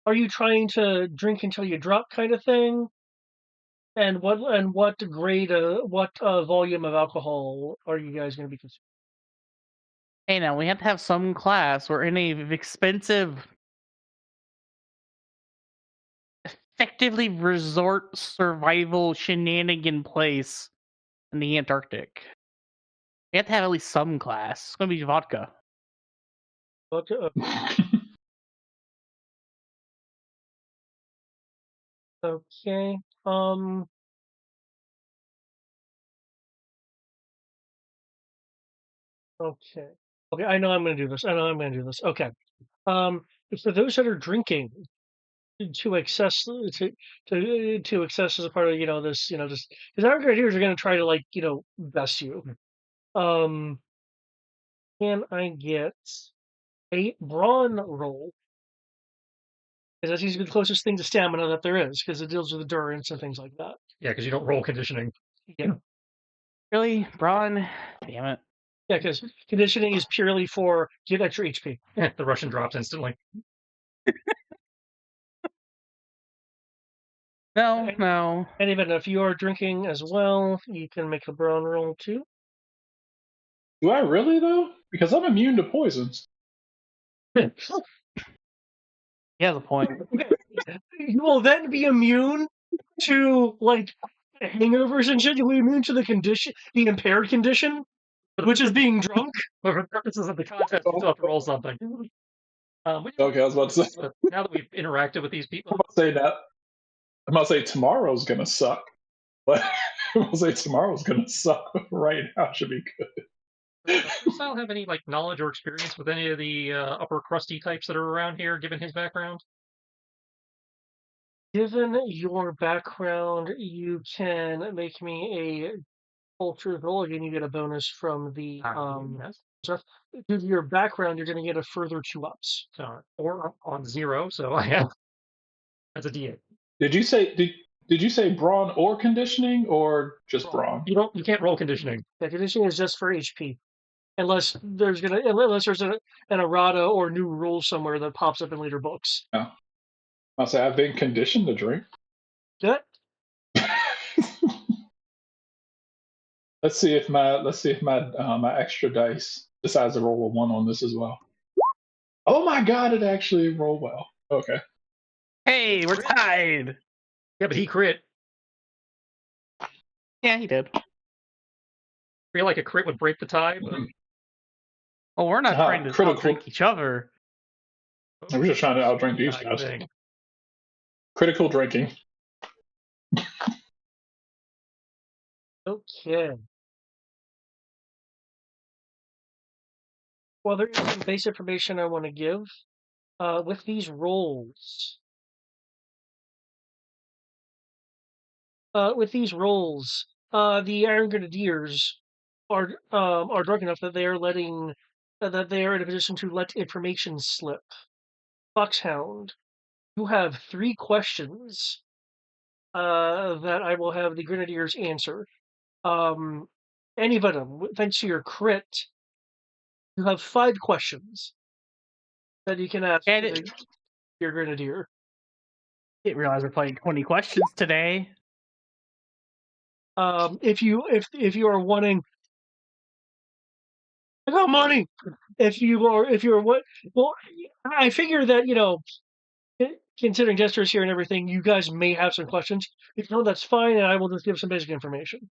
are you trying to drink until you drop, kind of thing? And what grade, what volume of alcohol are you guys going to be consuming? Hey, now we have to have some class. We're in a expensive, effectively resort survival shenanigan place in the Antarctic. We have to have at least some class. It's going to be vodka. Okay. Okay. Okay. Okay. I know I'm going to do this. I know I'm going to do this. Okay. For those that are drinking to access to access as a part of this just because our grenadiers are going to try to best you. Can I get a brawn roll? Because that's usually the closest thing to stamina that there is, because it deals with endurance and things like that. Yeah, because you don't roll conditioning. Yeah. Really? Brawn? Damn it. Yeah, because conditioning is purely for get extra HP. The Russian drops instantly. No. And even if you are drinking as well, you can make a brawn roll too. Do I really though? Because I'm immune to poisons. He has a point. You will then be immune to hangovers and shit. You'll be immune to the impaired condition, which is being drunk. But for purposes of the contest, you still have to roll something. Okay, I was about to say. Now that we've interacted with these people, I'm about to say that. I'm about to say tomorrow's gonna suck, but I'm about to say tomorrow's gonna suck. Right now should be good. does Sal have any knowledge or experience with any of the upper crusty types that are around here, given his background? Given your background, you can make me a culture roll. Again, you get a bonus from the Yes. stuff. Due to your background, you're going to get a further 2 ups. Or on 0, so I have. That's a D8. Did you say brawn or conditioning or just brawn? You can't roll conditioning. Yeah, conditioning is just for HP, unless there's an errata or new rule somewhere that pops up in later books. No. I'll say I've been conditioned to drink. Good. Let's see if my my extra dice decides to roll a 1 on this as well. Oh my god, it actually rolled well. Okay. Hey, we're tied. Yeah, but he crit. Yeah, he did. I feel like a crit would break the tie, but Well, we're not trying to outdrink each other. We're just trying to outdrink these guys. Critical drinking. Okay. Well, there is some base information I want to give. With these rolls, the Iron Grenadiers are drunk enough that they are that they are in a position to let information slip. Foxhound, you have 3 questions that I will have the Grenadiers answer. Any of them, thanks to your crit, you have 5 questions that you can ask your Grenadier. Didn't realize we're playing 20 questions today. If you are wanting I got money. If you're what? Well, I figure that considering Jester's here and everything, you guys may have some questions. If no, that's fine, and I will just give some basic information.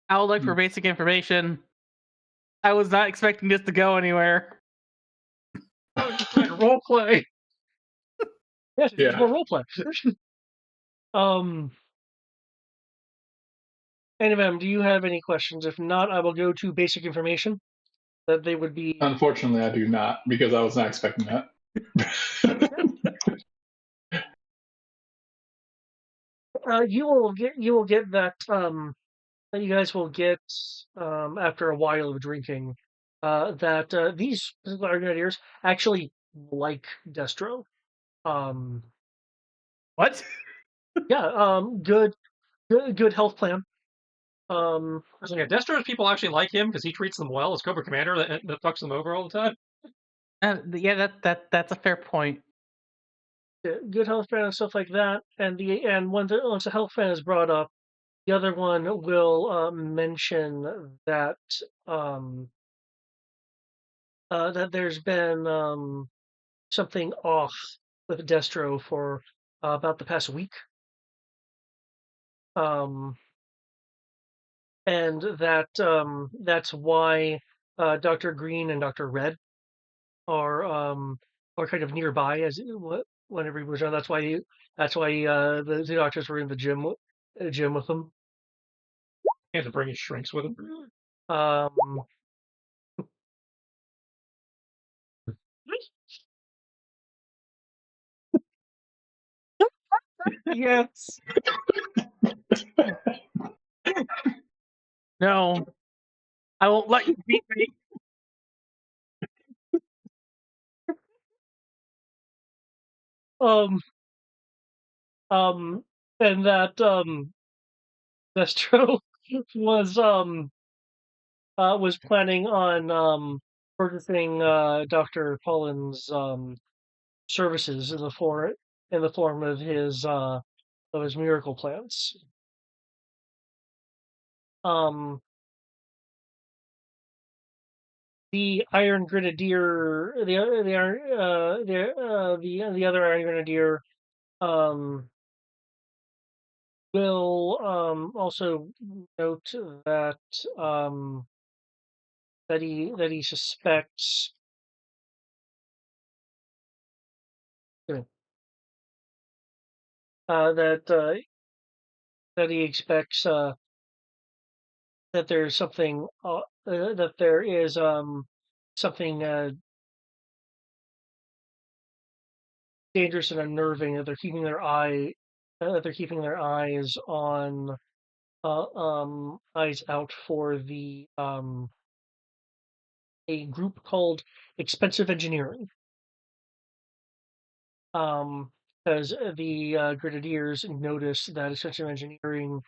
I would like for basic information. I was not expecting this to go anywhere. Role play. Yes, it's Yeah. more role play. Anyway, do you have any questions? If not, I will go to basic information. That they would be. Unfortunately, I do not, because I was not expecting that. You will get that. You guys will get after a while of drinking. That these particular grenadiers actually like Destro. What? Yeah. Good health plan. Yeah, Destro's people actually like him because he treats them well as Cobra Commander that fucks them over all the time. Yeah, that's a fair point. Good health plan and stuff like that. And once the health plan is brought up, the other one will mention that that there's been something off with Destro for about the past week. And that's why Dr. Green and Dr. Red are kind of nearby whenever he was on. That's why the two doctors were in the gym with him. He had to bring his shrinks with him. Yes. No, I won't let you beat me. And that Destro was planning on purchasing Dr. Cullen's services in the form of his miracle plants. The Iron Grenadier, the other Iron Grenadier, will also note that that he suspects. That he expects that there's something that there is something dangerous and unnerving that they're keeping their eyes on eyes out for the a group called Expensive Engineering. Because the Grenadiers noticed that Expensive Engineering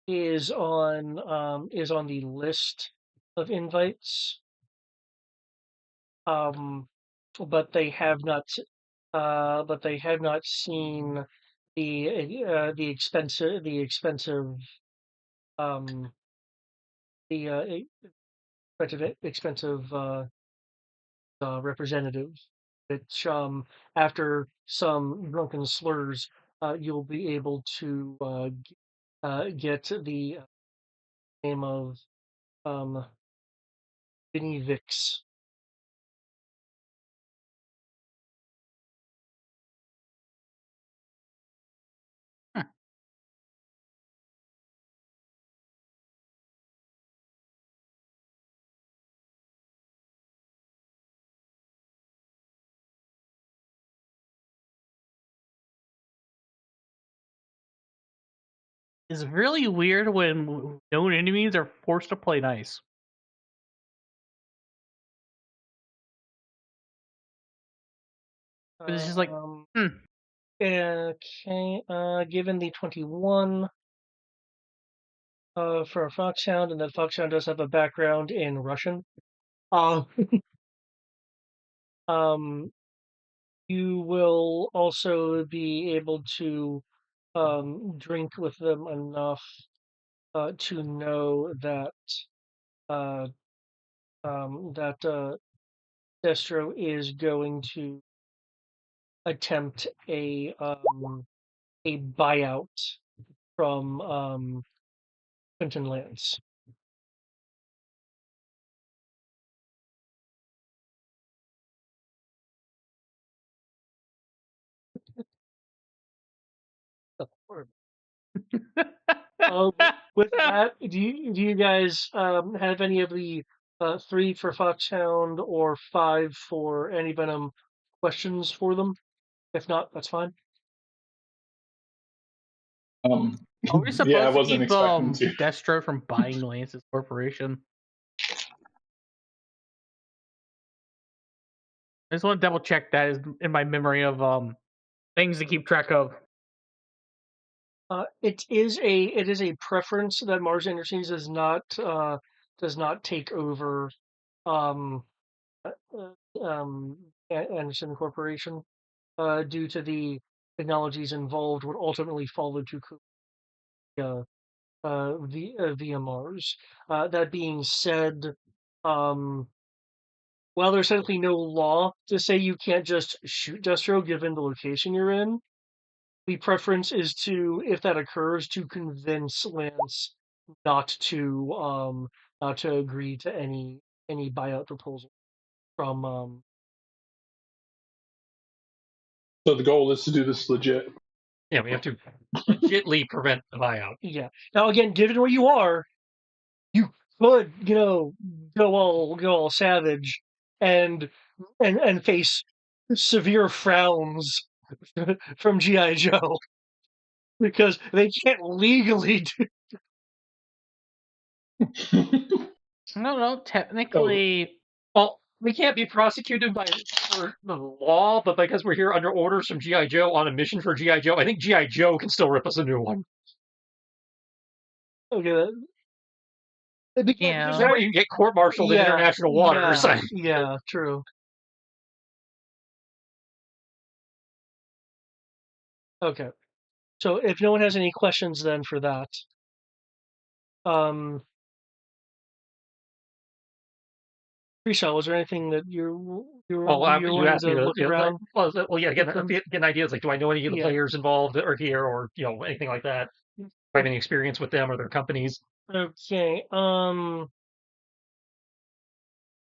is on the list of invites. But they have not seen the expensive representative. Which after some drunken slurs, you'll be able to get the name of Vinny Vix. It's really weird when known enemies are forced to play nice. It's just like, Okay, given the 21 for Foxhound, and that Foxhound does have a background in Russian. You will also be able to drink with them enough to know that Destro is going to attempt a buyout from Quentin Lance. With that, do you guys have any of the 3 for Foxhound or 5 for Anti-Venom questions for them? If not, that's fine. Are we supposed Yeah, I to wasn't keep expecting to. Destro from buying Lance's corporation? I just want to double check that is in my memory of things to keep track of. It is a preference that Mars Industries does not take over Anderson Corporation due to the technologies involved would ultimately fall into via Mars. That being said, while there's technically no law to say you can't just shoot Destro given the location you're in, the preference is to, if that occurs, to convince Lance not to agree to any buyout proposal from. So the goal is to do this legit. Yeah, we have to legitly prevent the buyout. Yeah. Now again, given where you are, you could go all savage and face severe frowns from GI Joe because they can't legally do. I don't know. Technically, Well, we can't be prosecuted for the law, but because we're here under orders from GI Joe on a mission for GI Joe, I think GI Joe can still rip us a new one. Okay. Yeah. That way you can get court-martialed in international waters. Yeah, true. Okay. So if no one has any questions then for that, Freestyle, was there anything that you're you wanting asked me to to look around? get ideas like, do I know any of the players involved that are here, or anything like that? Do I have any experience with them or their companies? Okay.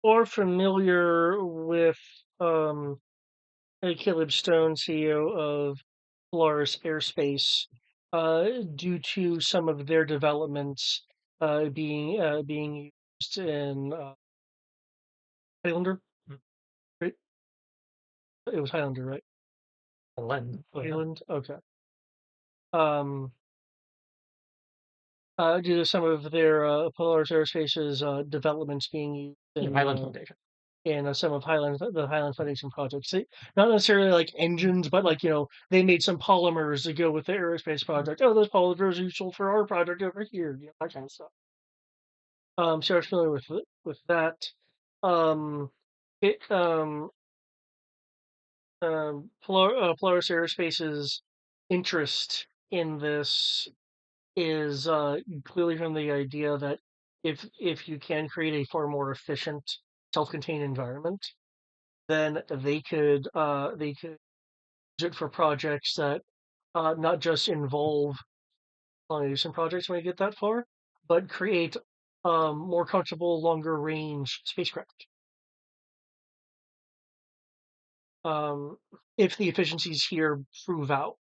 Or familiar with Caleb Stone, CEO of Polaris Airspace, due to some of their developments being used in Highlander. Right? It was Highlander, right? Highland. Okay. Due to some of their Polaris Aerospace's developments being used in Highland Foundation. In some of the Highland Foundation projects. Not necessarily like engines, but like, they made some polymers to go with the aerospace project. Oh, those polymers are useful for our project over here, that kind of stuff. So I was familiar with that. Polaris Aerospace's interest in this is clearly from the idea that if you can create a far more efficient, self-contained environment, then they could use it for projects that not just involve colonization projects when you get that far, but create more comfortable, longer range spacecraft. If the efficiencies here prove out.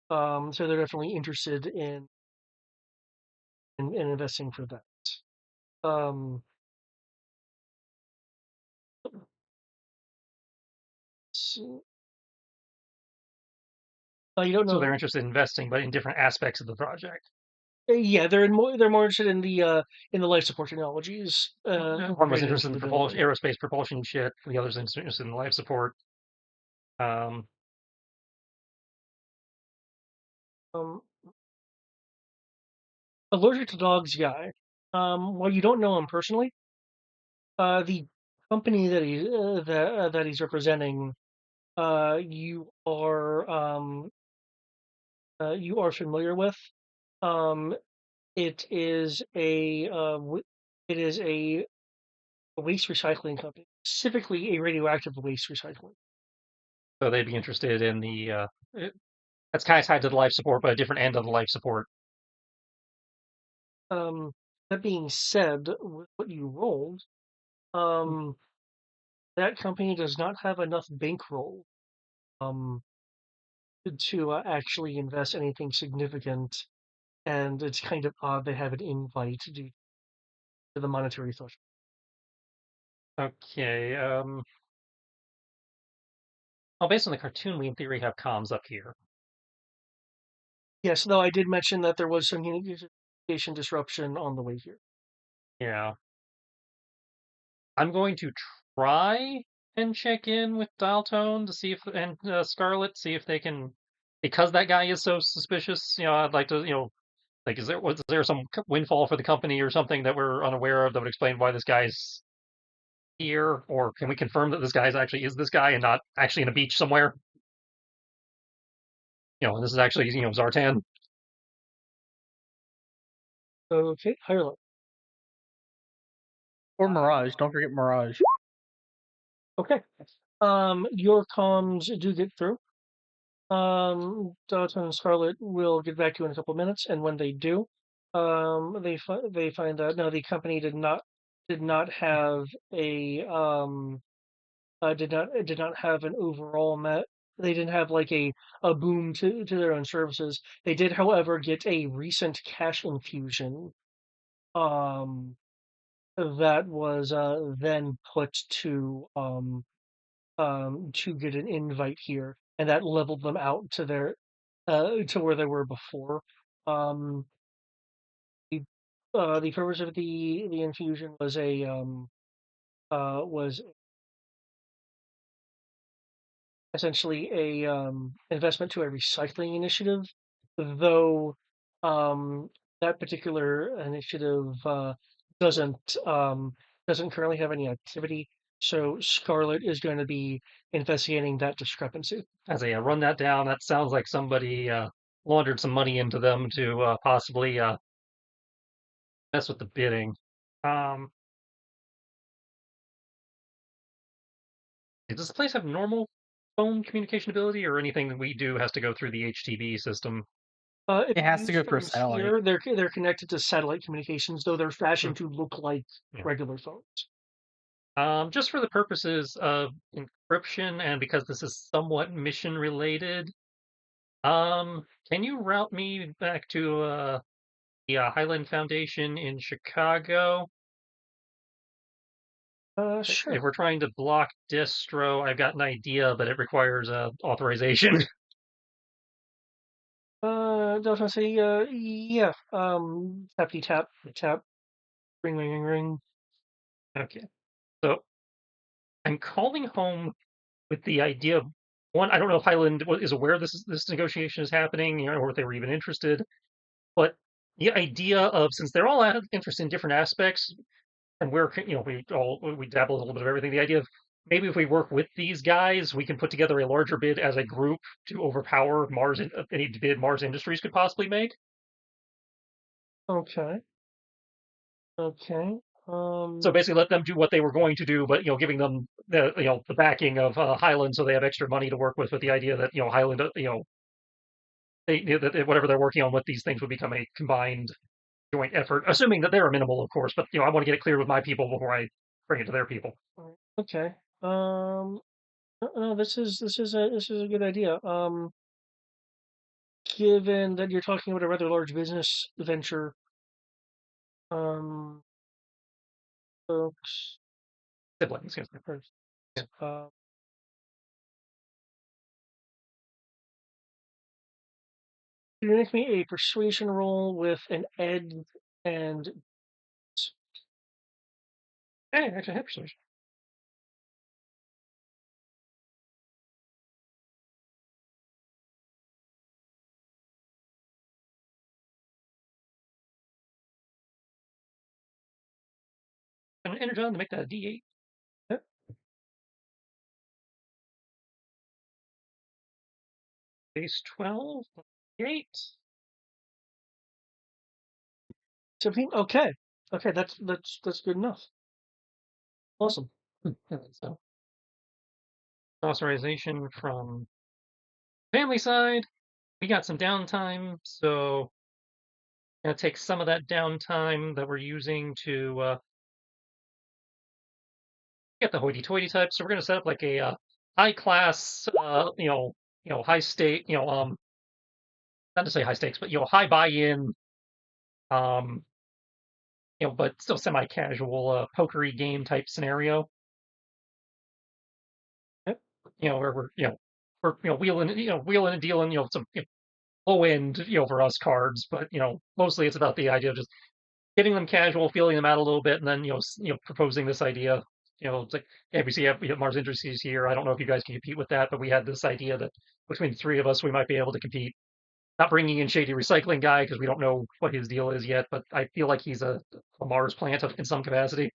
So they're definitely interested in investing for that. So, you don't know. So they're interested in investing, but in different aspects of the project. Yeah, they're more interested in the life support technologies. One was interested in the aerospace propulsion shit. The other's interested in life support. Allergic to dogs guy. Well, you don't know him personally. The company that he's representing, you are familiar with. It is a It is a waste recycling company, specifically a radioactive waste recycling. So they'd be interested in the. That's kind of tied to the life support, but a different end of the life support. That being said, with what you rolled, that company does not have enough bankroll to actually invest anything significant, and it's kind of odd they have an invite due to the monetary threshold. Okay. Well, based on the cartoon, we in theory have comms up here. Yes, though I did mention that there was some communication disruption on the way here. Yeah. I'm going to try and check in with Dial Tone to see if and Scarlet, see if they can, because that guy is so suspicious. I'd like to, like, was there some windfall for the company or something that we're unaware of that would explain why this guy's here, or can we confirm that this guy actually is this guy and not actually in a beach somewhere? This is actually Zartan. Okay, higher level. Or Mirage. Don't forget Mirage. Okay. Your comms do get through. Dalton and Scarlet will get back to you in a couple of minutes, and when they do, they find out no, the company did not have a did not have an overall met. They didn't have like a boom to their own services. They did, however, get a recent cash infusion. That was then put to get an invite here, and that leveled them out to their to where they were before. Um, the purpose of the infusion was was essentially a investment to a recycling initiative, though that particular initiative doesn't doesn't currently have any activity. So Scarlet is going to be investigating that discrepancy. As I run that down, that sounds like somebody laundered some money into them to possibly mess with the bidding. Does the place have normal phone communication ability, or anything that we do has to go through the HTB system? If It has you to use go through a phones satellite. here, they're connected to satellite communications, though they're fashioned to look like Yeah. regular phones. Just for the purposes of encryption, and because this is somewhat mission related, can you route me back to the Highland Foundation in Chicago? Sure. If we're trying to block distro, I've got an idea, but it requires authorization. Delta say, yeah. Tap, ring, ring, ring, ring. Okay, so I'm calling home with the idea of one. I don't know if Highland is aware this negotiation is happening, or if they were even interested. But the idea of, since they're all interested in different aspects, and we dabble a little bit of everything. The idea of maybe if we work with these guys, we can put together a larger bid as a group to overpower any bid Mars Industries could possibly make. Okay. So basically, let them do what they were going to do, but giving them the backing of Highland, so they have extra money to work with the idea that Highland, that whatever they're working on with these things would become a combined joint effort, assuming that they're minimal, of course. But I want to get it clear with my people before I bring it to their people. Okay. No, this is a good idea. Given that you're talking about a rather large business venture, folks, Siblings, yes. Yeah. you make me a persuasion roll with an ed and Hey, I actually have persuasion. I'm going to enter John to make that a D8. Yep. Base 12, 8. 17. Okay. Okay, that's good enough. Awesome. So, authorization from family side. We got some downtime, so gonna take some of that downtime that we're using to get the hoity-toity type. So we're gonna set up like a high class, high stake, not to say high stakes, but high buy-in, um, but still semi-casual pokery game type scenario. Yep. Where we're wheeling and dealing, some low end, for us cards, but mostly it's about the idea of just getting them casual, feeling them out a little bit, and then proposing this idea. It's like, hey, we have Mars Industries here. I don't know if you guys can compete with that, but we had this idea that between the three of us, we might be able to compete. Not bringing in Shady Recycling Guy because we don't know what his deal is yet, but I feel like he's a Mars plant in some capacity.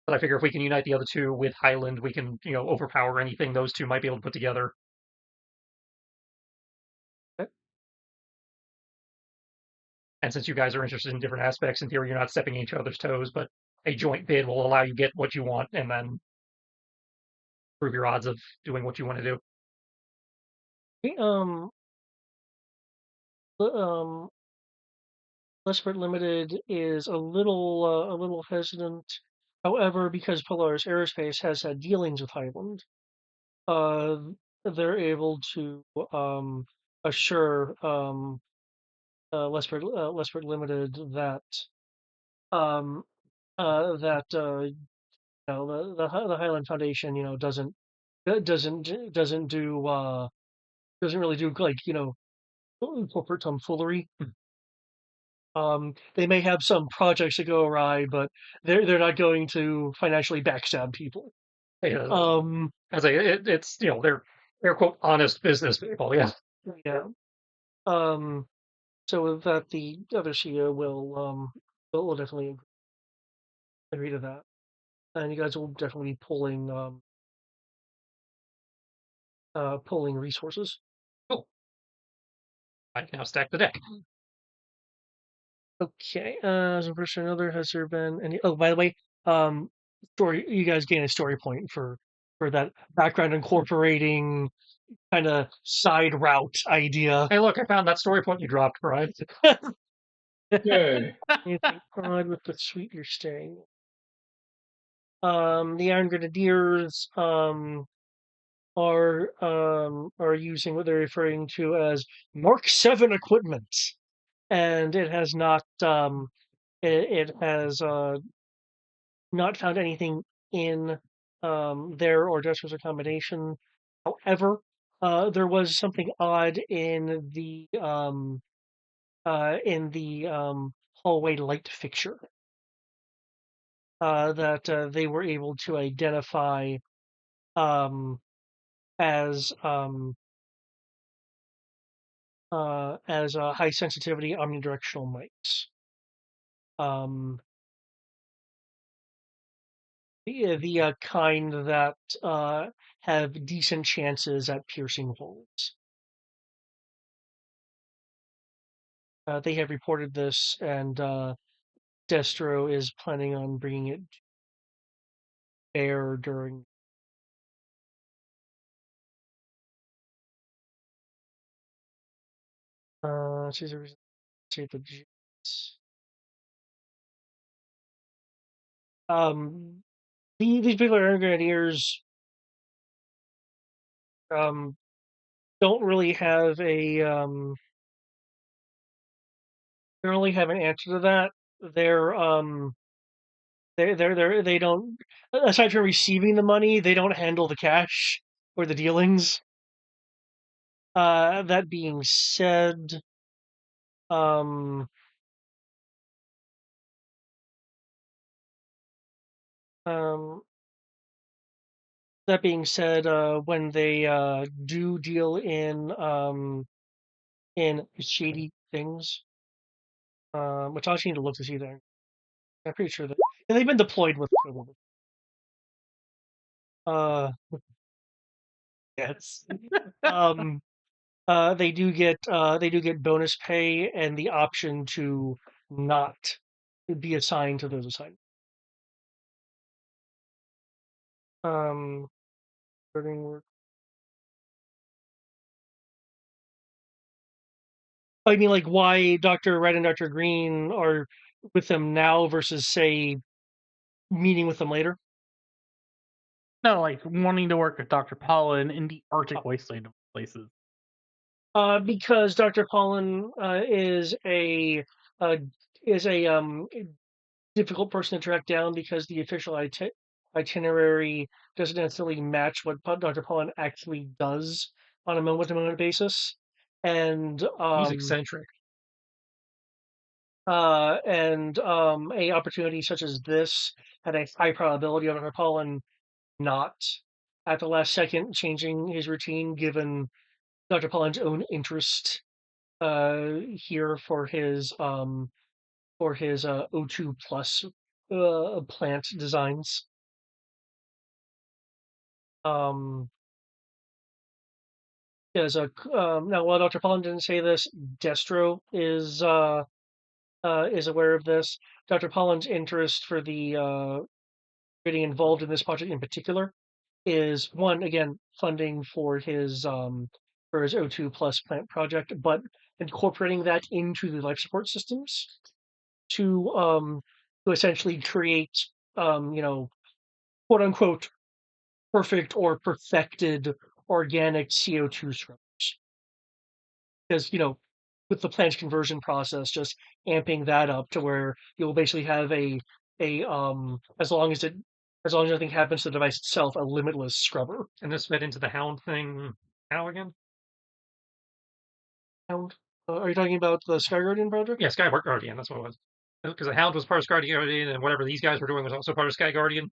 But I figure if we can unite the other two with Highland, we can overpower anything those two might be able to put together. And since you guys are interested in different aspects, in theory, you're not stepping in each other's toes, but a joint bid will allow you get what you want and then prove your odds of doing what you want to do. Okay, Westport Limited is a little hesitant. However, because Polaris Aerospace has had dealings with Highland, uh, they're able to assure Westport Limited that that the Highland Foundation doesn't do doesn't really do like corporate tomfoolery. They may have some projects that go awry, but they're not going to financially backstab people. Yeah, it's they're quote honest business people. Yeah. Yeah. So with that, the other CEO will definitely agree to that, and you guys will definitely be pulling resources. Cool. I can now stack the deck. Okay. As a person or another, has there been any? Oh, by the way, story. You guys gain a story point for that background incorporating kind of side route idea. Hey, look, I found that story point you dropped, Brian. Yay. Anything odd with the suite you're staying? The Iron Grenadiers are using what they're referring to as Mark 7 equipment, and it has not it has not found anything in their or Jester's accommodation. However, there was something odd in the hallway light fixture that they were able to identify um, as high sensitivity omnidirectional mics. The kind that have decent chances at piercing holes. They have reported this, and Destro is planning on bringing it to bear during. She's a the Jets. These people are grenadiers. Don't really have a They don't really have an answer to that. They don't, aside from receiving the money, they don't handle the cash or the dealings. That being said, um, um, that being said, when they do deal in shady things, which I actually need to look to see there. I'm pretty sure that they've been deployed with. Uh, yes. They do get bonus pay and the option to not be assigned to those assignments. Starting work. I mean, like, why Dr. Red and Dr. Green are with them now versus, say, meeting with them later? No, like wanting to work with Dr. Pollen in the Arctic wasteland of places. Because Dr. Pollen is a difficult person to track down because the official itinerary doesn't necessarily match what Dr. Pollen actually does on a moment-to-moment basis, and He's eccentric. a opportunity such as this had a high probability of Dr. Pollen not at the last second changing his routine, given Dr. Pollen's own interest here for his O2 plus plant designs. Now, while Dr. Pollen didn't say this, Destro is aware of this. Dr. Pollen's interest for the getting involved in this project in particular is one, again, funding for his O2 plus plant project, but incorporating that into the life support systems to essentially create quote unquote perfect or perfected organic CO2 scrubbers. Because with the plant conversion process, just amping that up to where you'll basically have a as long as nothing happens to the device itself, a limitless scrubber. And this fed into the Hound thing how again? Hound? Are you talking about the Sky Guardian project? Yeah, Sky Guardian, that's what it was. Because the Hound was part of Sky Guardian, and whatever these guys were doing was also part of Sky Guardian.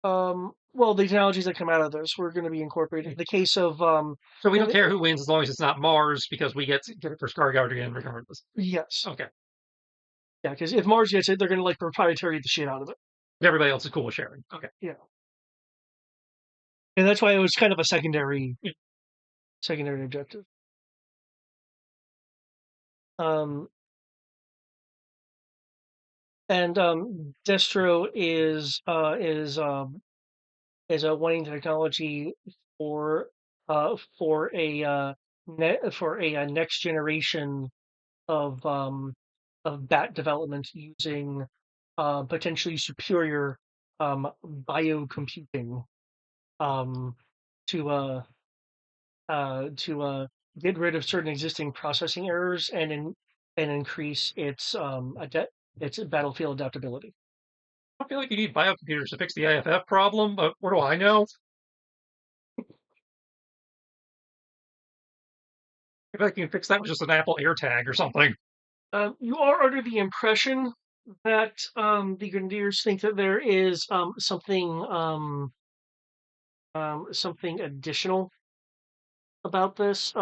Well, the technologies that come out of this were going to be incorporated. In the case of so we don't care who wins as long as it's not Mars, because we get it for Sky Guardian regardless. Yes. Okay. Yeah, because if Mars gets it, they're going to proprietary the shit out of it. But everybody else is cool with sharing. Okay. Yeah. And that's why it was kind of a secondary objective. And Destro is wanting technology for a next generation of bat development using potentially superior biocomputing to get rid of certain existing processing errors and increase its battlefield adaptability. I feel like you need biocomputers to fix the AFF problem, but what do I know? I feel like you can fix that with just an Apple AirTag or something. You are under the impression that the Grenadiers think that there is something additional about this.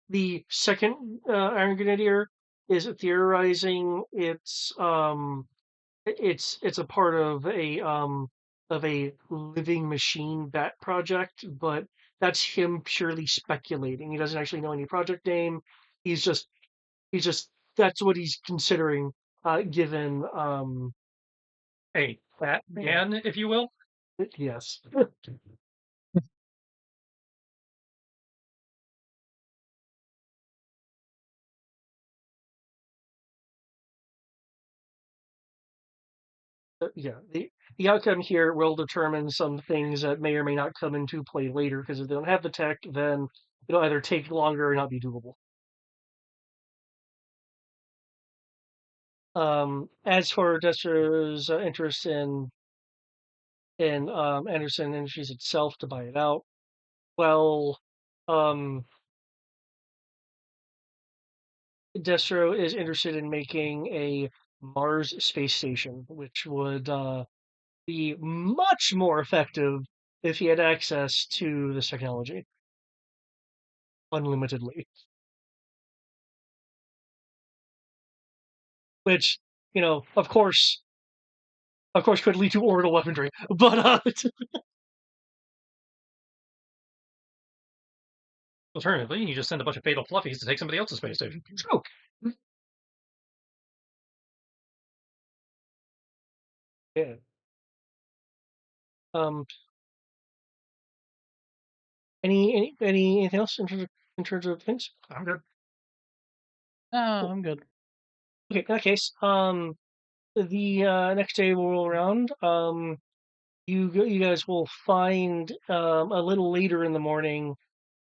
The second Iron Grenadier is theorizing it's a part of a living machine bat project, but that's him purely speculating. He doesn't actually know any project name. He's just that's what he's considering, given a fat man, if you will. Yes. Yeah, the outcome here will determine some things that may or may not come into play later, because if they don't have the tech, then it'll either take longer or not be doable. As for Destro's interest in Anderson Industries itself to buy it out, well, Destro is interested in making a Mars space station, which would be much more effective if he had access to this technology unlimitedly. Which, of course, could lead to orbital weaponry. But alternatively, you just send a bunch of fatal fluffies to take somebody else's space station. True. Yeah. Anything else in terms of things? I'm good. No, I'm good. Okay, in that case, the next day will roll around. You guys will find a little later in the morning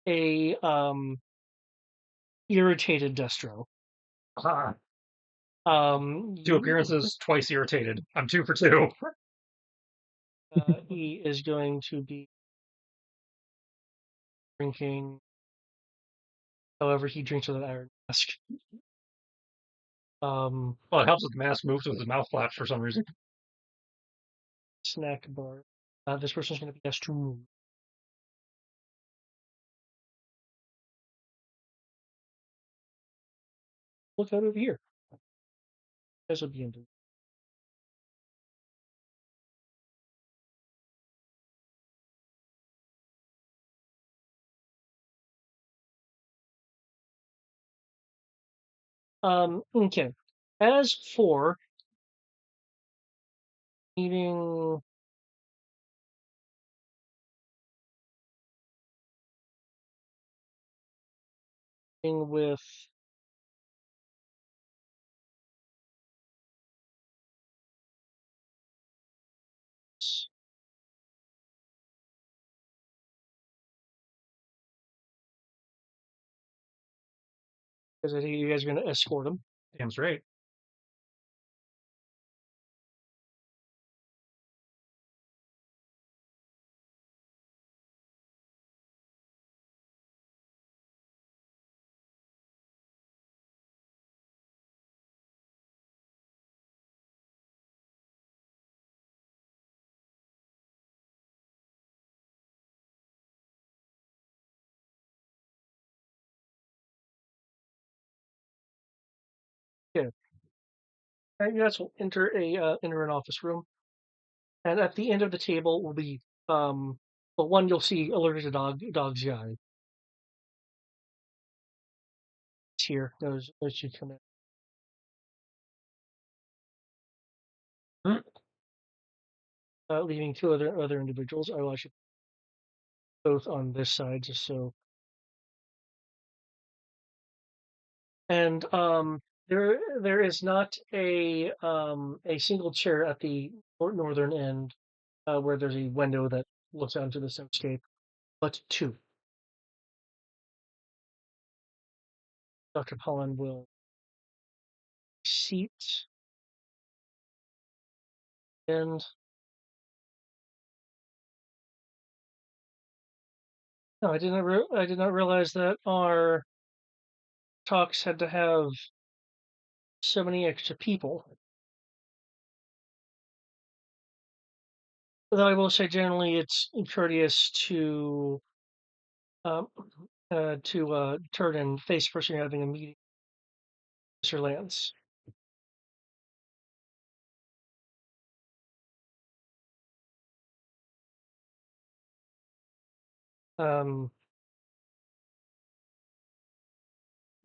a irritated Destro. Ah, two You, appearances, twice irritated. I'm 2 for 2. he is going to be drinking. However, he drinks with an iron mask. Well, it helps that the mask moves with his mouth flaps for some reason. Snack bar. This person's going to be asked to move. Look out over here. This will be in. Okay. As for meeting with because I think you guys are going to escort him. Damn straight. Yeah. And you guys will enter an office room, and at the end of the table will be well, one you'll see alerted to dog's eye. It's here. Those should come in. Leaving two other individuals. I will actually both on this side just so. And there is not a single chair at the northern end where there's a window that looks out into the soundscape, but two. Dr. Pollen will seat and no, I did not realize that our talks had to have so many extra people. Though I will say, generally, it's courteous to turn and face the person you're having a meeting, Mr. Lance. You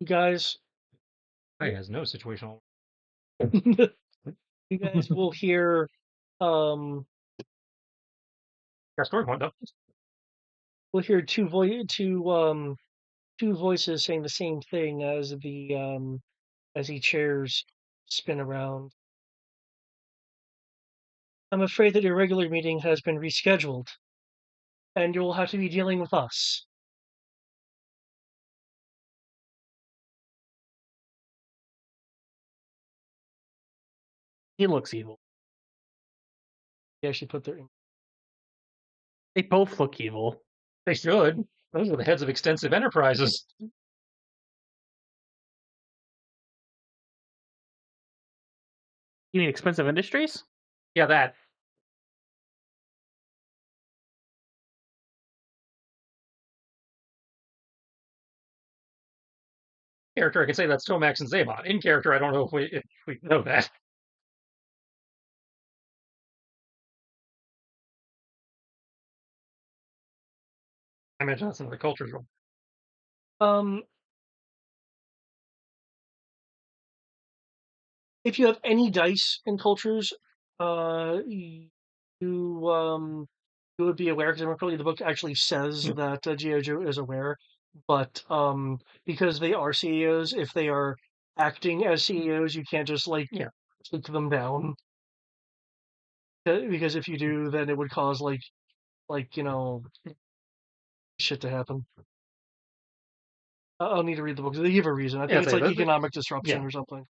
guys, He has no situational. you guys will hear Got story point though. we'll hear two voices saying the same thing as the chairs spin around. I'm afraid that your regular meeting has been rescheduled, and you'll have to be dealing with us. He looks evil. They actually put their. They both look evil. They should. Those are the heads of extensive enterprises. You mean expensive industries? Yeah, that. Character, I can say that's Tomax and Zabot. In character, I don't know if we know that. I imagine that's another culture's role. If you have any dice in cultures, You would be aware, because apparently the book actually says that G.I. Joe is aware, but because they are CEOs, if they are acting as CEOs, you can't just take them down. Because if you do, then it would cause shit to happen. I'll need to read the book. They give a reason. I think it's like economic disruption or something.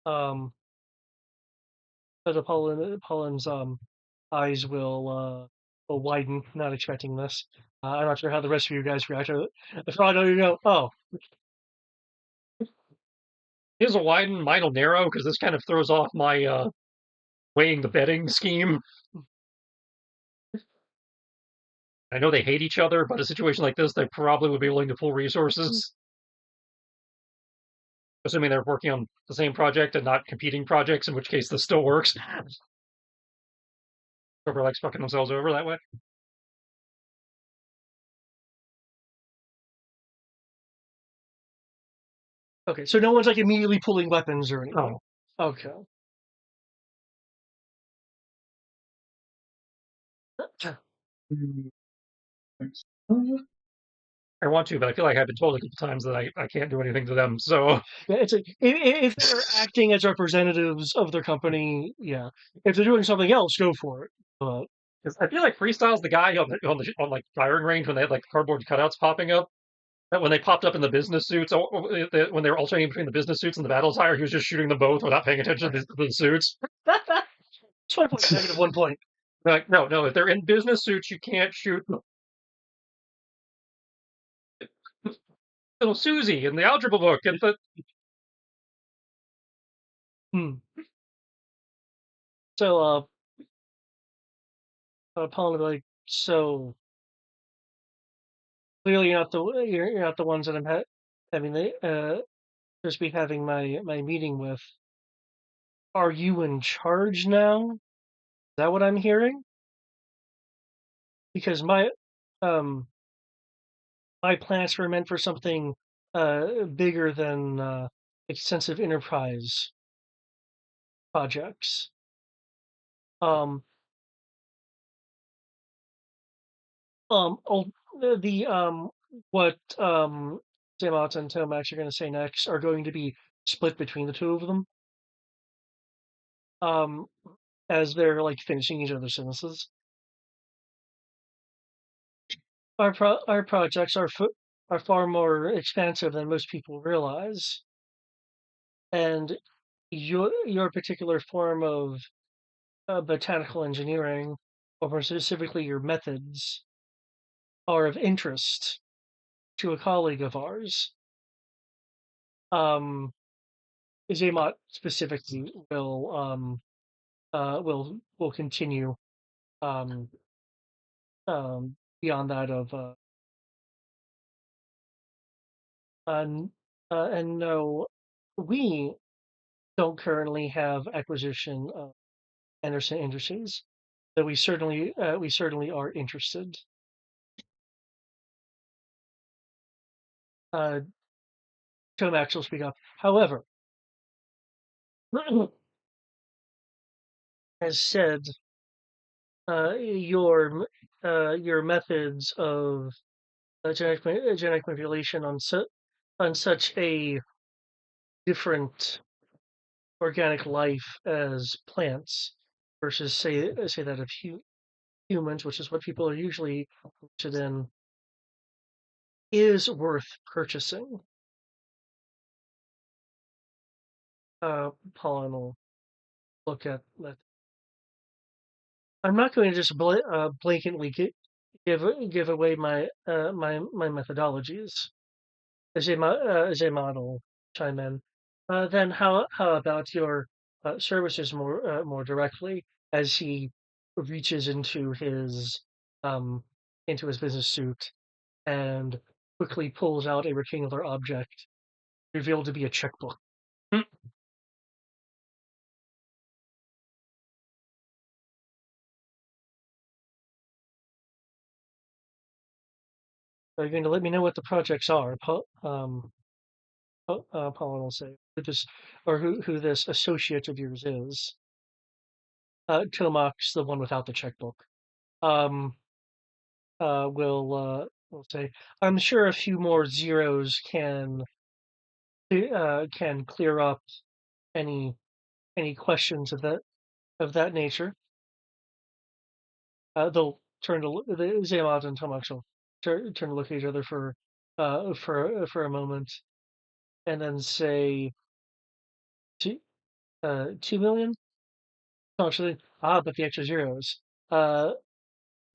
But Pollen's eyes will widen, not expecting this. I'm not sure how the rest of you guys react to it. For all I know, you go, oh. His will widen, mine will narrow, because this kind of throws off my weighing the betting scheme. I know they hate each other, but a situation like this, they probably would be willing to pool resources. Assuming they're working on the same project and not competing projects, in which case this still works. Whoever likes fucking themselves over that way. Okay, so no one's like immediately pulling weapons or anything. Oh. Okay. I want to, but I feel like I've been told a couple times that I can't do anything to them, so... Yeah, it's like, if they're acting as representatives of their company, yeah. If they're doing something else, go for it. But I feel like Freestyle's the guy on like firing range when they had like cardboard cutouts popping up. That when they popped up in the business suits, when they were alternating between the business suits and the battle attire, he was just shooting them both without paying attention to the suits. That's my point. Negative 1 point. Like, no, if they're in business suits, you can't shoot them. Little Susie in the algebra book, and So, Paul would be like, so clearly you're not the ones that I'm just be having my meeting with. Are you in charge now? Is that what I'm hearing? Because my plans were meant for something bigger than extensive enterprise projects. What Zimot and Tomax are going to say next are going to be split between the two of them. As they're like finishing each other's sentences. Our projects are far more expansive than most people realize, and your particular form of botanical engineering, or more specifically your methods, are of interest to a colleague of ours. Zaymot specifically will continue beyond that of and no, we don't currently have acquisition of Anderson Industries, but we certainly are interested. Tomax will speak up. However, as said, your methods of genetic manipulation on such a different organic life as plants versus say that of humans, which is what people are usually interested in, is worth purchasing. Pollen will look at that. I'm not going to just blatantly give away my methodologies. As a model chime in. Then how about your services more directly, as he reaches into his business suit and quickly pulls out a rectangular object revealed to be a checkbook. Are you going to let me know what the projects are? Pollen will say, who this associate of yours is. Tomak's the one without the checkbook. Will say, I'm sure a few more zeros can clear up any questions of that nature. They'll turn to Zaymot and Tomak will turn to look at each other for a moment, and then say, 2 million. Actually, but the extra zeros. So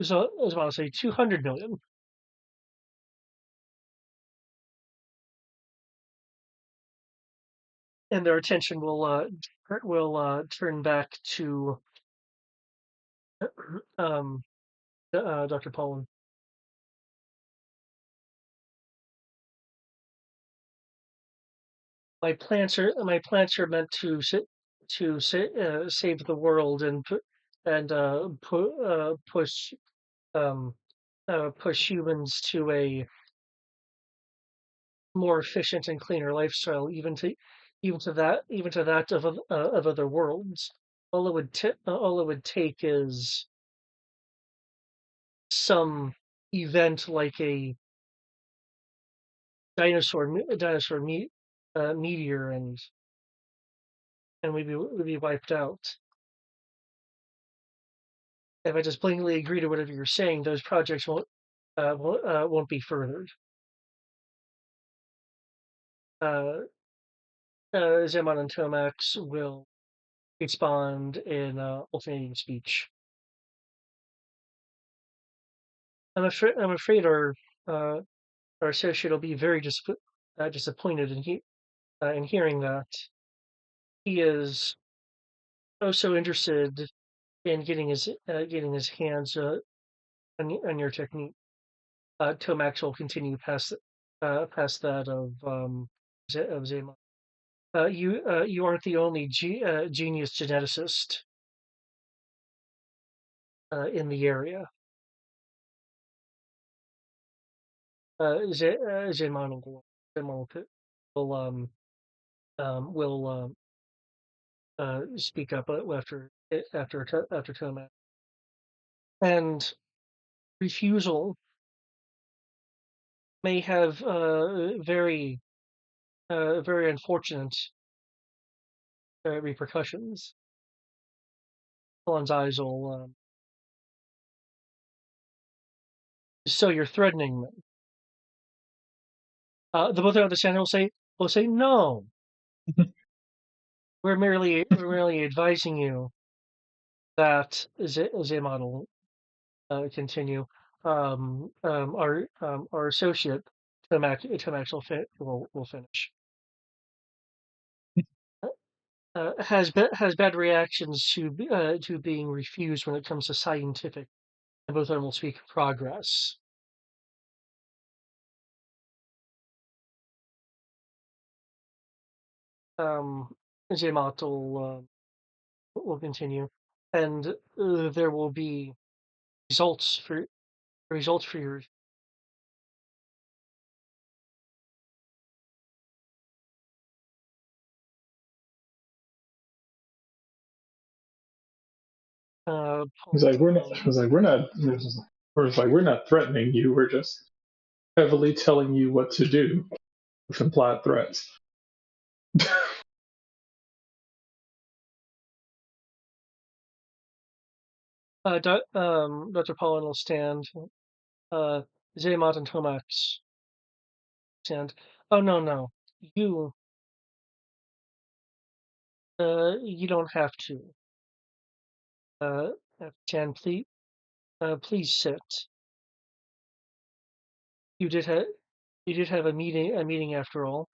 I was about to say 200 million. And their attention will turn back to Dr. Pollen. My plants are meant to save the world and push push humans to a more efficient and cleaner lifestyle, even to that of other worlds. All it would take is some event like a meteor, and we'd be wiped out. If I just blatantly agree to whatever you're saying, those projects won't be furthered. Zaman and Tomax will respond in alternating speech. I'm afraid our associate will be very disappointed in hearing that. He is also interested in getting his hands on your technique. Tomax will continue past that of Zema. You aren't the only genius geneticist in the area. Zeman will speak up after Tomax. And refusal may have very unfortunate repercussions. Colin's eyes will. So you're threatening them. The both of the center will say no. We're merely advising you that Zeman will continue. Our associate Tomax will finish. Has bad reactions to being refused when it comes to scientific, and both of them will speak of progress. Zaymat will continue, and there will be results for your. It's like we're not. It's like we're not. It's like we're not threatening you. We're just heavily telling you what to do with implied threats. Dr. Pollen will stand. Zaymot and Tomax stand. Oh no, you you don't have to. Chan, please sit. You did have a meeting after all.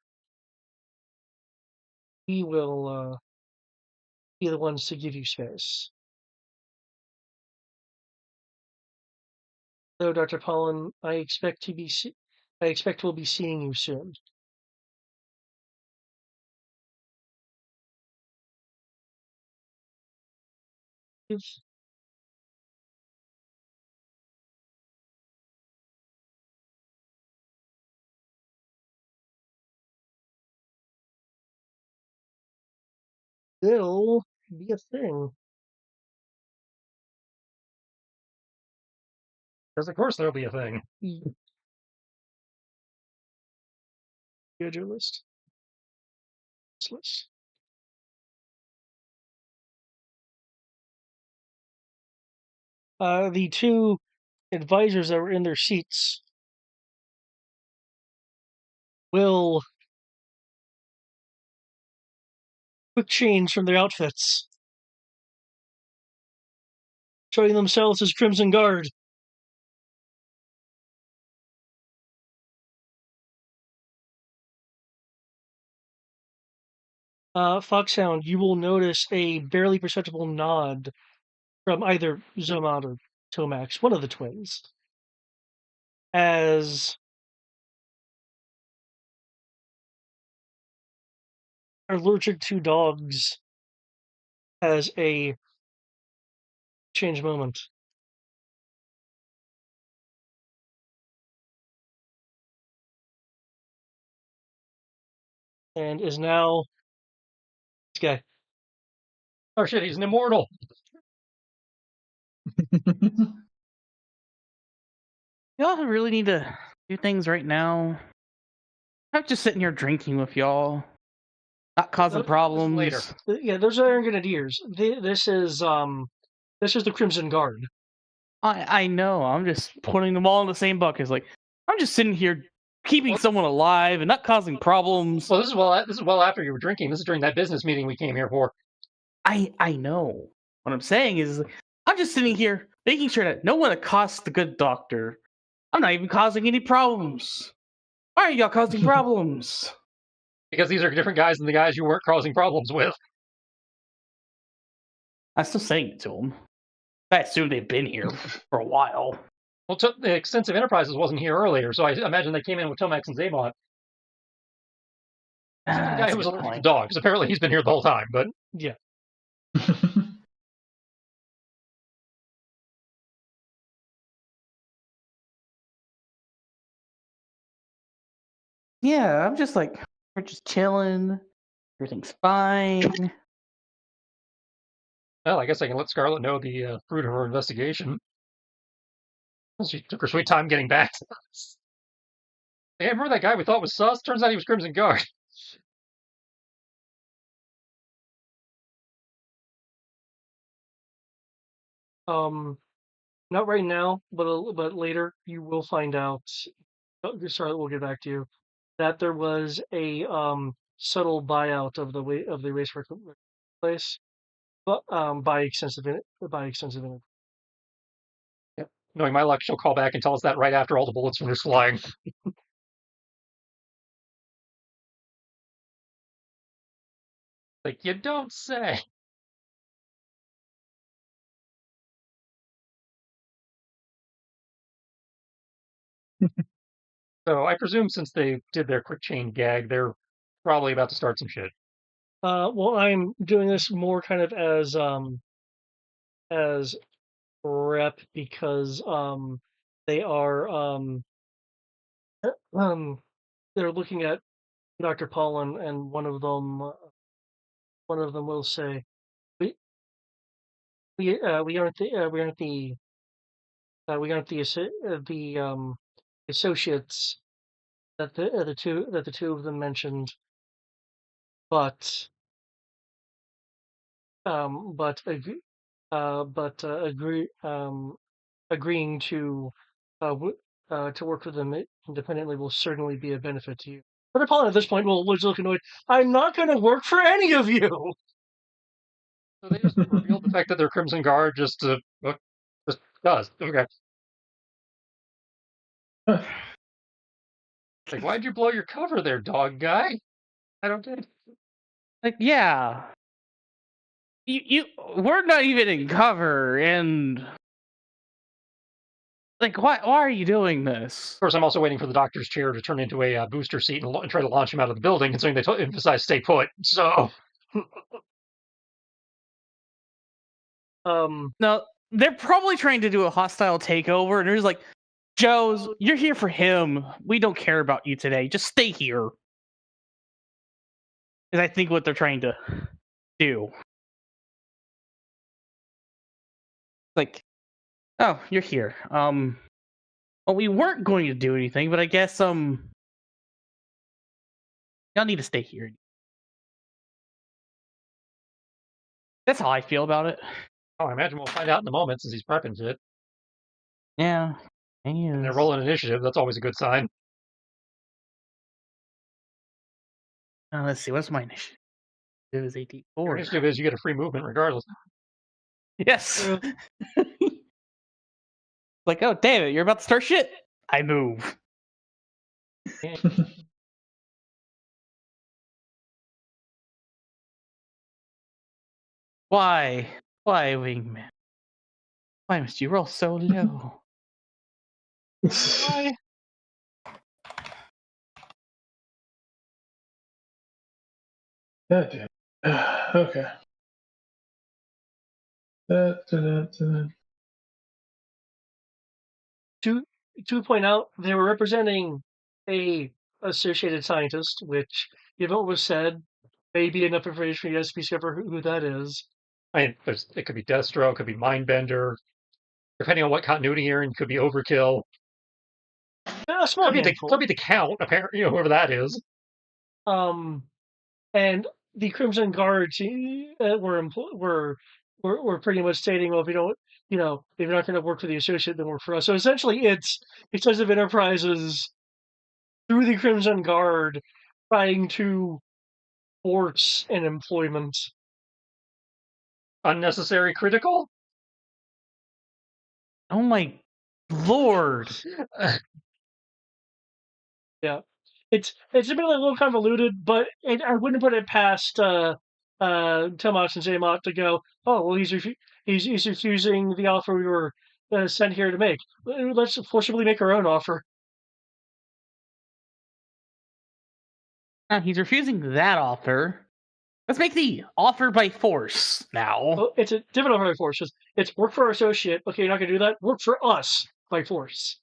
We will be the ones to give you space. So, Dr. Pollen, I expect we'll be seeing you soon. will be a thing. Because of course there'll be a thing. Schedule list. This list. The two advisors that were in their seats will quick change from their outfits, showing themselves as Crimson Guard. Foxhound, you will notice a barely perceptible nod from either Zomad or Tomax, one of the twins, as allergic to dogs has a change moment. And is now this guy. Oh shit, he's an immortal. Y'all really need to do things right now. I'm just sitting here drinking with y'all, not causing problems. Later. Yeah, those are Iron Grenadiers. This is the Crimson Guard. I know. I'm just putting them all in the same bucket. It's like I'm just sitting here keeping someone alive and not causing problems. Well, this is well after you were drinking. This is during that business meeting we came here for. I know. What I'm saying is, I'm just sitting here making sure that no one accosts the good doctor. I'm not even causing any problems. Why are y'all causing problems? Because these are different guys than the guys you weren't causing problems with. I'm still saying it to them. I assume they've been here for a while. Well, the Extensive Enterprises wasn't here earlier, so I imagine they came in with Tomax and Zabon. The guy who was allergic to dogs. Apparently he's been here the whole time, but yeah. Yeah, I'm just like, we're just chilling. Everything's fine. Well, I guess I can let Scarlet know the fruit of her investigation. She took her sweet time getting back to us. Hey, remember that guy we thought was sus? Turns out he was Crimson Guard. Not right now, but later you will find out. Sorry, we'll get back to you. That there was a subtle buyout of the waste place, but by extensive. Yep. Knowing my luck, she'll call back and tell us that right after all the bullets finish flying. Like, you don't say. So I presume since they did their quick chain gag, they're probably about to start some shit. Well, I'm doing this more kind of as rep because they are they're looking at Dr. Pollen, and one of them will say, we aren't the associates that the two of them mentioned, but agreeing to work with them independently will certainly be a benefit to you. But Pollen at this point will look annoyed. I'm not going to work for any of you. So they just revealed the fact that they're Crimson Guard just does. Okay. Like, why'd you blow your cover there, dog guy? I don't get it. Like, yeah. We're not even in cover, and like, why are you doing this? Of course, I'm also waiting for the doctor's chair to turn into a booster seat and try to launch him out of the building, considering they emphasize stay put. So, no, they're probably trying to do a hostile takeover, and they're just like, Joe's, you're here for him. We don't care about you today. Just stay here. Is I think what they're trying to do. Like, oh, you're here. Well, we weren't going to do anything, but I guess y'all need to stay here. That's how I feel about it. Oh, I imagine we'll find out in a moment since he's prepping shit. Yeah, And they're rolling initiative. That's always a good sign. Let's see, what's my initiative? It was 18. Your initiative is you get a free movement regardless. Yes. Like, oh, damn it, you're about to start shit. I move. Why? Why, Wingman? Why must you roll so low? Why? God damn. Okay. To point out, they were representing a associated scientist, which, given what was said, may be enough information for you guys to discover who that is. I mean, it could be Deathstroke, it could be Mindbender. Depending on what continuity you're in, could be Overkill. A small handful. Could be the Count, apparently, whoever that is. And the Crimson Guards were pretty much stating, well, if you don't, if you're not going to work for the Associate, then work for us. So essentially, it's Excessive Enterprises through the Crimson Guard trying to force an employment. Unnecessary critical? Oh my lord. Yeah. It's admittedly a little convoluted, but I wouldn't put it past Tomas and Zaymot to go, oh, well, he's refusing the offer we were sent here to make. Let's forcibly make our own offer. He's refusing that offer. Let's make the offer by force now. Well, it's a different offer by force. It's work for our associate. Okay, you're not going to do that. Work for us by force.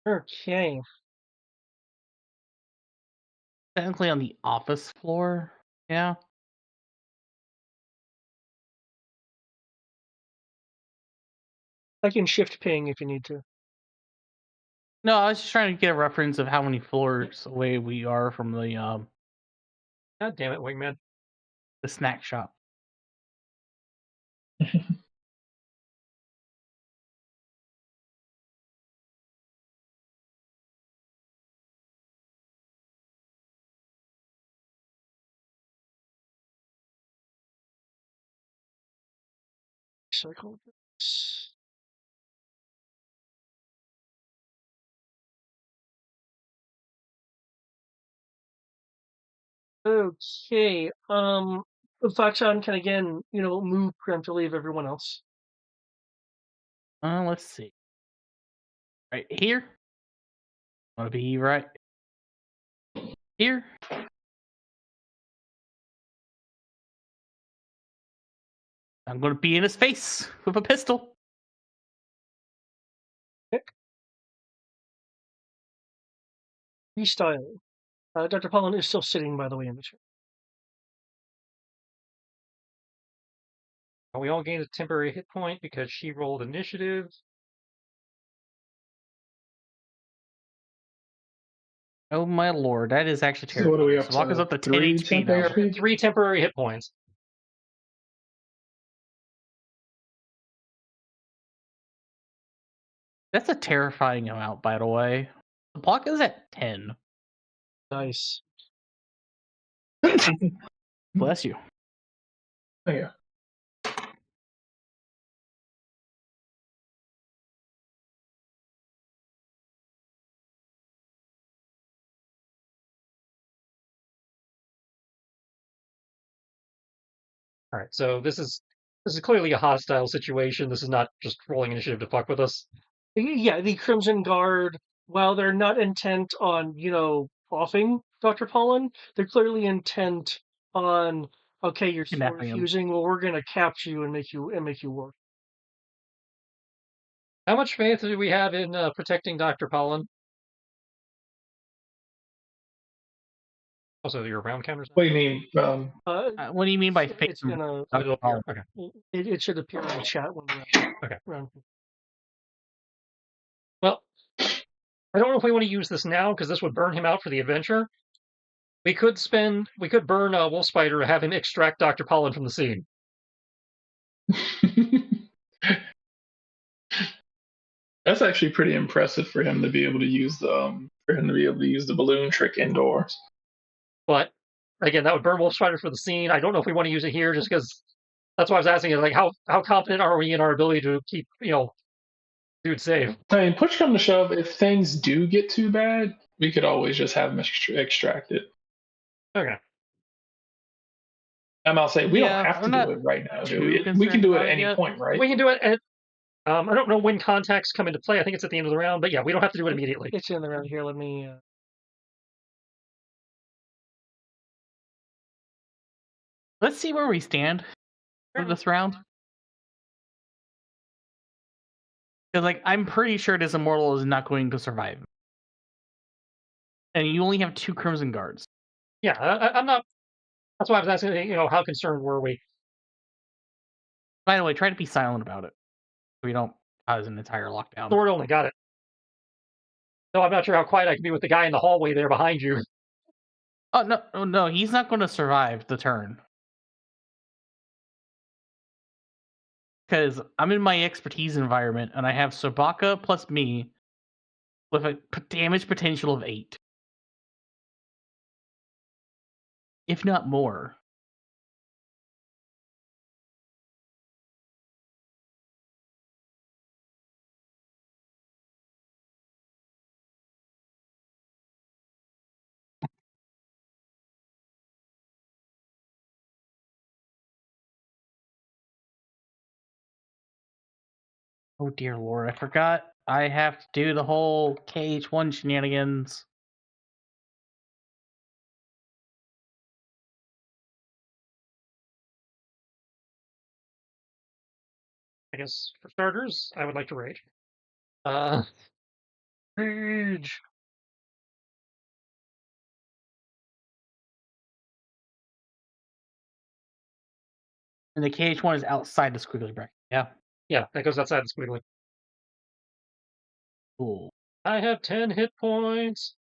Okay. Technically on the office floor. Yeah. I can shift ping if you need to. No, I was just trying to get a reference of how many floors away we are from the God damn it, Wingman. The snack shop. Circle this. Okay. Foxon can again, move preemptively of everyone else. Let's see. Right here. Want to be right here. I'm going to be in his face with a pistol. Freestyle. Dr. Pollen is still sitting, by the way, in the chair. We all gained a temporary hit point because she rolled initiative. Oh my lord, that is actually terrible. So what are we up Walk is to? up to 10 3 HP now. temporary? 3 temporary hit points. That's a terrifying amount, by the way. The block is at 10. Nice. Bless you. Oh, yeah. All right, so this is clearly a hostile situation. This is not just rolling initiative to fuck with us. Yeah, the Crimson Guard, while they're not intent on, offing Dr. Pollen, they're clearly intent on, okay, you're still Kidnapping him. refusing, well, we're gonna capture you and make you work. How much faith do we have in protecting Dr. Pollen? Also, your round counters. What do you mean? What do you mean by fake? It's gonna. Dr. Pollen? Okay. It should appear in the chat when Okay. round. Well, I don't know if we want to use this now because this would burn him out for the adventure. We could burn Wolf Spider to have him extract Dr. Pollen from the scene. That's actually pretty impressive for him to be able to use the balloon trick indoors. But again, that would burn Wolf Spider for the scene. I don't know if we want to use it here just because that's why I was asking is like how confident are we in our ability to keep, dude safe? I mean, push come to shove, if things do get too bad, we could always just have him extract it. Okay. I'll say we Yeah, don't have to I'm do not it right now, do too we? We concerned can do it about at it any yet. point, right? We can do it at I don't know when contacts come into play. I think it's at the end of the round, but yeah, we don't have to do it immediately. It's in the round here. Let me. Let's see where we stand for this round. Because, like, I'm pretty sure this Immortal is not going to survive. And you only have 2 Crimson Guards. Yeah, I'm not. That's why I was asking. How concerned were we? By the way, try to be silent about it. So we don't cause an entire lockdown. Sword only got it. So I'm not sure how quiet I can be with the guy in the hallway there behind you. Oh, no, he's not going to survive the turn. Because I'm in my expertise environment, and I have Sobaka plus me with a damage potential of 8. If not more. Oh dear lord, I forgot I have to do the whole KH1 shenanigans. I guess for starters, I would like to rage. Rage. And the KH1 is outside the squiggly bracket. Yeah. Yeah, that goes outside the squiggly. Cool. I have 10 hit points.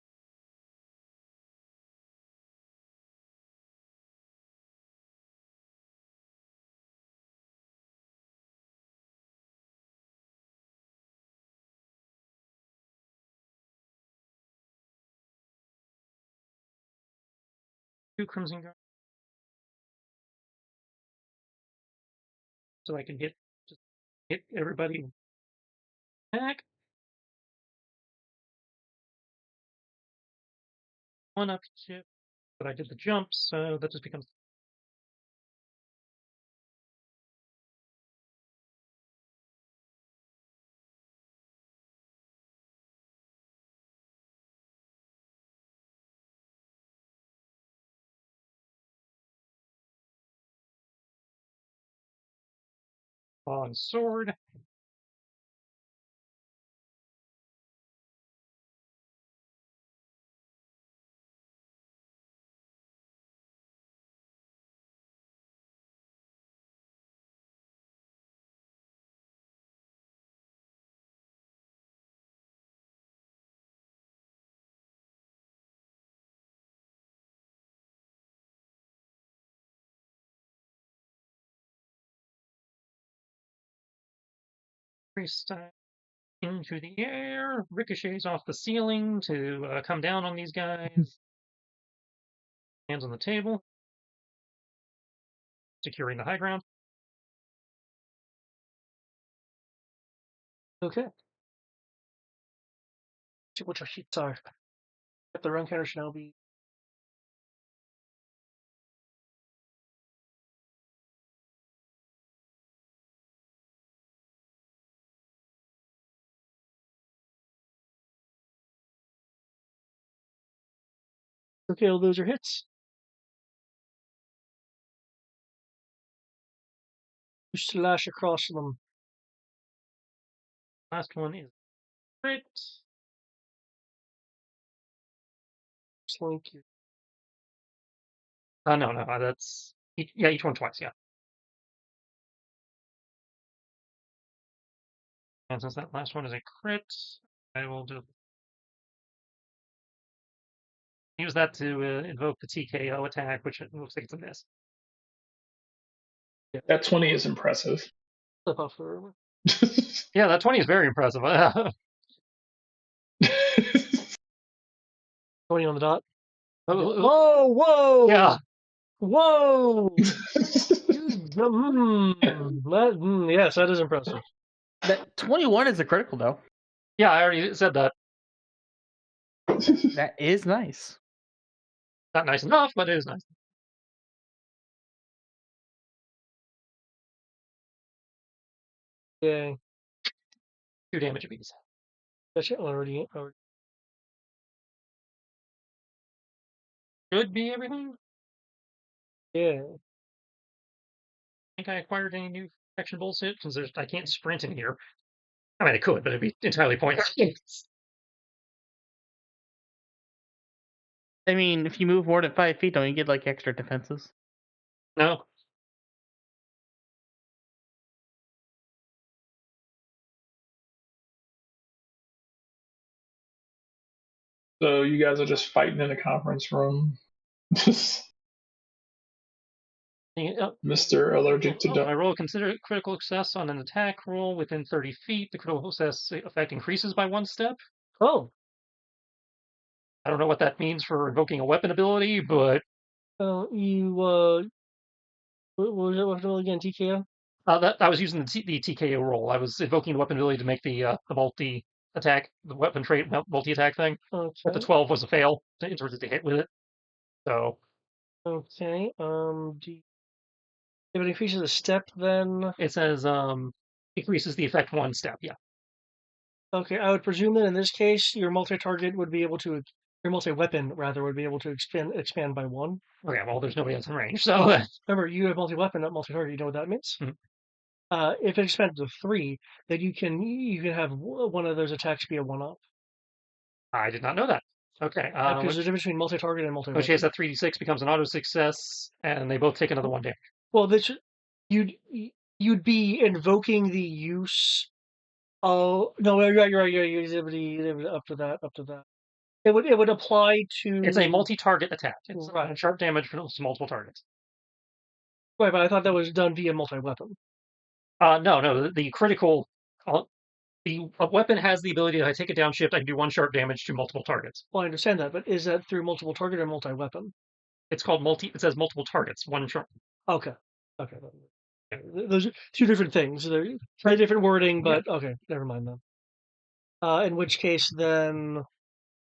Two Crimson Guard. So I can just hit everybody back. One up shift. But I did the jump, so that just becomes. On sword. Freestyle into the air, ricochets off the ceiling to come down on these guys. Hands on the table, securing the high ground. Okay. See what your sheets are. If the run counter should now be. Okay, well, those are hits. You slash across them. Last one is crit. Slink you. No, that's each one twice. Yeah. And since that last one is a crit, I will just use that to invoke the TKO attack, which it looks like it's a miss. That 20 is impressive. Flip off the room. Yeah, that 20 is very impressive. 20 on the dot. Whoa, whoa! Yeah. Whoa! Yes, that is impressive. That 21 is a critical, though. Yeah, I already said that. That is nice. Not nice enough, but it is nice. Yeah. 2 damage apiece. That's it already. Should be everything. Yeah. I think I acquired any new action bullshit because I can't sprint in here. I mean, I could, but it'd be entirely pointless. I mean, if you move more than 5 feet, don't you get like extra defenses? No. So you guys are just fighting in a conference room. Mr. Allergic to I roll consider critical success on an attack roll within 30 feet. The critical success effect increases by 1 step. Oh. I don't know what that means for invoking a weapon ability, but You what was it? What was it again? TKO. that I was using the TKO roll. I was invoking the weapon ability to make the multi attack, the weapon trait multi attack thing. Okay. But the 12 was a fail in terms of the hit with it. So Okay. If it increases the step, then it says increases the effect 1 step. Yeah. okay. I would presume that in this case, your multi-target would be able to, your multi-weapon rather, would be able to expand by 1. Okay. Well, there's nobody else in range, so Remember, you have multi-weapon, not multi-target. You know what that means? Mhm. If it expands to 3, then you can have one of those attacks be a 1-up. I did not know that. Okay. Because there's a difference between multi-target and which multi-weapon. case that 3d6 becomes an auto success, and they both take another 1 damage. Well, this you'd be invoking the use. Oh no, you're right. You're up to that. It would apply to. It's a multi-target attack. It's Right. sharp damage for multiple targets. Right, but I thought that was done via multi-weapon. No. The critical, the weapon has the ability to take a downshift. I can do 1 sharp damage to multiple targets. Well, I understand that, but is that through multiple target or multi-weapon? It's called multi. It says multiple targets. 1 sharp. Okay. Those are 2 different things. They're very different wording, but okay, never mind then. In which case, then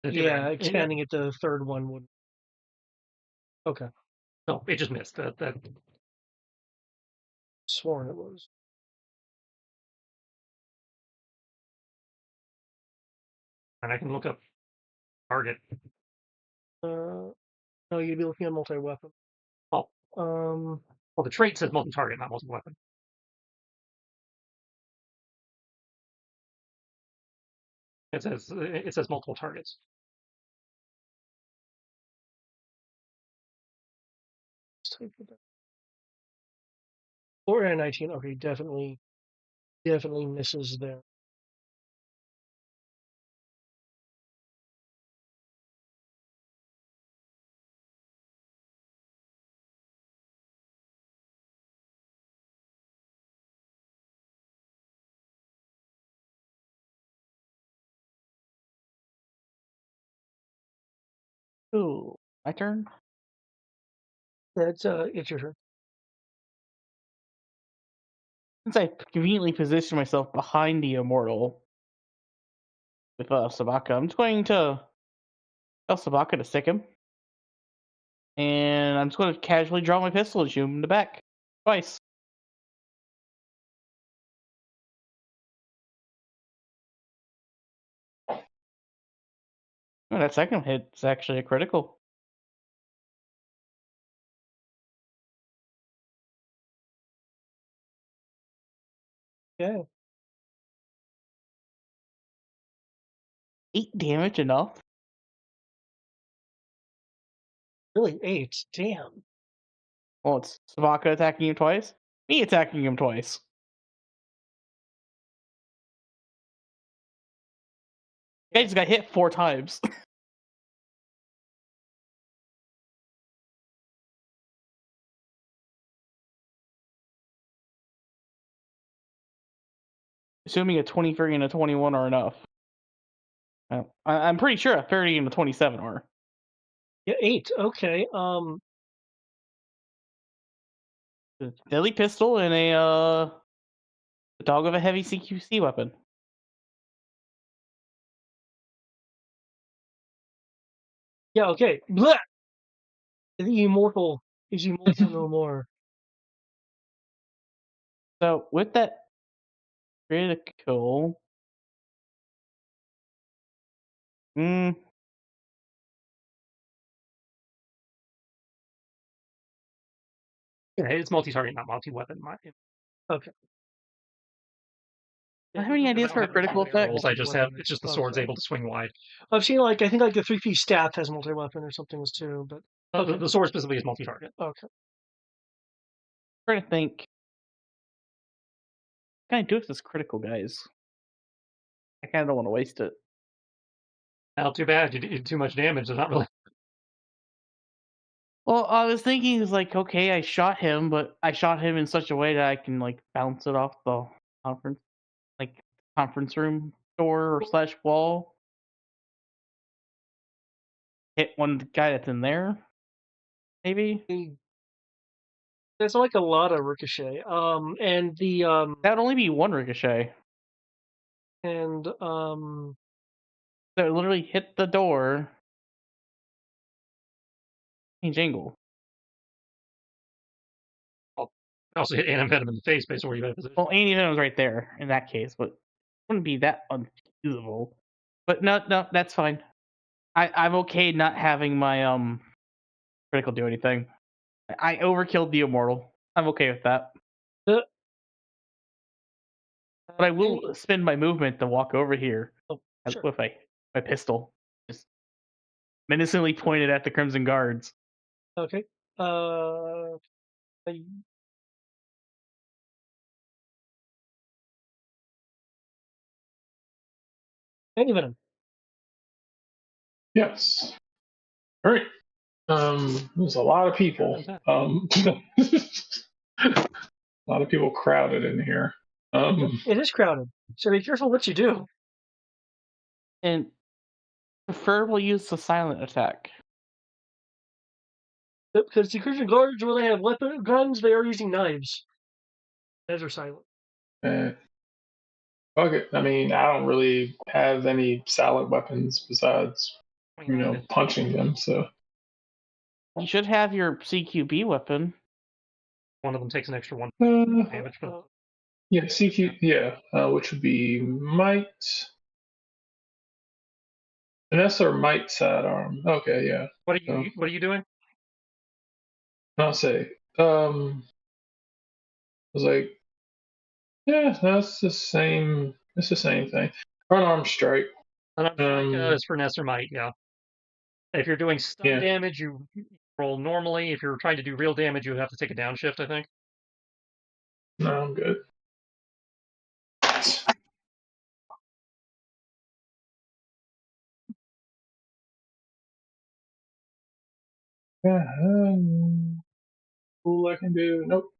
yeah, expanding it to the 3rd one would. Okay. No, it just missed. That Sworn it was. and I can look up target. No, you'd be looking at multi-weapon. Oh. Well, the trait says multi-target, not multi-weapon. It says multiple targets. Or a 19. Okay, definitely misses there. Ooh, my turn? That's it's your turn. Since I conveniently positioned myself behind the immortal with Sabaka, I'm just going to tell Sabaka to stick him. And I'm just going to casually draw my pistol and shoot him in the back. Twice. Oh, that second hit is actually a critical. Yeah. 8 damage enough? Really, 8. Damn. Well, it's Savaka attacking him twice. Me attacking him twice. I just got hit 4 times. Assuming a 23 and a 21 are enough. I'm pretty sure a 30 and a 27 are. Yeah, 8. Okay. A deadly pistol and a dog of a heavy CQC weapon. Yeah. Okay. Blah! The immortal is immortal no more. So with that critical, Yeah, it's multi-target, not multi-weapon. Okay. do I have any ideas for a critical effect? I just have it's just the sword's able to swing wide. I've seen I think the 3-piece staff has multi-weapon or something too, but The sword specifically is multi-target. okay. I'm trying to think. What can I do with this critical, guys? I kind of don't want to waste it. Now, too bad you did too much damage. There's not really. Well, I was thinking, okay, I shot him, but I shot him in such a way that I can bounce it off the conference room door or / wall. Hit one guy that's in there, maybe. There's a lot of ricochet. And the That'd only be one ricochet. and So it literally hit the door. Change angle. Also hit Venom in the face based on where you had a position. Well, Venom's right there in that case, but it wouldn't be that unfeasible. But no, that's fine. I'm okay not having my critical do anything. I overkilled the immortal. I'm okay with that. But I will spend my movement to walk over here sure. with my pistol, just menacingly pointed at the Crimson Guards. Okay. Venom. Yes. All right. There's a lot of people. A lot of people crowded in here. It is crowded, so be careful what you do. And preferably use the silent attack. Because the Crimson Guards, when they have guns, they are using knives. Knives are silent. Okay. I mean, I don't really have any silent weapons besides, punching them. So you should have your CQB weapon. One of them takes an extra 1 damage. Yeah, CQ. Yeah, which would be might. Vanessa or might sidearm. Okay, yeah. What are you doing? I'll say. I was like, yeah, that's the same. It's the same thing. Unarmed strike. Unarmed strike is for Ness or might. Yeah. If you're doing stun damage, you roll normally. If you're trying to do real damage, you have to take a downshift, I think. No, I'm good. Yeah. Cool, I can do. Nope.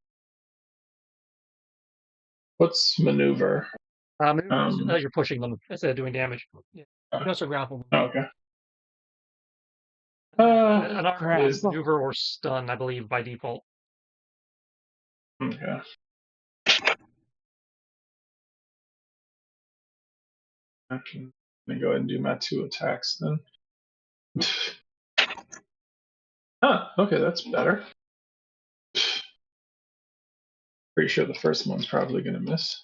What's maneuver? You're pushing them instead of doing damage. Yeah. Just a grapple. Okay. An arm is maneuver or stun, I believe, by default. Okay. I'm gonna go ahead and do my 2 attacks then. Okay, that's better. Pretty sure the first one's probably gonna miss.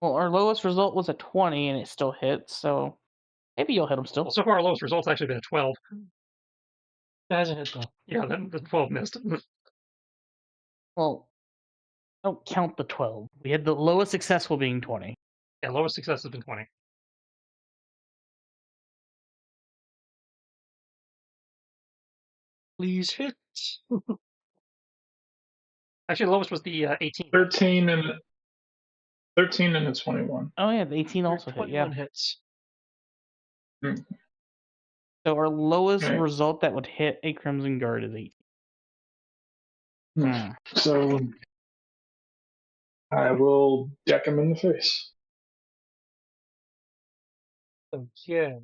Well, our lowest result was a 20, and it still hits, so maybe you'll hit him still. Well, so far, our lowest result's actually been a 12. That hasn't hit though. Yeah, then the 12 missed. Well, don't count the 12. We had the lowest successful being 20. Yeah, lowest success has been 20. Please hit. Actually, the lowest was the 18. 13 and a 21. Oh yeah, the 18 also hit. 21 Yeah. hits. So our lowest Okay. result that would hit a Crimson Guard is 18. Hmm. So I will deck him in the face. Okay.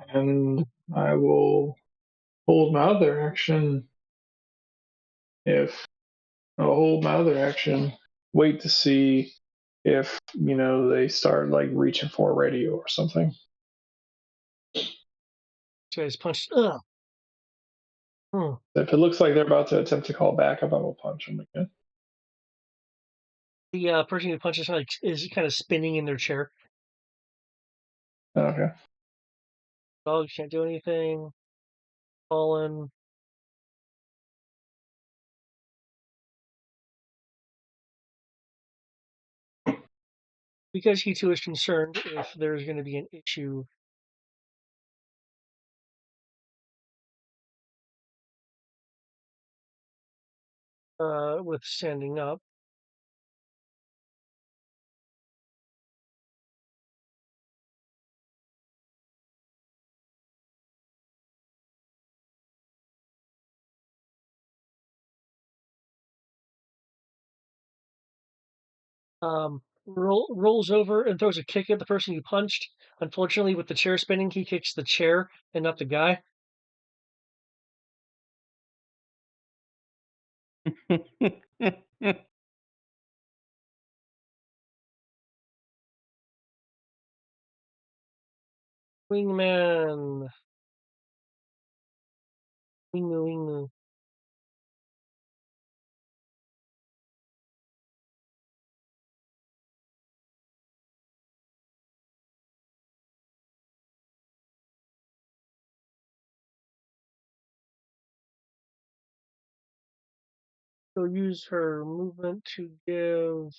And I will hold my other action. If I'll hold my other action, wait to see if, they start like reaching for a radio or something. This guy's punched. Ugh. If it looks like they're about to attempt to call back, I will punch them again. The person who punches is kind of spinning in their chair. Okay. Dogs can't do anything. Fallen. Because he too is concerned if there's going to be an issue with standing up. Rolls over and throws a kick at the person you punched. Unfortunately, with the chair spinning, he kicks the chair and not the guy. Wingman. Wingman. She'll use her movement to give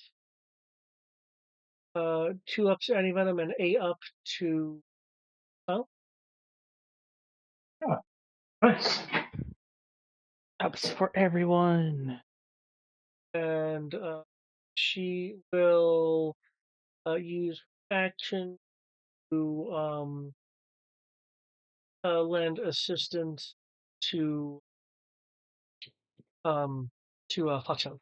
2 ups to anti-venom and 8 up to Nice. Ups for everyone. and she will use action to lend assistance to Foxhound.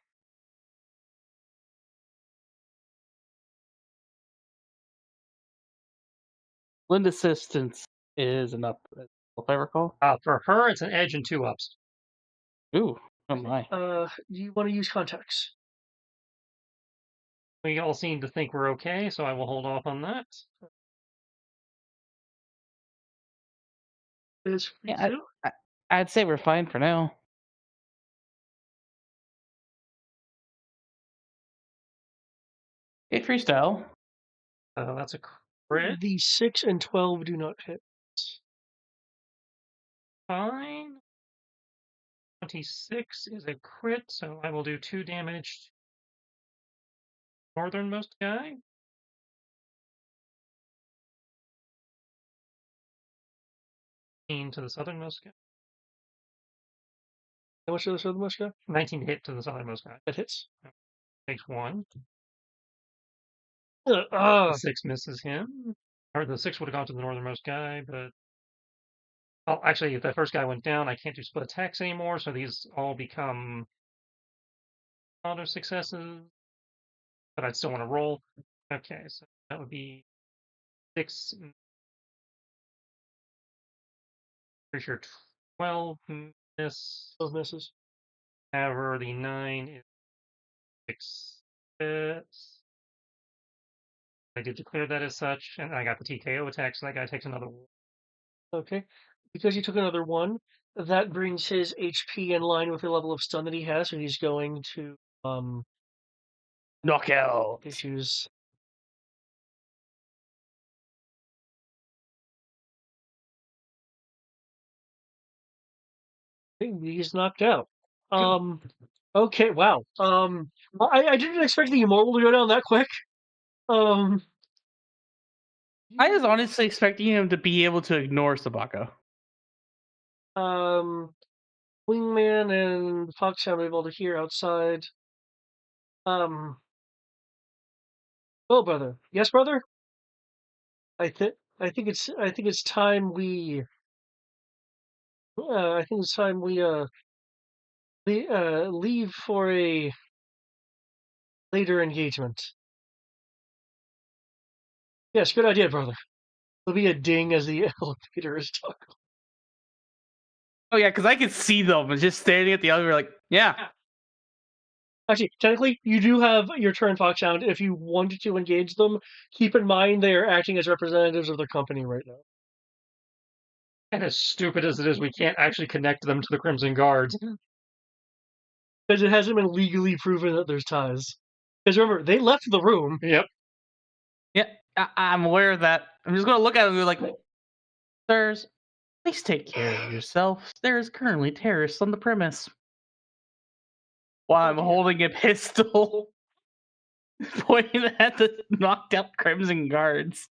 Lend assistance is an up, if I recall. For her, it's an edge and 2 ups. Ooh, oh my. You want to use contacts? We all seem to think we're okay, so I will hold off on that. Is free Yeah, too? I'd say we're fine for now. Hit freestyle. That's a crit. The 6 and 12 do not hit. Fine. 26 is a crit, so I will do 2 damage to the northernmost guy. To the southernmost guy. How much to the southernmost guy? 19 to hit to the southernmost guy. That hits. Takes 1. The The 6 misses him. Or the 6 would have gone to the northernmost guy, but... Well, actually, if the first guy went down, I can't do split attacks anymore, so these all become auto successes. But I'd still want to roll. Okay, so that would be 6... Pretty sure 12 miss. 12 misses. However, the 9 is 6 hits. I did declare that as such, and I got the TKO attack, so that guy takes another 1. Okay. Because he took another 1, that brings his HP in line with the level of stun that he has, so he's going to Knockout. issues. He's knocked out. Okay, wow. I didn't expect the immortal to go down that quick. I was honestly expecting him to be able to ignore Sabaka. Wingman and Fox are able to hear outside. Oh, brother. Yes, brother. I think it's time we. I think it's time we leave for a later engagement. Yes, good idea, brother. There'll be a ding as the elevator is talking. Oh yeah, because I could see them just standing at the elevator, like, yeah. Actually, technically, you do have your turn, Foxhound. If you wanted to engage them, keep in mind they are acting as representatives of their company right now. And as stupid as it is, we can't actually connect them to the Crimson Guards. Because it hasn't been legally proven that there's ties. Because remember, they left the room. Yep. Yeah, I'm aware of that. I'm just going to look at them and be like, sirs, please take care of yourselves. There is currently terrorists on the premise. While I'm holding a pistol, pointing at the knocked out Crimson Guards.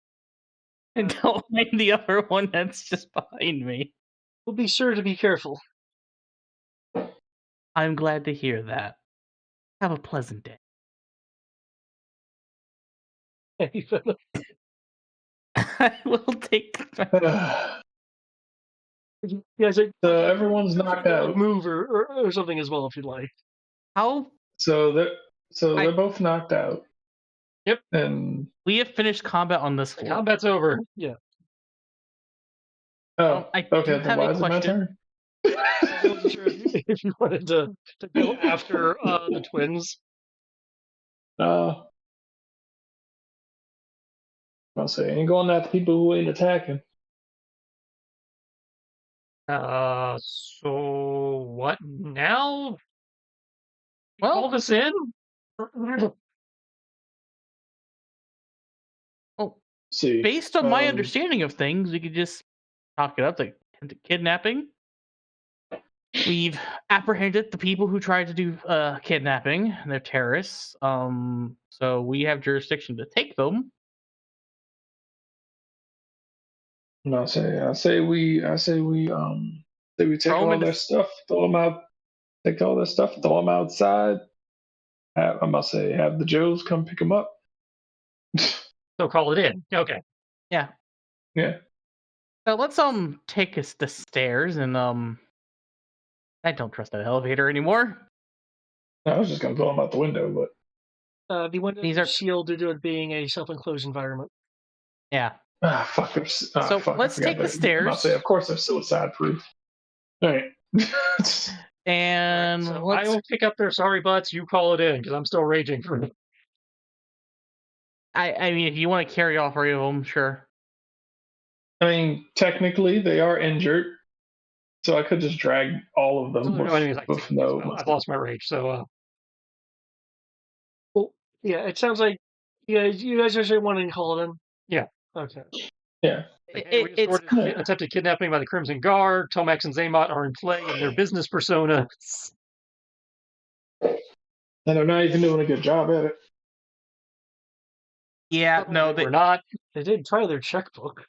And don't mind the other one that's just behind me. We'll be sure to be careful. I'm glad to hear that. Have a pleasant day. I will take. Yeah, so everyone's knocked out. Move or something as well if you'd like. How? So they're both knocked out. Yep. And we have finished combat on this floor. Combat's over. Yeah. Oh, I okay. have Then why a is it my turn? I wasn't sure if you wanted to go after the twins. I'll say ain't going after people who ain't attacking. So what now? Well, Call this in? Oh, see, based on my understanding of things, we could just talk it up to kidnapping. We've apprehended the people who tried to do kidnapping. They're terrorists. So we have jurisdiction to take them. No, I say we take all their stuff, throw them out. Take all their stuff, throw them outside. I must say, have the Joes come pick them up. So call it in. Okay. Yeah. Yeah. So let's take us the stairs and I don't trust that elevator anymore. I was just gonna throw them out the window, but the windows are sealed due to it being a self-enclosed environment. Yeah. Fuck. Let's take the stairs. I'll say, of course, they're suicide proof. All right. And so I will pick up their sorry butts. You call it in because I'm still raging for it. I mean, if you want to carry all three of them, sure. I mean, technically, they are injured, so I could just drag all of them. I've lost my rage, so. Well, yeah, it sounds like you guys actually wanting to call it in. Yeah. Okay. Yeah. It's attempted kidnapping by the Crimson Guard. Tomax and Zaymot are in play in their business persona. And they're not even doing a good job at it. Yeah, no, they're not. They did try their checkbook.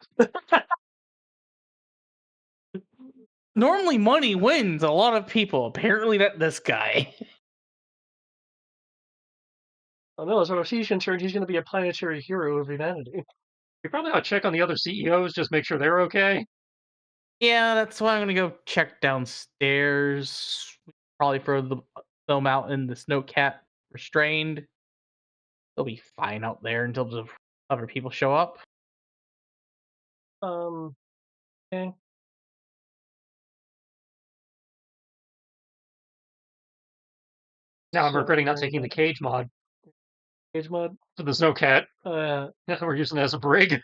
Normally, money wins a lot of people. Apparently, not this guy. Oh no, as far as he's concerned, he's going to be a planetary hero of humanity. You probably ought to check on the other CEOs, just make sure they're okay. Yeah, that's why I'm going to go check downstairs. Probably throw them out in the snowcat restrained. They'll be fine out there until the other people show up. Okay. Now I'm regretting not taking the cage mod. Cage mod? For the snowcat. We're using it as a brig.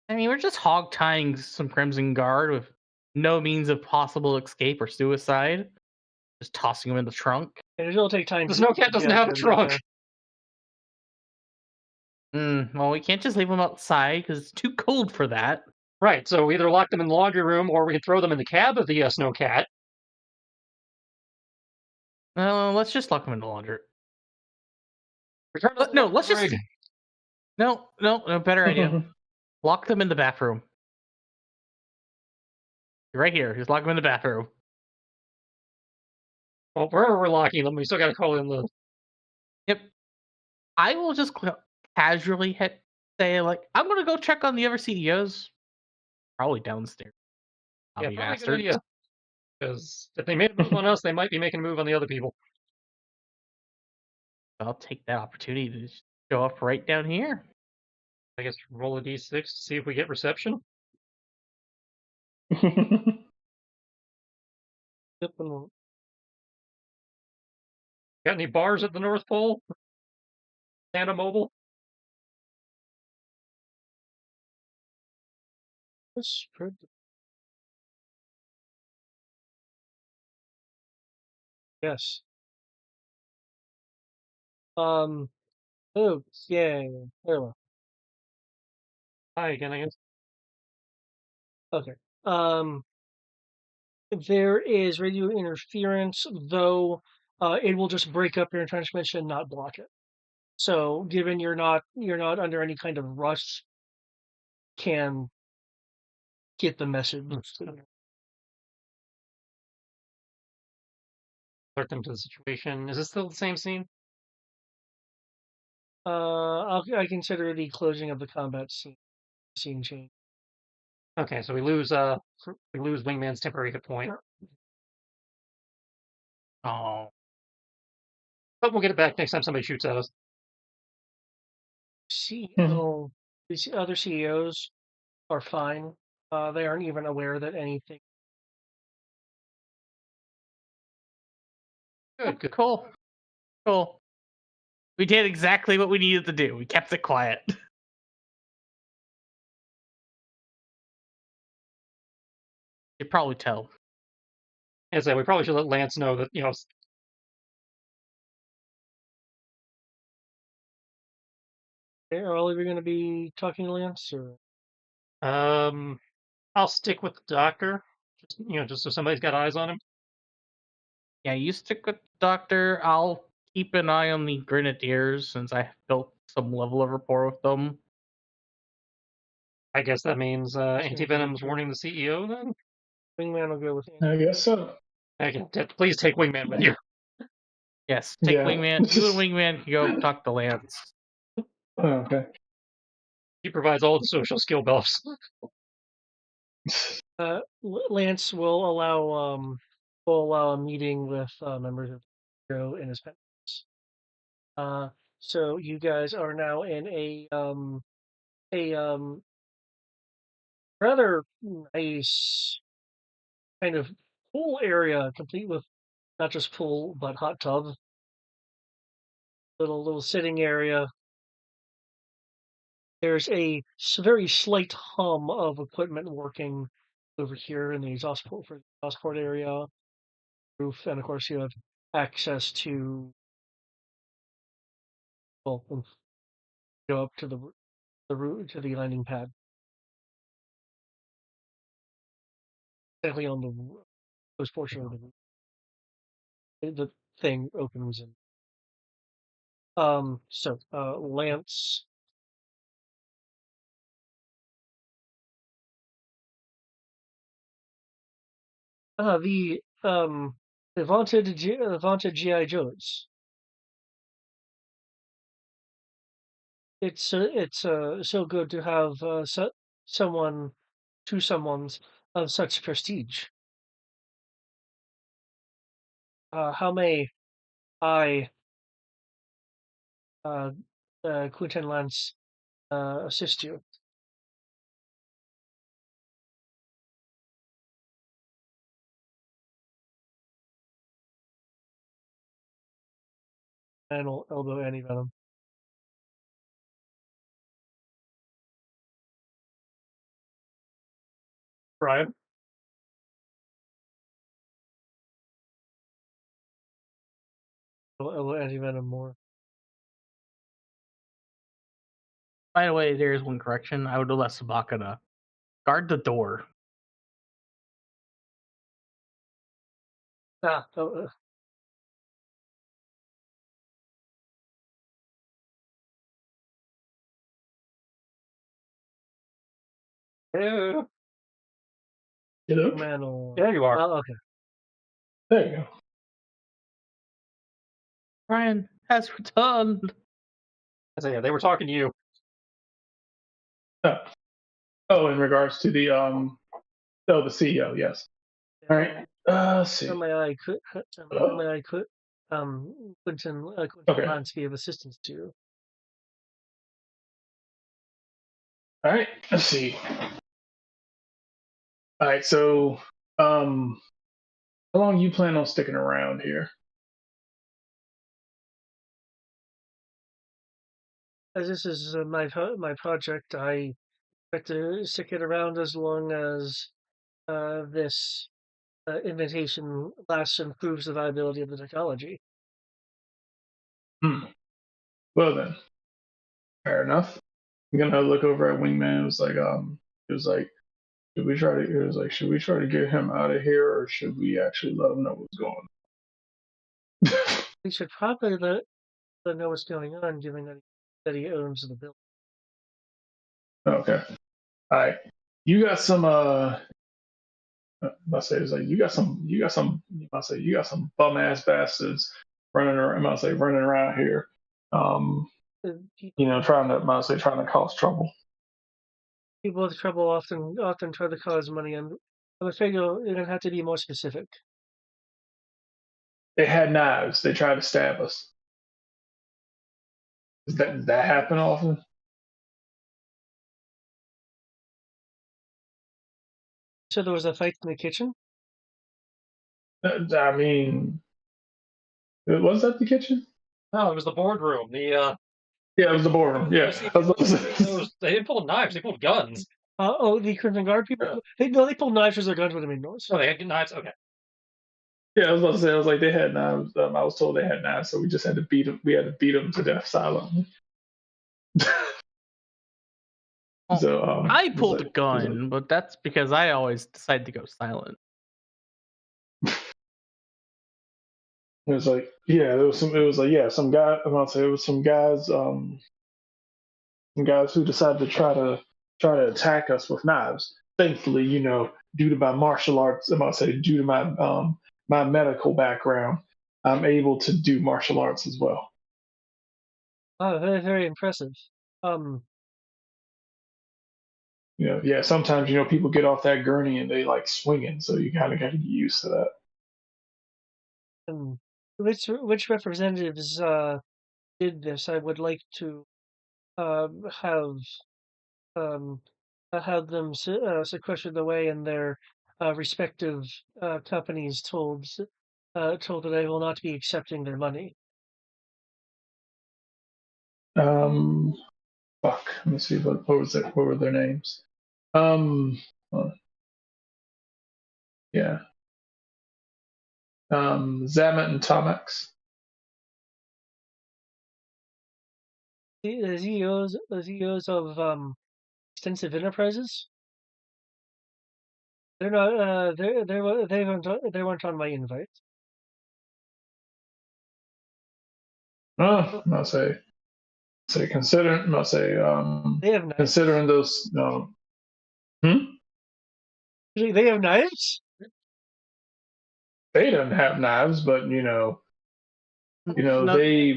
I mean, we're just hog tying some Crimson Guard with no means of possible escape or suicide. Just tossing them in the trunk. It'll take time. The snowcat doesn't have a trunk. Well, we can't just leave them outside because it's too cold for that. Right, so we either lock them in the laundry room or we can throw them in the cab of the snowcat. Let's just lock them in the laundry. Return to the No, laundry let's just. rig. No, better idea. Lock them in the bathroom. Right here. Just lock them in the bathroom. Well, wherever we're locking them, we still got to call in the. Yep. I will just casually say, like, I'm going to go check on the other CEOs. Probably downstairs. Yeah, probably a good idea. Because if they made a move on us, they might be making a move on the other people. I'll take that opportunity to show up right down here. I guess roll a d6 to see if we get reception. Yep, Got any bars at the North Pole? Santa Mobile? Yes. Oh, yeah. There we go. Hi again, I guess. Okay. There is radio interference, though it will just break up your transmission, not block it. So, given you're not under any kind of rush, can get the message. Alert them to the situation. Is this still the same scene? I consider the closing of the combat scene change. Okay, so we lose Wingman's temporary hit point. Oh. But we'll get it back next time somebody shoots at us. These other CEOs are fine. They aren't even aware that anything. Good. Cool. We did exactly what we needed to do. We kept it quiet. You probably tell. As I say, we probably should let Lance know that, Are all of you going to be talking to Lance? Or? I'll stick with the doctor. Just so somebody's got eyes on him. Yeah, you stick with the doctor. I'll keep an eye on the Grenadiers since I built some level of rapport with them. I guess that means Anti-Venom's warning the CEO then? Wingman will go with I guess so. Please take Wingman with you. Yes, take Wingman. You and Wingman can go talk to Lance. Oh, okay. He provides all the social skill buffs. Lance will allow a meeting with members of the Bureau in his palace. So you guys are now in a rather nice kind of pool area, complete with not just pool but hot tub. Little sitting area. There's a very slight hum of equipment working over here in the exhaust port area, roof, and of course you have access to go up to the route to the landing pad. Definitely on the most portion of the thing opens in. So Lance. The vaunted GI Joes. It's so good to have someone's of such prestige. How may I, Quinton Lance, assist you? And will elbow Anti-Venom. Brian? Will elbow Anti-Venom more. By the way, there is one correction. I would have let Sabaka guard the door. Hello. Hello? Man, or... There you are. Oh, okay. There you go. Brian has returned. So, yeah, they were talking to you. Oh, in regards to the the CEO, yes. All right. Let's see. May I could, Quentin Okay. Lance be of assistance to you? All right. Let's see. All right. So, how long you plan on sticking around here? As this is my project, I expect to stick it around as long as this invitation lasts and proves the viability of the technology. Well then, fair enough. I'm gonna look over at Wingman. It was like, should we try to? It was like, should we try to get him out of here, or should we actually let him know what's going on? We should probably let them know what's going on, given that he owns the building. Okay. All right. You got some. I say it's like you got some. I say you got some bum ass bastards running around. I say running around here. Trying to cause trouble. People with trouble often try to cause money, and I'm afraid you're gonna have to be more specific. They had knives. They tried to stab us. Does that happen often? So there was a fight in the kitchen. I mean, was that the kitchen? No, it was the boardroom. Yeah, it was the boardroom. Yeah, They didn't pull knives; they pulled guns. The Crimson Guard people. They pulled knives because their guns would have made noise. Oh, they had knives. Okay. Yeah, I was about to say. I was like, they had knives. I was told they had knives, so we just had to beat them. We had to beat them to death silently. So I pulled a gun, but that's because I always decide to go silent. It was like, yeah, there was some. It was like, yeah, some guy. I'm about to say it was some guys. Some guys who decided to try to attack us with knives. Thankfully, due to my martial arts, I'm about to say due to my medical background, I'm able to do martial arts as well. Oh, very, very impressive. Yeah, sometimes people get off that gurney and they like swinging, so you kind of got to get used to that. Which representatives did this? I would like to have them sequestered away and their respective companies told that I will not be accepting their money. Fuck. Let me see what was it. What were their names? Yeah. Zamet and Tomex. The CEOs of extensive enterprises. They're not. They weren't on my invite. Oh, I'll say consider. I'll say They have knives. considering those. No. They have knives. They don't have knives, but they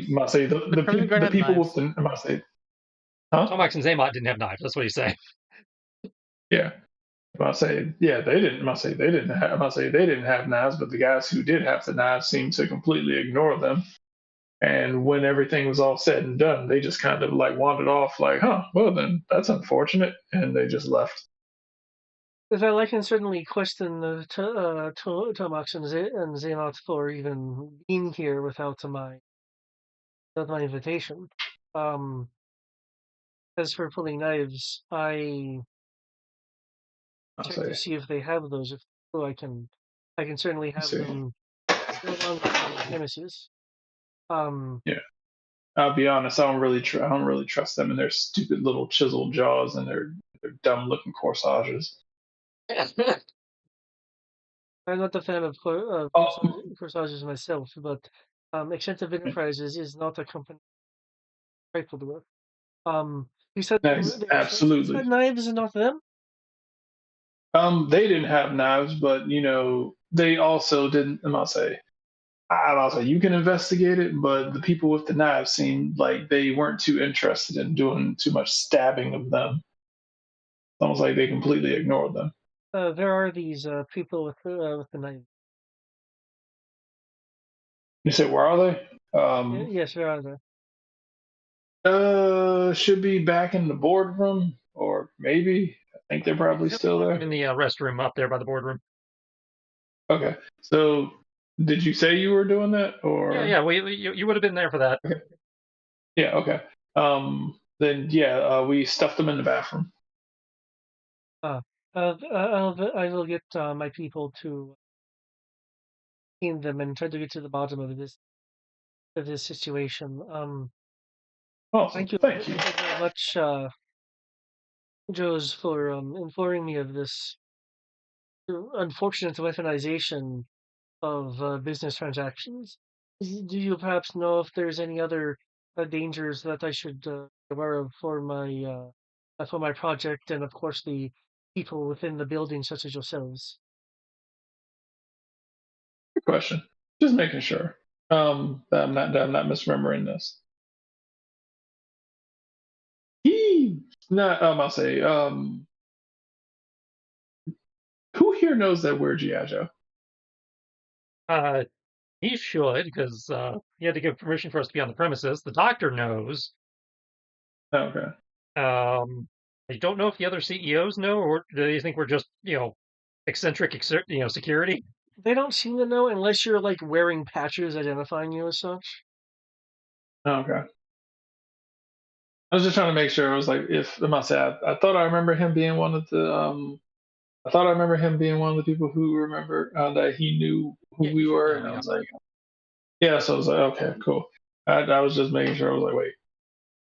must say the people with the must say. Huh? Tomax and Zaymot didn't have knives. That's what he's saying. Yeah. I say, yeah, they didn't. I say they didn't have. I say they didn't have knives, but the guys who did have the knives seemed to completely ignore them. And when everything was all said and done, they just kind of like wandered off, like, "Huh, well then, that's unfortunate," and they just left. Well, I can certainly question Tomax and Zaynot for even being here without my invitation. As for pulling knives, I check to see if they have those. If so, I can certainly have them go along with my premises. Yeah, I'll be honest. I don't really trust them and their stupid little chiseled jaws and their dumb looking corsages. I'm not a fan of corsages myself, but Extensive Enterprises is not a company I'm trifled with. You said Nice. Absolutely. knives and not them? They didn't have knives, but they also didn't. I'll say you can investigate it, but the people with the knives seemed like they weren't too interested in doing too much stabbing of them. It's almost like they completely ignored them. There are these people with the knife. You said, where are they? Yes, there are. Should be back in the boardroom, or maybe I think they're probably still there. In the restroom up there by the boardroom. Okay, so did you say you were doing that, or Yeah, you would have been there for that. Okay. Yeah, okay. Then yeah, we stuffed them in the bathroom. I will get my people to clean them and try to get to the bottom of this situation. Awesome. Thank you. very much, Joes, for informing me of this unfortunate weaponization of business transactions. Do you perhaps know if there's any other dangers that I should be aware of for my project, and of course the people within the building, such as yourselves? Good question. Just making sure. That I'm not misremembering this. I'll say, who here knows that we're G.I. Joe? He should, because he had to give permission for us to be on the premises. The doctor knows. Okay. I don't know if the other CEOs know, or do they think we're just, eccentric, security? They don't seem to know unless you're like wearing patches identifying you as such. Okay. I was just trying to make sure. I was like, if I must say, I thought I remember him being one of the. I thought I remember him being one of the people who remember that he knew who we were, and I was like, yeah. So I was like, okay, cool. I was just making sure. I was like, wait,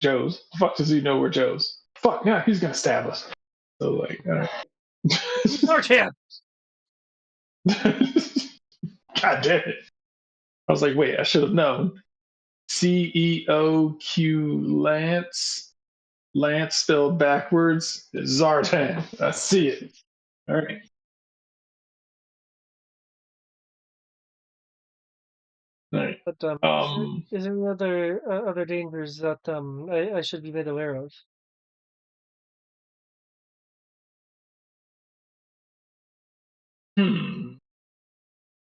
Joe's? The fuck does he know we're Joe's? Fuck, yeah, he's gonna stab us. So like, all right. Sartan! God damn it! I was like, wait, I should have known. CEOQ Lance. Lance spelled backwards is Zartan. I see it. All right. All right. But is there any other dangers that I should be made aware of?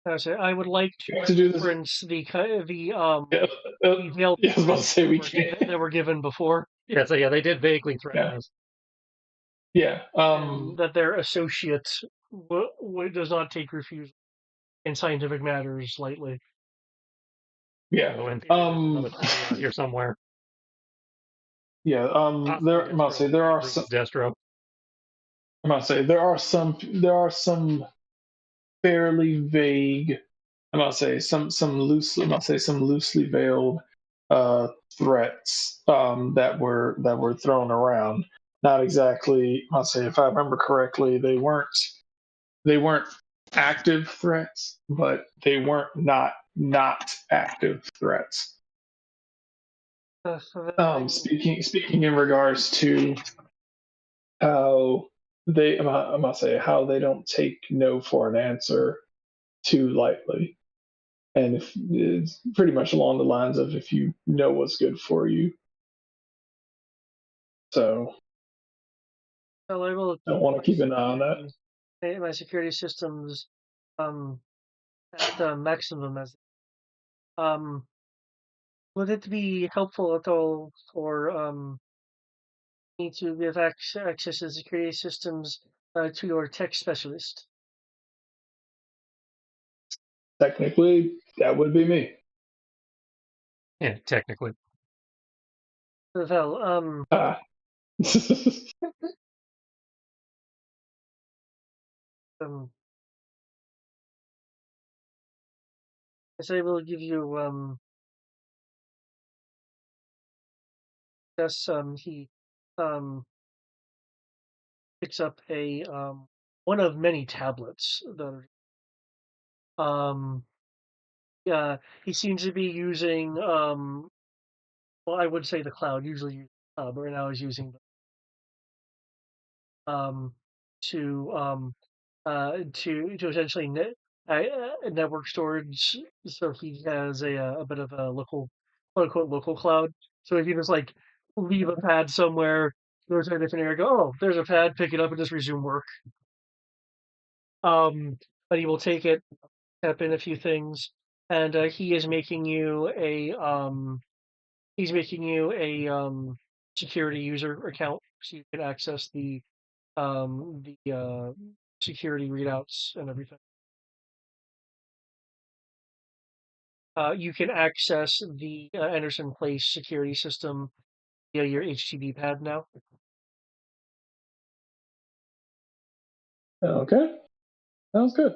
I would like to do this. reference the Yeah, veil I was about to say we can't. that were given before. Yeah, so yeah, they did vaguely threaten us. Yeah. That their associate does not take refusal in scientific matters lightly. Yeah. Here somewhere. Yeah. There. I must say there are some. Destro. I must say there are some fairly vague. I must say some loosely veiled threats that were thrown around. Not exactly. I must say, if I remember correctly, they weren't active threats, but they weren't not active threats. Speaking in regards to how I must say, how they don't take no for an answer too lightly, and if it's pretty much along the lines of if you know what's good for you. So I will want to keep an eye on that. My security systems at maximum as would it be helpful at all for me to give access to security systems to your tech specialist? Technically, that would be me. Yeah, technically. Well, as I will give you yes, he picks up a one of many tablets that yeah, he seems to be using well, I would say the cloud, usually but right now he's using um to essentially network storage. So he has a bit of a local, quote unquote, local cloud. So if you just like leave a pad somewhere, go to a different area, go, oh, there's a pad, pick it up, and just resume work. But he will take it, tap in a few things, and he is making you a security user account so you can access the security readouts and everything. You can access the Anderson Place security system via your HTTP pad now. Okay, sounds good.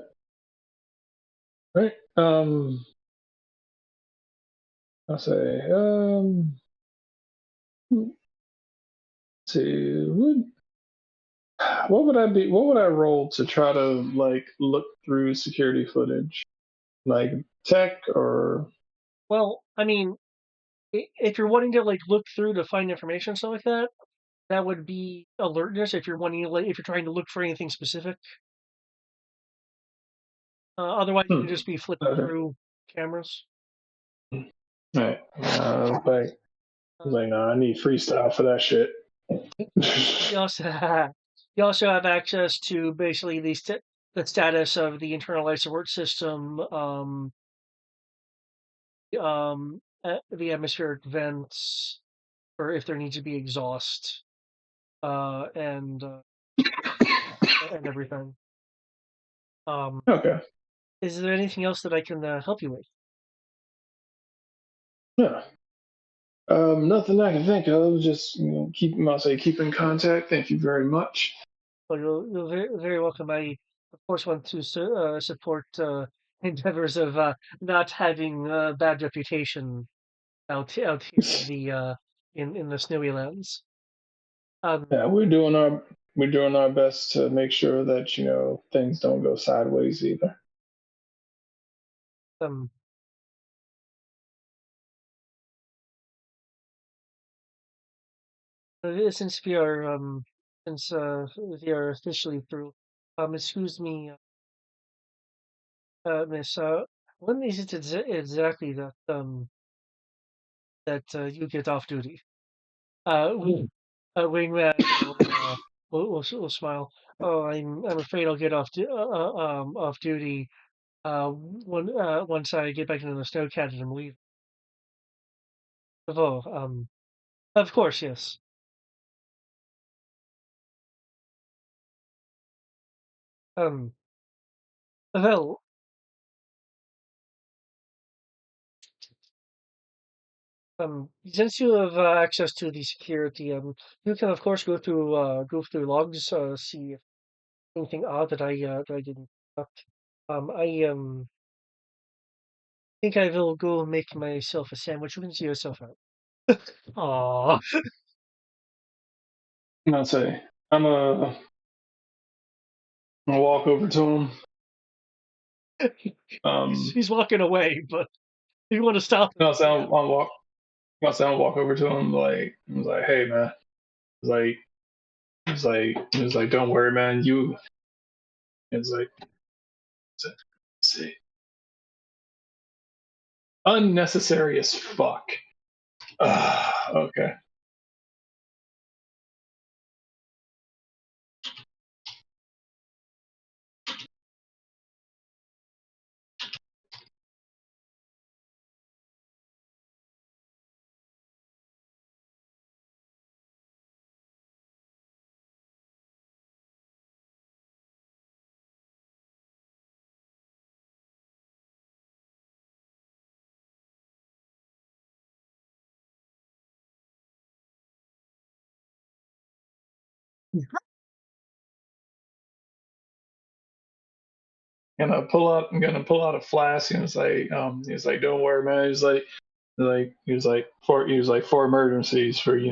Right. I'll say. Let's see. What would I be? What would I roll to try to like look through security footage, like tech or? Well, I mean, if you're wanting to like look through to find information and stuff like that, that would be alertness. If you're wanting to, like, if you're trying to look for anything specific. Otherwise, you can just be flipping through cameras. Right. No, I need freestyle for that shit. You also have access to basically the status of the internal life support system, the atmospheric vents, or if there needs to be exhaust, and everything. Okay. Is there anything else that I can help you with? Yeah. Nothing I can think of. Just keep in contact. Thank you very much. Well, you're very, very welcome. I, of course, want to support endeavors of not having a bad reputation out here in the snowy lands. Yeah, we're doing our best to make sure that things don't go sideways either. Since we are we are officially through, excuse me, Miss, when is it exactly that you get off duty? Wingman will smile. Oh, I'm afraid I'll get off duty once I get back into the snowcat and leave. Oh, of course, yes. Well, since you have access to the security, you can of course go through logs, see if anything odd that I didn't pick up. I think I will go make myself a sandwich. You can see yourself out. Aww. And I'll say I'm gonna walk over to him. He's walking away, but if you want to stop him, I'll walk over to him I'm like, hey man, he's like, don't worry, man. It's like, let's see, unnecessary as fuck. Okay. I'm gonna pull out a flask and he's like, don't worry, man. He was like for emergencies for he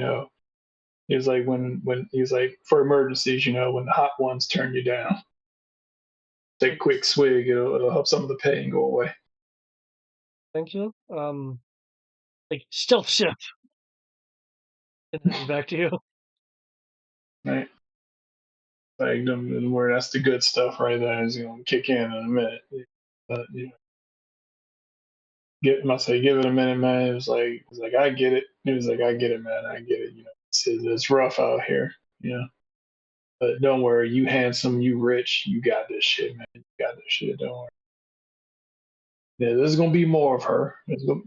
was like when he was like for emergencies, when the hot ones turn you down. Take a quick swig, it'll help some of the pain go away. Thank you. Like stealth ship. And then back to you. Right. Like where that's the good stuff right there is gonna kick in a minute. But give it a minute, man. It was like I get it. It was like I get it, man. I get it. It's rough out here. But don't worry, you handsome, you rich, you got this shit, man. You got this shit. Don't worry. Yeah, there's gonna be more of her.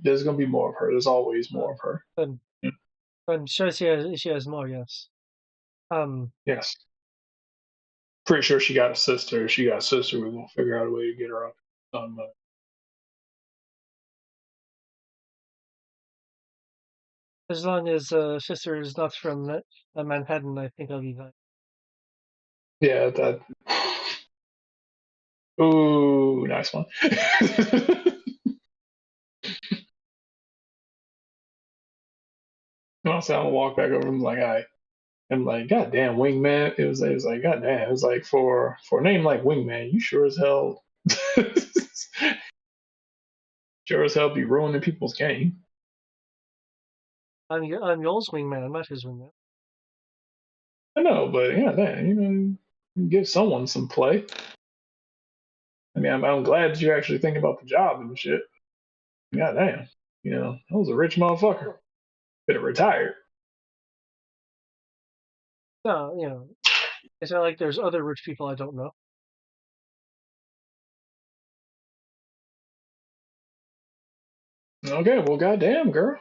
There's gonna be more of her. There's always more of her. I'm sure she has more. Yes. Yes. Pretty sure she got a sister. If she got a sister, we're gonna figure out a way to get her up. As long as sister is not from Manhattan, I think I'll be fine. Yeah, that. Ooh, nice one. I'm gonna walk back over. I'm like, all right. I'm like, God damn, Wingman. It was like, God damn. It was like for a name like Wingman, you sure as hell, be ruining people's game. I'm y'all's wingman. I'm not his wingman. I know, but yeah, man, give someone some play. I mean, I'm glad that you're actually thinking about the job and shit. God damn, I was a rich motherfucker. Could have retired. No, it's not like there's other rich people I don't know. Okay, well, goddamn, girl.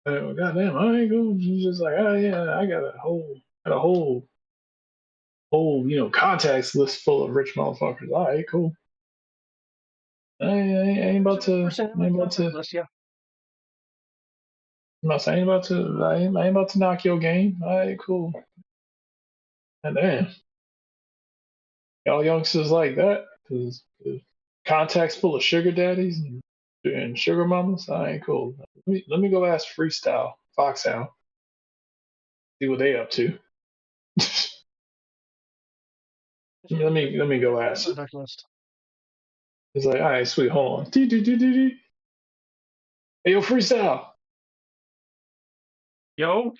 Well, goddamn, I ain't going. She's just like, oh yeah, I got a whole, contacts list full of rich motherfuckers. All right, cool. I ain't about to. List, yeah. I ain't about to knock your game. All right, cool. And damn, y'all youngsters like that, because contacts full of sugar daddies and sugar mamas. All right, cool. Let me go ask Freestyle Foxhound. See what they up to. let me go ask. It's like, all right, sweet, hold on. Hey, yo, Freestyle. Yo.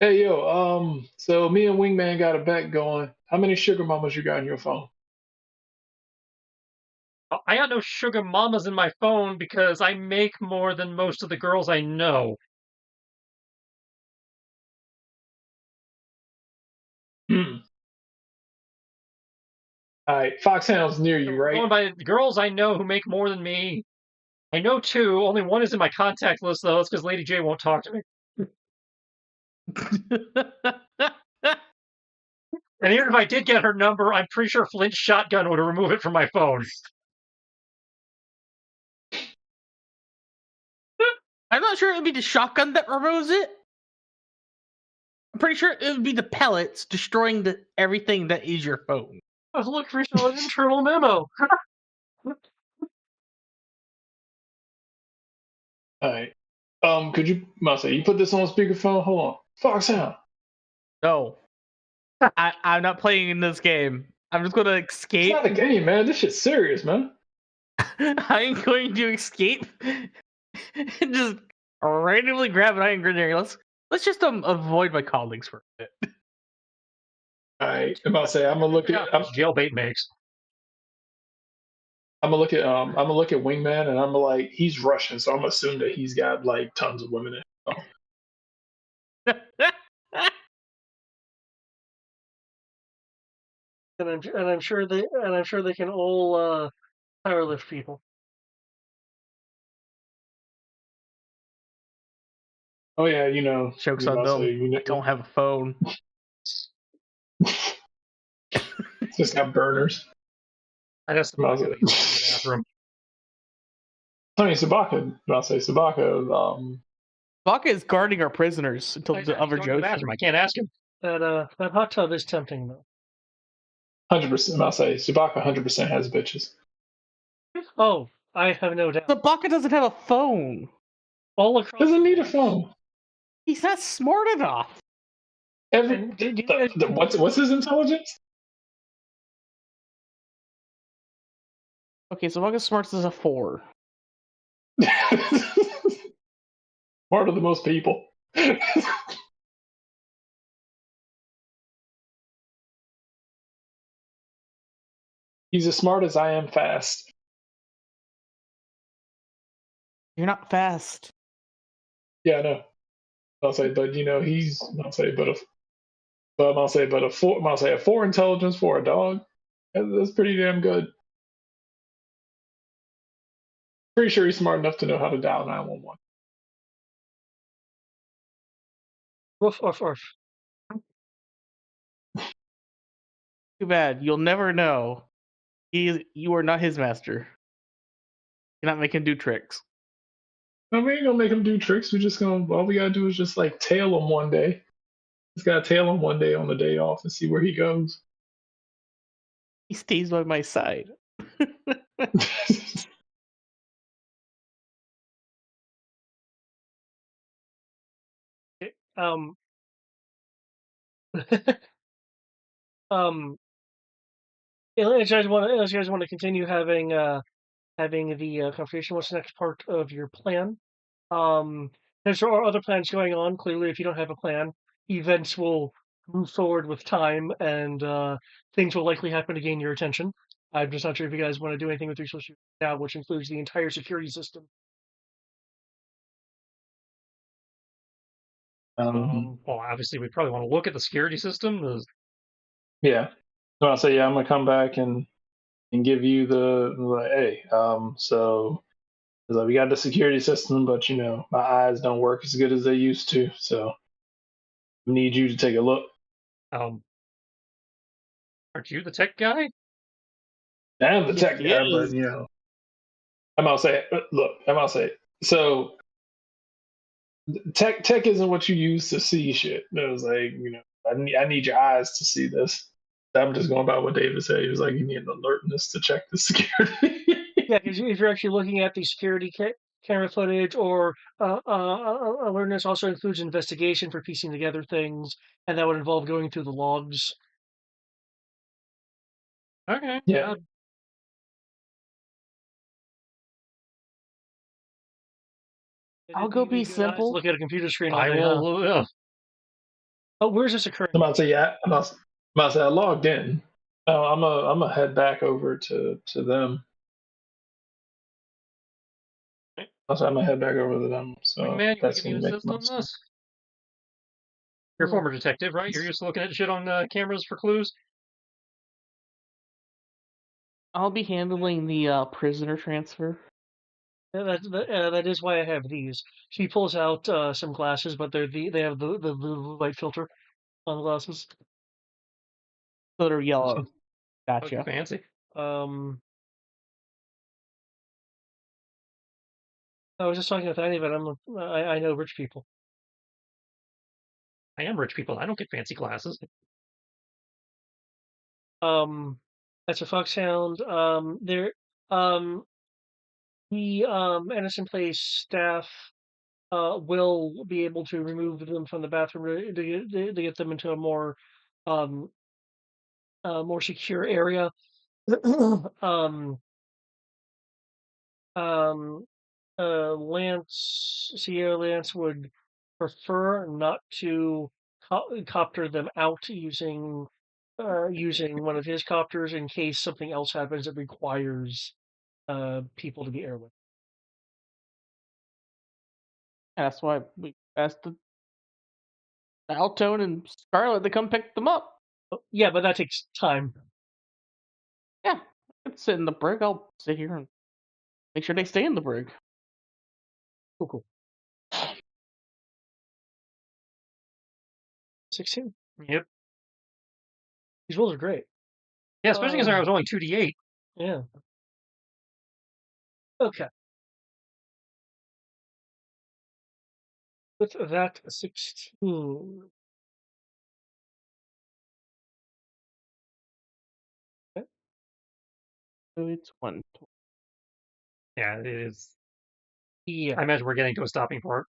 Hey, yo, so me and Wingman got a bet going. How many sugar mamas you got on your phone? I got no sugar mamas in my phone because I make more than most of the girls I know. All right, Foxhound's near you, right? Going by the girls I know who make more than me. I know two. Only one is in my contact list, though. It's because Lady J won't talk to me. And even if I did get her number, I'm pretty sure Flint's shotgun would remove it from my phone. I'm not sure it would be the shotgun that removes it. I'm pretty sure it would be the pellets destroying everything that is your phone. Oh, look, for an internal memo. All right. Could you, Masa, you put this on speakerphone? Hold on. Foxhound. No. I'm not playing in this game. I'm just going to escape. It's not a game, man. This shit's serious, man. I'm going to escape and just randomly grab an iron grenade. Let's just avoid my colleagues for a bit. All right. I'm about to say I'm gonna look at jailbait makes. I'm gonna look at Wingman, and I'm like, he's Russian, so I'm gonna assume that he's got like tons of women in his phone. And I'm sure they can all powerlift people. Oh yeah, Jokes on them. I don't have a phone. Just got burners. I just in the bathroom. I mean, Sabaka. I'll say Sabaka. Sabaka is guarding our prisoners until the other Joe. I can't ask him. That hot tub is tempting though. 100%. I'll say Sabaka 100% has bitches. Oh, I have no doubt. Sabaka doesn't have a phone. All across. Doesn't need a phone. He's not smart enough. What's his intelligence? Okay, so August Smarts is a 4. Smarter than most people. He's as smart as I am fast. You're not fast. Yeah, I know. I'll say, but he's. I'll say, but a 4. I'll say a 4 intelligence for a dog. That's pretty damn good. Pretty sure he's smart enough to know how to dial 911. Woof, woof, woof. Too bad. You'll never know. You are not his master. You cannot make him do tricks. I mean, we ain't gonna make him do tricks. All we gotta do is just like tail him one day. Just gotta tail him one day on the day off and see where he goes. He stays by my side. Um, um, unless you guys want to continue having the conversation, what's the next part of your plan? There's other plans going on. Clearly, if you don't have a plan, events will move forward with time, and things will likely happen to gain your attention. I'm just not sure if you guys want to do anything with resources now, which includes the entire security system. Well, obviously, we probably want to look at the security system. Yeah. So I'll say, yeah, I'm gonna come back and give you hey, so like, we got the security system, but my eyes don't work as good as they used to, so we need you to take a look. Aren't you the tech guy? I'm the tech He guy, is. but I'm gonna say, look, I'm gonna say, so tech isn't what you use to see shit. It was like, I need your eyes to see this. I'm just going by what David said. He was like, you need an alertness to check the security. Yeah, because if you're actually looking at the security camera footage, or alertness also includes investigation for piecing together things, and that would involve going through the logs. Okay. Yeah. I'll go be You guys simple. look at a computer screen all I day, huh? will. Oh, where's this occurring? I'm about to say, yeah. I'm about to say, I logged in. I'm gonna head back over to them. Also, I'm gonna head back over to them. So Man, you want that's to give me gonna an make assist on most sense. this? You're a former detective, right? You're used to looking at shit on cameras for clues? I'll be handling the prisoner transfer. That is why I have these. She pulls out some glasses, but they have the light filter on the glasses. So they're yellow. Awesome. Gotcha. Okay, fancy. I was just talking with Annie, but I know rich people. I am rich people. I don't get fancy glasses. That's a foxhound. The Anderson Place staff will be able to remove them from the bathroom to get them into a um more secure area. um um Sierra Lance would prefer not to copter them out using one of his copters in case something else happens that requires people to be airlift. That's why we asked the Altone and Scarlet to come pick them up. Yeah, but that takes time. Yeah, I'd sit in the brig. I'll sit here and make sure they stay in the brig. Cool. 16. Yep. These rolls are great. Yeah, especially because I was only 2d8. Yeah. Okay. With that 16. Okay. So it's 1. Yeah, it is. Yeah. I imagine we're getting to a stopping part.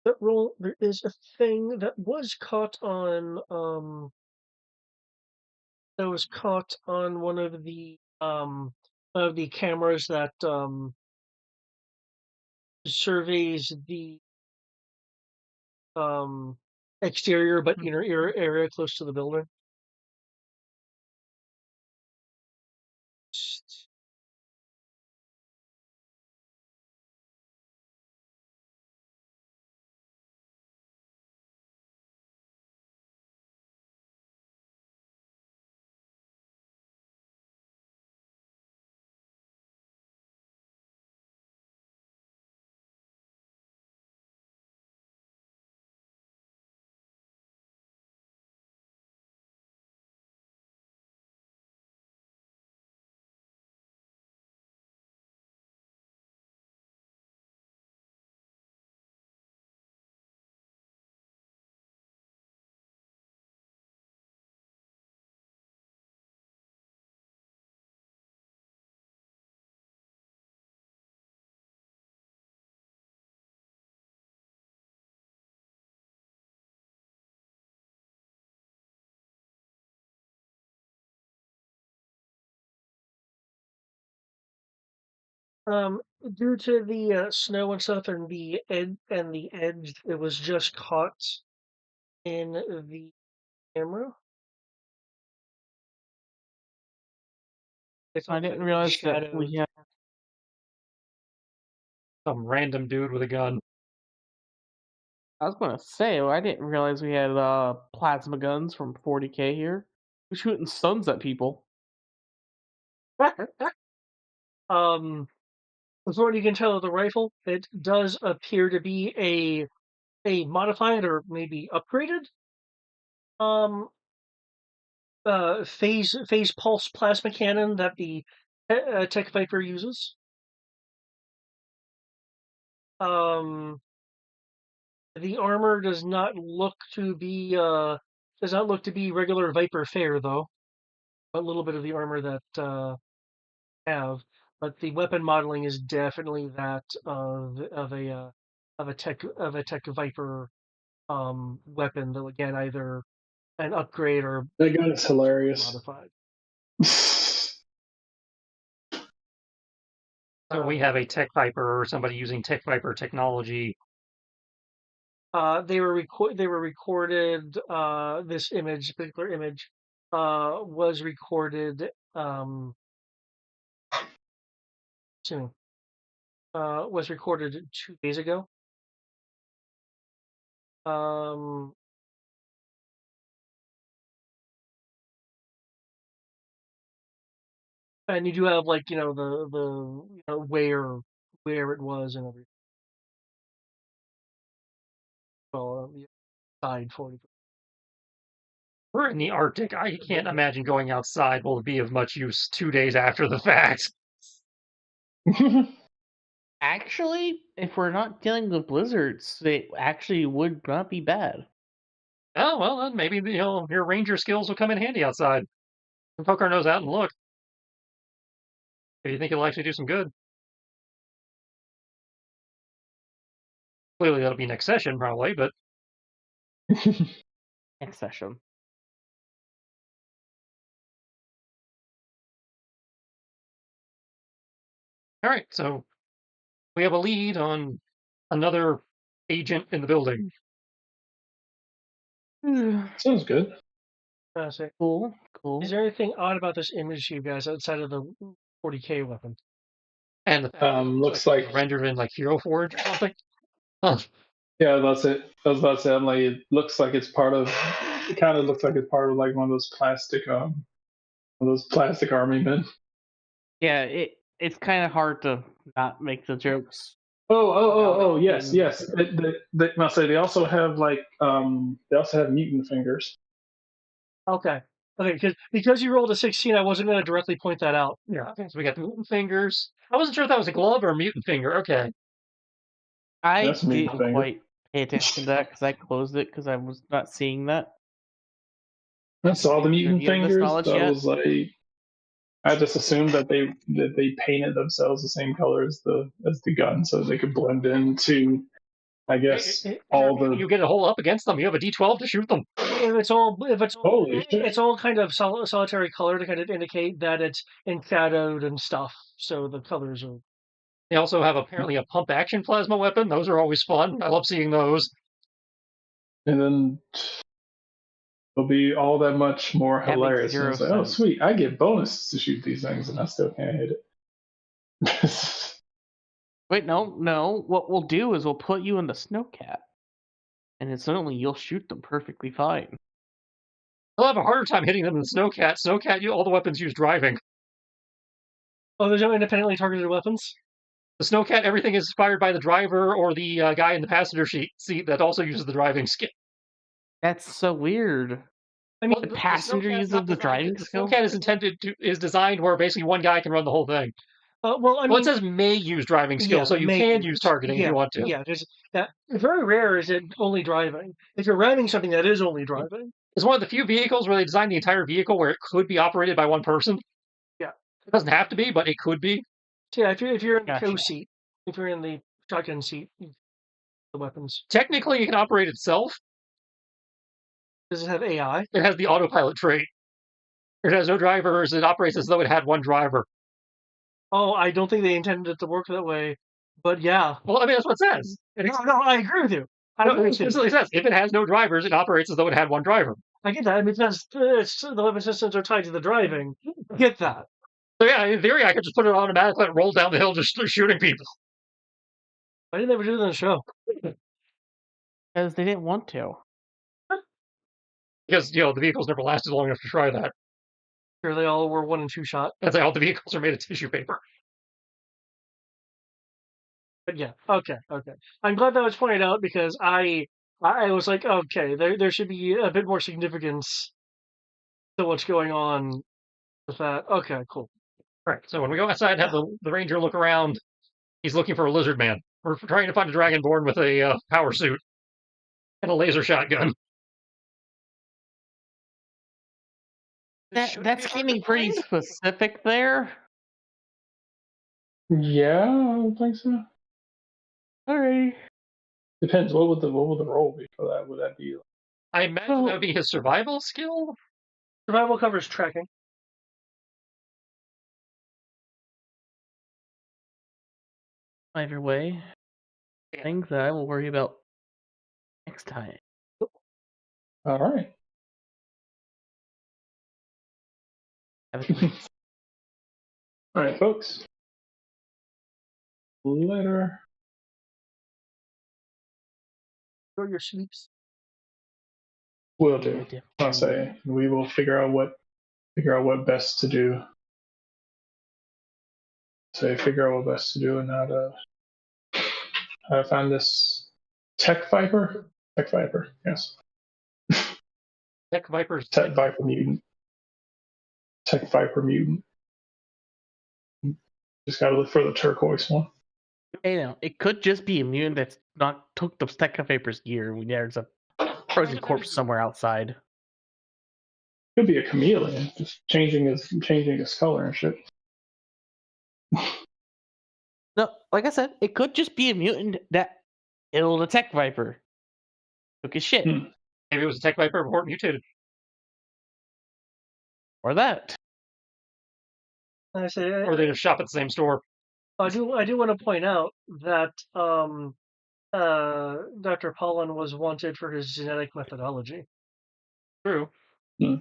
That roll, there is a thing that was caught on one of the cameras that surveys the exterior but inner area close to the building. Due to the snow and stuff and the edge, it was just caught in the camera. I didn't realize that we had some random dude with a gun. I was gonna say, I didn't realize we had plasma guns from 40K here. We're shooting stuns at people. As far as you can tell of the rifle, it does appear to be a modified or maybe upgraded phase pulse plasma cannon that the Tech Viper uses. The armor does not look to be regular Viper fare though. A little bit of the armor that have, but the weapon modeling is definitely that of a Tech Viper weapon. Though again, either an upgrade or that gun is hilarious. Modified. So we have a Tech Viper or somebody using Tech Viper technology. They were recorded. This particular image, was recorded. Was recorded 2 days ago. And you do have the where it was and everything. Well, side 40. We're in the Arctic. I can't imagine going outside will be of much use 2 days after the fact. Actually, if we're not dealing with blizzards, it actually would not be bad. Oh, well, then maybe, your ranger skills will come in handy outside. Poke our nose out and look. If you think it'll actually do some good. Clearly, that'll be next session, probably, but... Next session. All right, so we have a lead on another agent in the building. Sounds good. Cool. Is there anything odd about this image, you guys, outside of the 40K weapon? And the fact looks like rendered in Hero Forge or something. Yeah, that's it. I was about to say, I'm like, it looks like it's part of. It kind of looks like it's part of like one of those plastic army men. Yeah, it's kind of hard to not make the jokes. Oh, yes. They also have mutant fingers. Okay. Okay, because you rolled a 16, I wasn't going to directly point that out. Yeah. Okay. So we got the mutant fingers. I wasn't sure if that was a glove or a mutant finger. Okay. I That's a mutant didn't finger. quite pay attention to that because I closed it because I was not seeing that. I saw the mutant Trivia of this fingers. knowledge That yet? was like I just assumed that they painted themselves the same color as the gun, so they could blend into, I guess, all the. You get a hole up against them. You have a D12 to shoot them. If it's all Holy shit! it's all kind of solitary color to kind of indicate that it's enshadowed and stuff. So the colors are. They also have apparently a pump action plasma weapon. Those are always fun. I love seeing those. And then it'll be all that much more That makes hilarious. And zero it's like, oh sense. sweet, I get bonuses to shoot these things, and I still can't hit it. Wait, no. What we'll do is we'll put you in the snowcat, and then suddenly you'll shoot them perfectly fine. I'll have a harder time hitting them than Snowcat. Snowcat, all the weapons use driving. Oh, there's no independently targeted weapons. The Snowcat, everything is fired by the driver or the guy in the passenger seat that also uses the driving skill. That's so weird. I mean, The passenger Snowcat's uses not the designed- driving the skill? Snowcat is designed where basically one guy can run the whole thing. well, I mean, Well, it says may use driving skill, yeah, so you may can use targeting if you want to. Yeah, there's that. Very rare is it only driving. If you're ramming something that is only driving, It's one of the few vehicles where they designed the entire vehicle where it could be operated by one person. Yeah. It doesn't have to be, but it could be. so yeah, if you're in the Gotcha. tow seat, if you're in the shotgun seat, the weapons. Technically, it can operate itself. Does it have AI? It has the autopilot trait. It has no drivers. It operates as though it had one driver. Oh, I don't think they intended it to work that way. But yeah. Well, I mean, that's what it says. No, I agree with you. It explicitly says if it has no drivers, it operates as though it had one driver. I get that because the weapon systems are tied to the driving. I get that. So yeah, in theory, I could just put it on automatically and roll down the hill just shooting people. Why didn't they ever do that in the show? Because they didn't want to. Because, the vehicles never lasted long enough to try that. Sure, they all were 1 and 2 shot. That's how all the vehicles are made of tissue paper. But yeah, okay. I'm glad that was pointed out because I was like, okay, there should be a bit more significance to what's going on with that. Okay, cool. Right. So when we go outside and have the ranger look around, he's looking for a lizard man. We're trying to find a dragonborn with a power suit and a laser shotgun. That's getting pretty specific there. Yeah, I don't think so. Alright. Depends. What would the role be for that? Would that be? I imagine that would be his survival skill. Survival covers tracking. Either way, things that I will worry about next time. All right. Have a good night. All right, folks. Later. Enjoy your sleeps. Will do. I'll say we will figure out what best to do. Figure out what best to do and how to find this Tech Viper. Tech Viper, yes. Tech Viper's Tech Viper mutant. Tech Viper mutant. Just gotta look for the turquoise one. Hey, now, it could just be a mutant that's not took the Tech Vapor's gear. There's a frozen corpse somewhere outside. Could be a chameleon, just changing his color and shit. No, like I said, it could just be a mutant that killed a Tech Viper. Took his shit. Maybe it was a Tech Viper before it mutated. Or that. I say, Or they just shop at the same store. I do want to point out that Dr. Pollen was wanted for his genetic methodology. True. All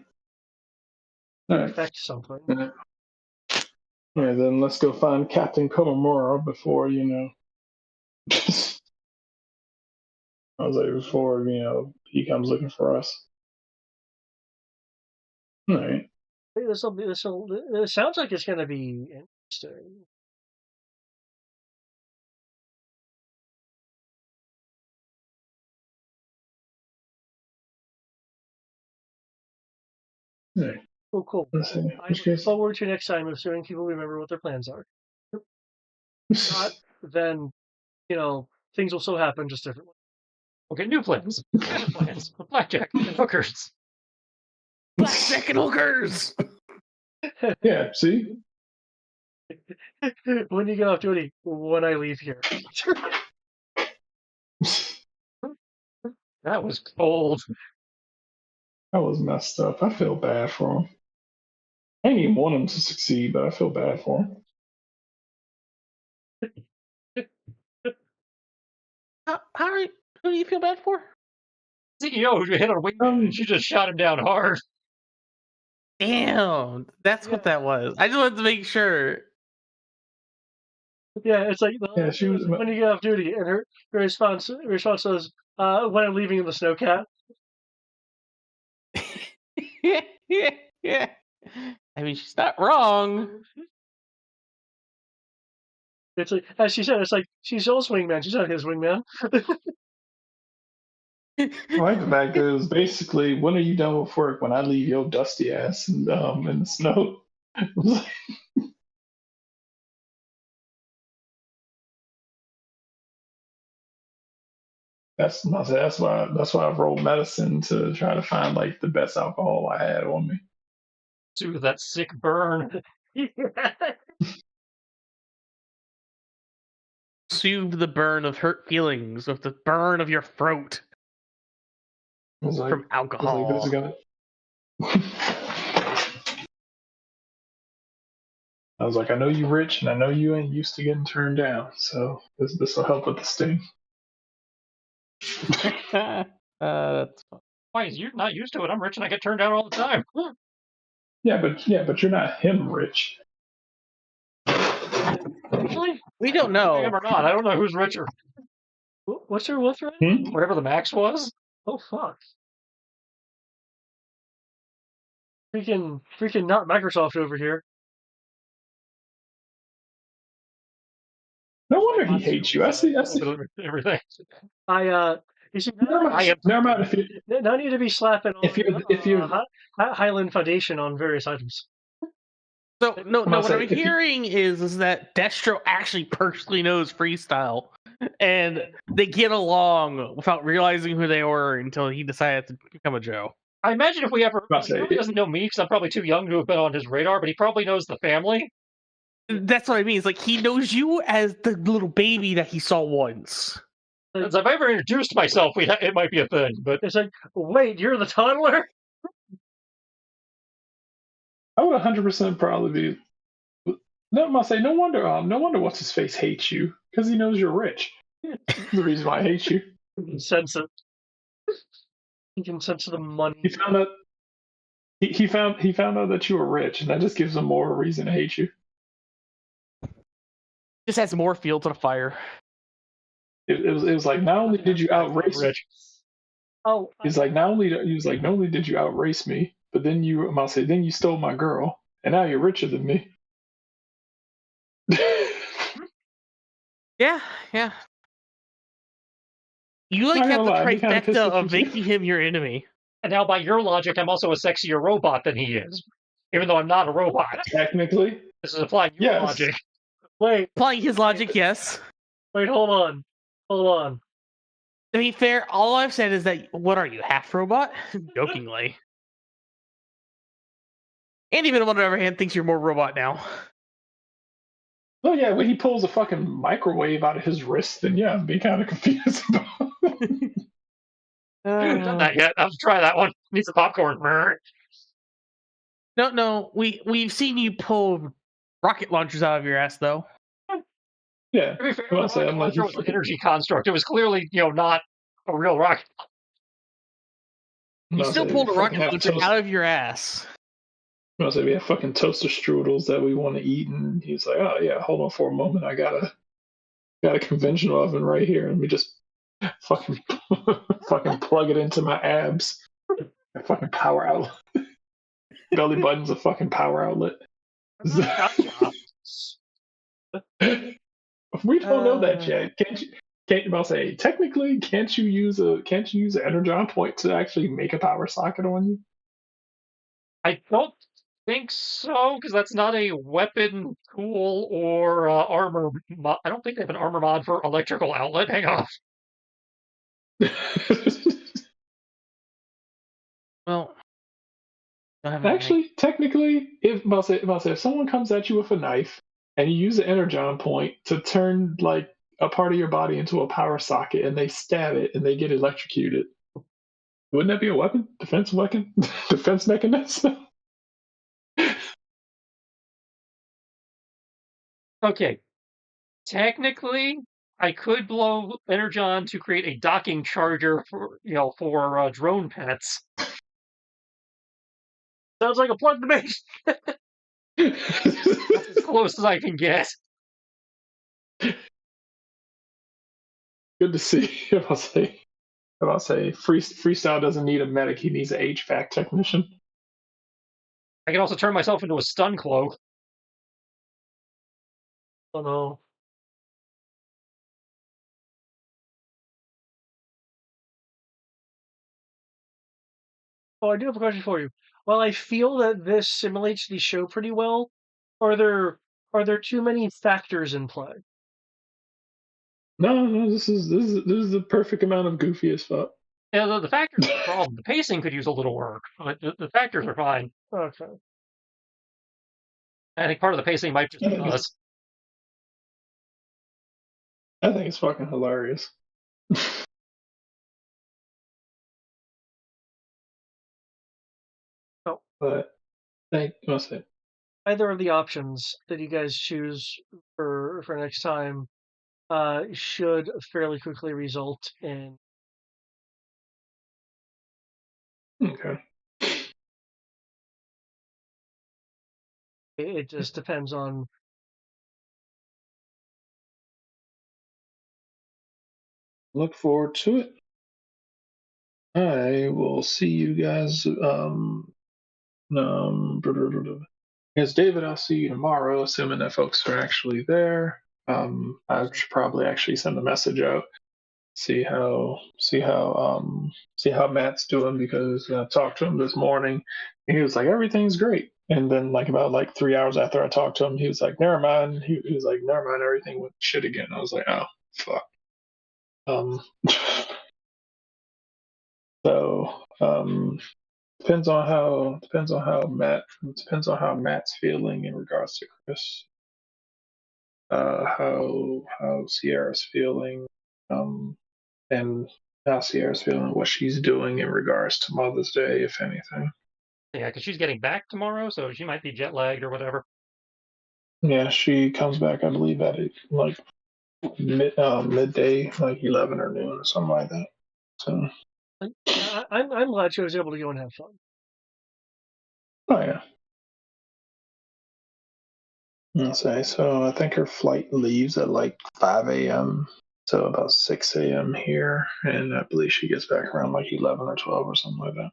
right. Affect something. All right, then let's go find Captain Komamura before, I was like, before, he comes looking for us. All right. This sounds like it's going to be interesting. Right. Oh, cool. Let's see. I look forward to next time, assuming people remember what their plans are. Not, then, things will still happen just differently. We'll get new plans. Better plans. Blackjack and hookers. Blackjack and hookers! Yeah, see? When you get off duty, when I leave here. That was cold. That was messed up. I feel bad for him. I didn't even want him to succeed, but I feel bad for him. Who do you feel bad for? CEO who hit our wingman and she just shot him down hard. Damn, that's what that was. I just wanted to make sure. Yeah, it's like Yeah, she was. when you get off duty, and her response was, when I'm leaving in the snowcat. Yeah. I mean, she's not wrong. It's like, as she said, it's like she's Joel's wingman. She's not his wingman. I like the fact that it was basically, when are you done with work? When I leave your dusty ass in the snow. That's why I rolled medicine to try to find like the best alcohol I had on me. To that sick burn. Soothe the burn of hurt feelings, of the burn of your throat from alcohol. This is gonna... I was like, I know you rich, and I know you ain't used to getting turned down, so this will help with the sting. That's fun. Why is you not used to it? I'm rich and I get turned down all the time. Yeah, but you're not him rich. Actually, We don't know. him or not. I don't know who's richer. What's her wolf rate? Whatever the max was. Oh fuck! Freaking not Microsoft over here. No wonder he hates you. I see. Everything. You see, never mind if you. now need to be slapping If you're Highland Foundation on various items. So what I'm if you- hearing is that Destro actually personally knows Freestyle, and they get along without realizing who they were until he decided to become a Joe. I imagine if we ever, he probably doesn't know me because I'm probably too young to have been on his radar, but he probably knows the family. That's what I mean. It's like he knows you as the little baby that he saw once. If I've ever introduced myself, it might be a thing, but it's like, wait, you're the toddler? I would 100% probably be. No, I must say, no wonder what's his face hates you, because he knows you're rich. The reason why I hate you. You can sense it. You can sense the money. He found out. He found out that you were rich, and that just gives him more reason to hate you. Just adds more fuel to the fire. It was like, not only did you outrace me. Oh, he's like, not only did you outrace me, but then you stole my girl, and now you're richer than me. Yeah. You have the trifecta of making him your enemy. And now, by your logic, I'm also a sexier robot than he is, even though I'm not a robot. Technically, this is applying your logic. Wait, applying his logic, yes. Wait, hold on. To be fair, all I've said is that, what are you, half robot? Jokingly. And even on the other hand, thinks you're more robot now. Oh yeah, when he pulls a fucking microwave out of his wrist, then yeah, I'd be kind of confused about it. I haven't done that yet. I'll try that one. Need some popcorn. No, we've seen you pull rocket launchers out of your ass, though. Yeah, to be fair, the rocket launcher was an energy construct. It was clearly, not a real rocket. You still pulled a rocket launcher out of your ass. I said we have fucking toaster strudels that we want to eat, and he's like, "Oh yeah, hold on for a moment. I got a conventional oven right here, and we just fucking plug it into my abs. A fucking power outlet. Belly button's a fucking power outlet." We don't know that yet. Technically, can't you use an energon point to actually make a power socket on you? I don't think so, because that's not a weapon tool or armor mod. I don't think they have an armor mod for electrical outlet. Hang on. Well, Actually, technically, if someone comes at you with a knife and you use the energon point to turn like a part of your body into a power socket and they stab it and they get electrocuted, wouldn't that be a weapon? Defense weapon? Defense mechanism? Okay. Technically, I could blow energon to create a docking charger for drone pets. Sounds like a plug to me. That's as close as I can get. Good to see. I'll say freestyle doesn't need a medic, he needs an HVAC technician. I can also turn myself into a stun cloak. Oh no. Oh, I do have a question for you. While I feel that this simulates the show pretty well, are there too many factors in play? No, this is the perfect amount of goofy as fuck. Yeah, the factors are the problem. The pacing could use a little work, but the factors are fine. Okay. I think part of the pacing might just be us. I think it's fucking hilarious. Oh. But must say. Either of the options that you guys choose for next time should fairly quickly result in. Okay. It just depends on. Look forward to it. I will see you guys. Yes, David, I'll see you tomorrow, assuming that folks are actually there. I should probably actually send a message out, see how Matt's doing, because I talked to him this morning and he was like, everything's great. And then about 3 hours after I talked to him, he was like, never mind. He was like, never mind, everything went shit again. I was like, oh fuck. So depends on how Matt's feeling in regards to Chris. How Sierra's feeling, and how Sierra's feeling, what she's doing in regards to Mother's Day, if anything. Yeah, because she's getting back tomorrow, so she might be jet lagged or whatever. Yeah, she comes back, I believe, at midday, like 11 or noon or something like that. So I'm glad she was able to go and have fun. oh yeah. I'll say so. I think her flight leaves at 5 a.m. So about 6 a.m. here, and I believe she gets back around 11 or 12 or something like that.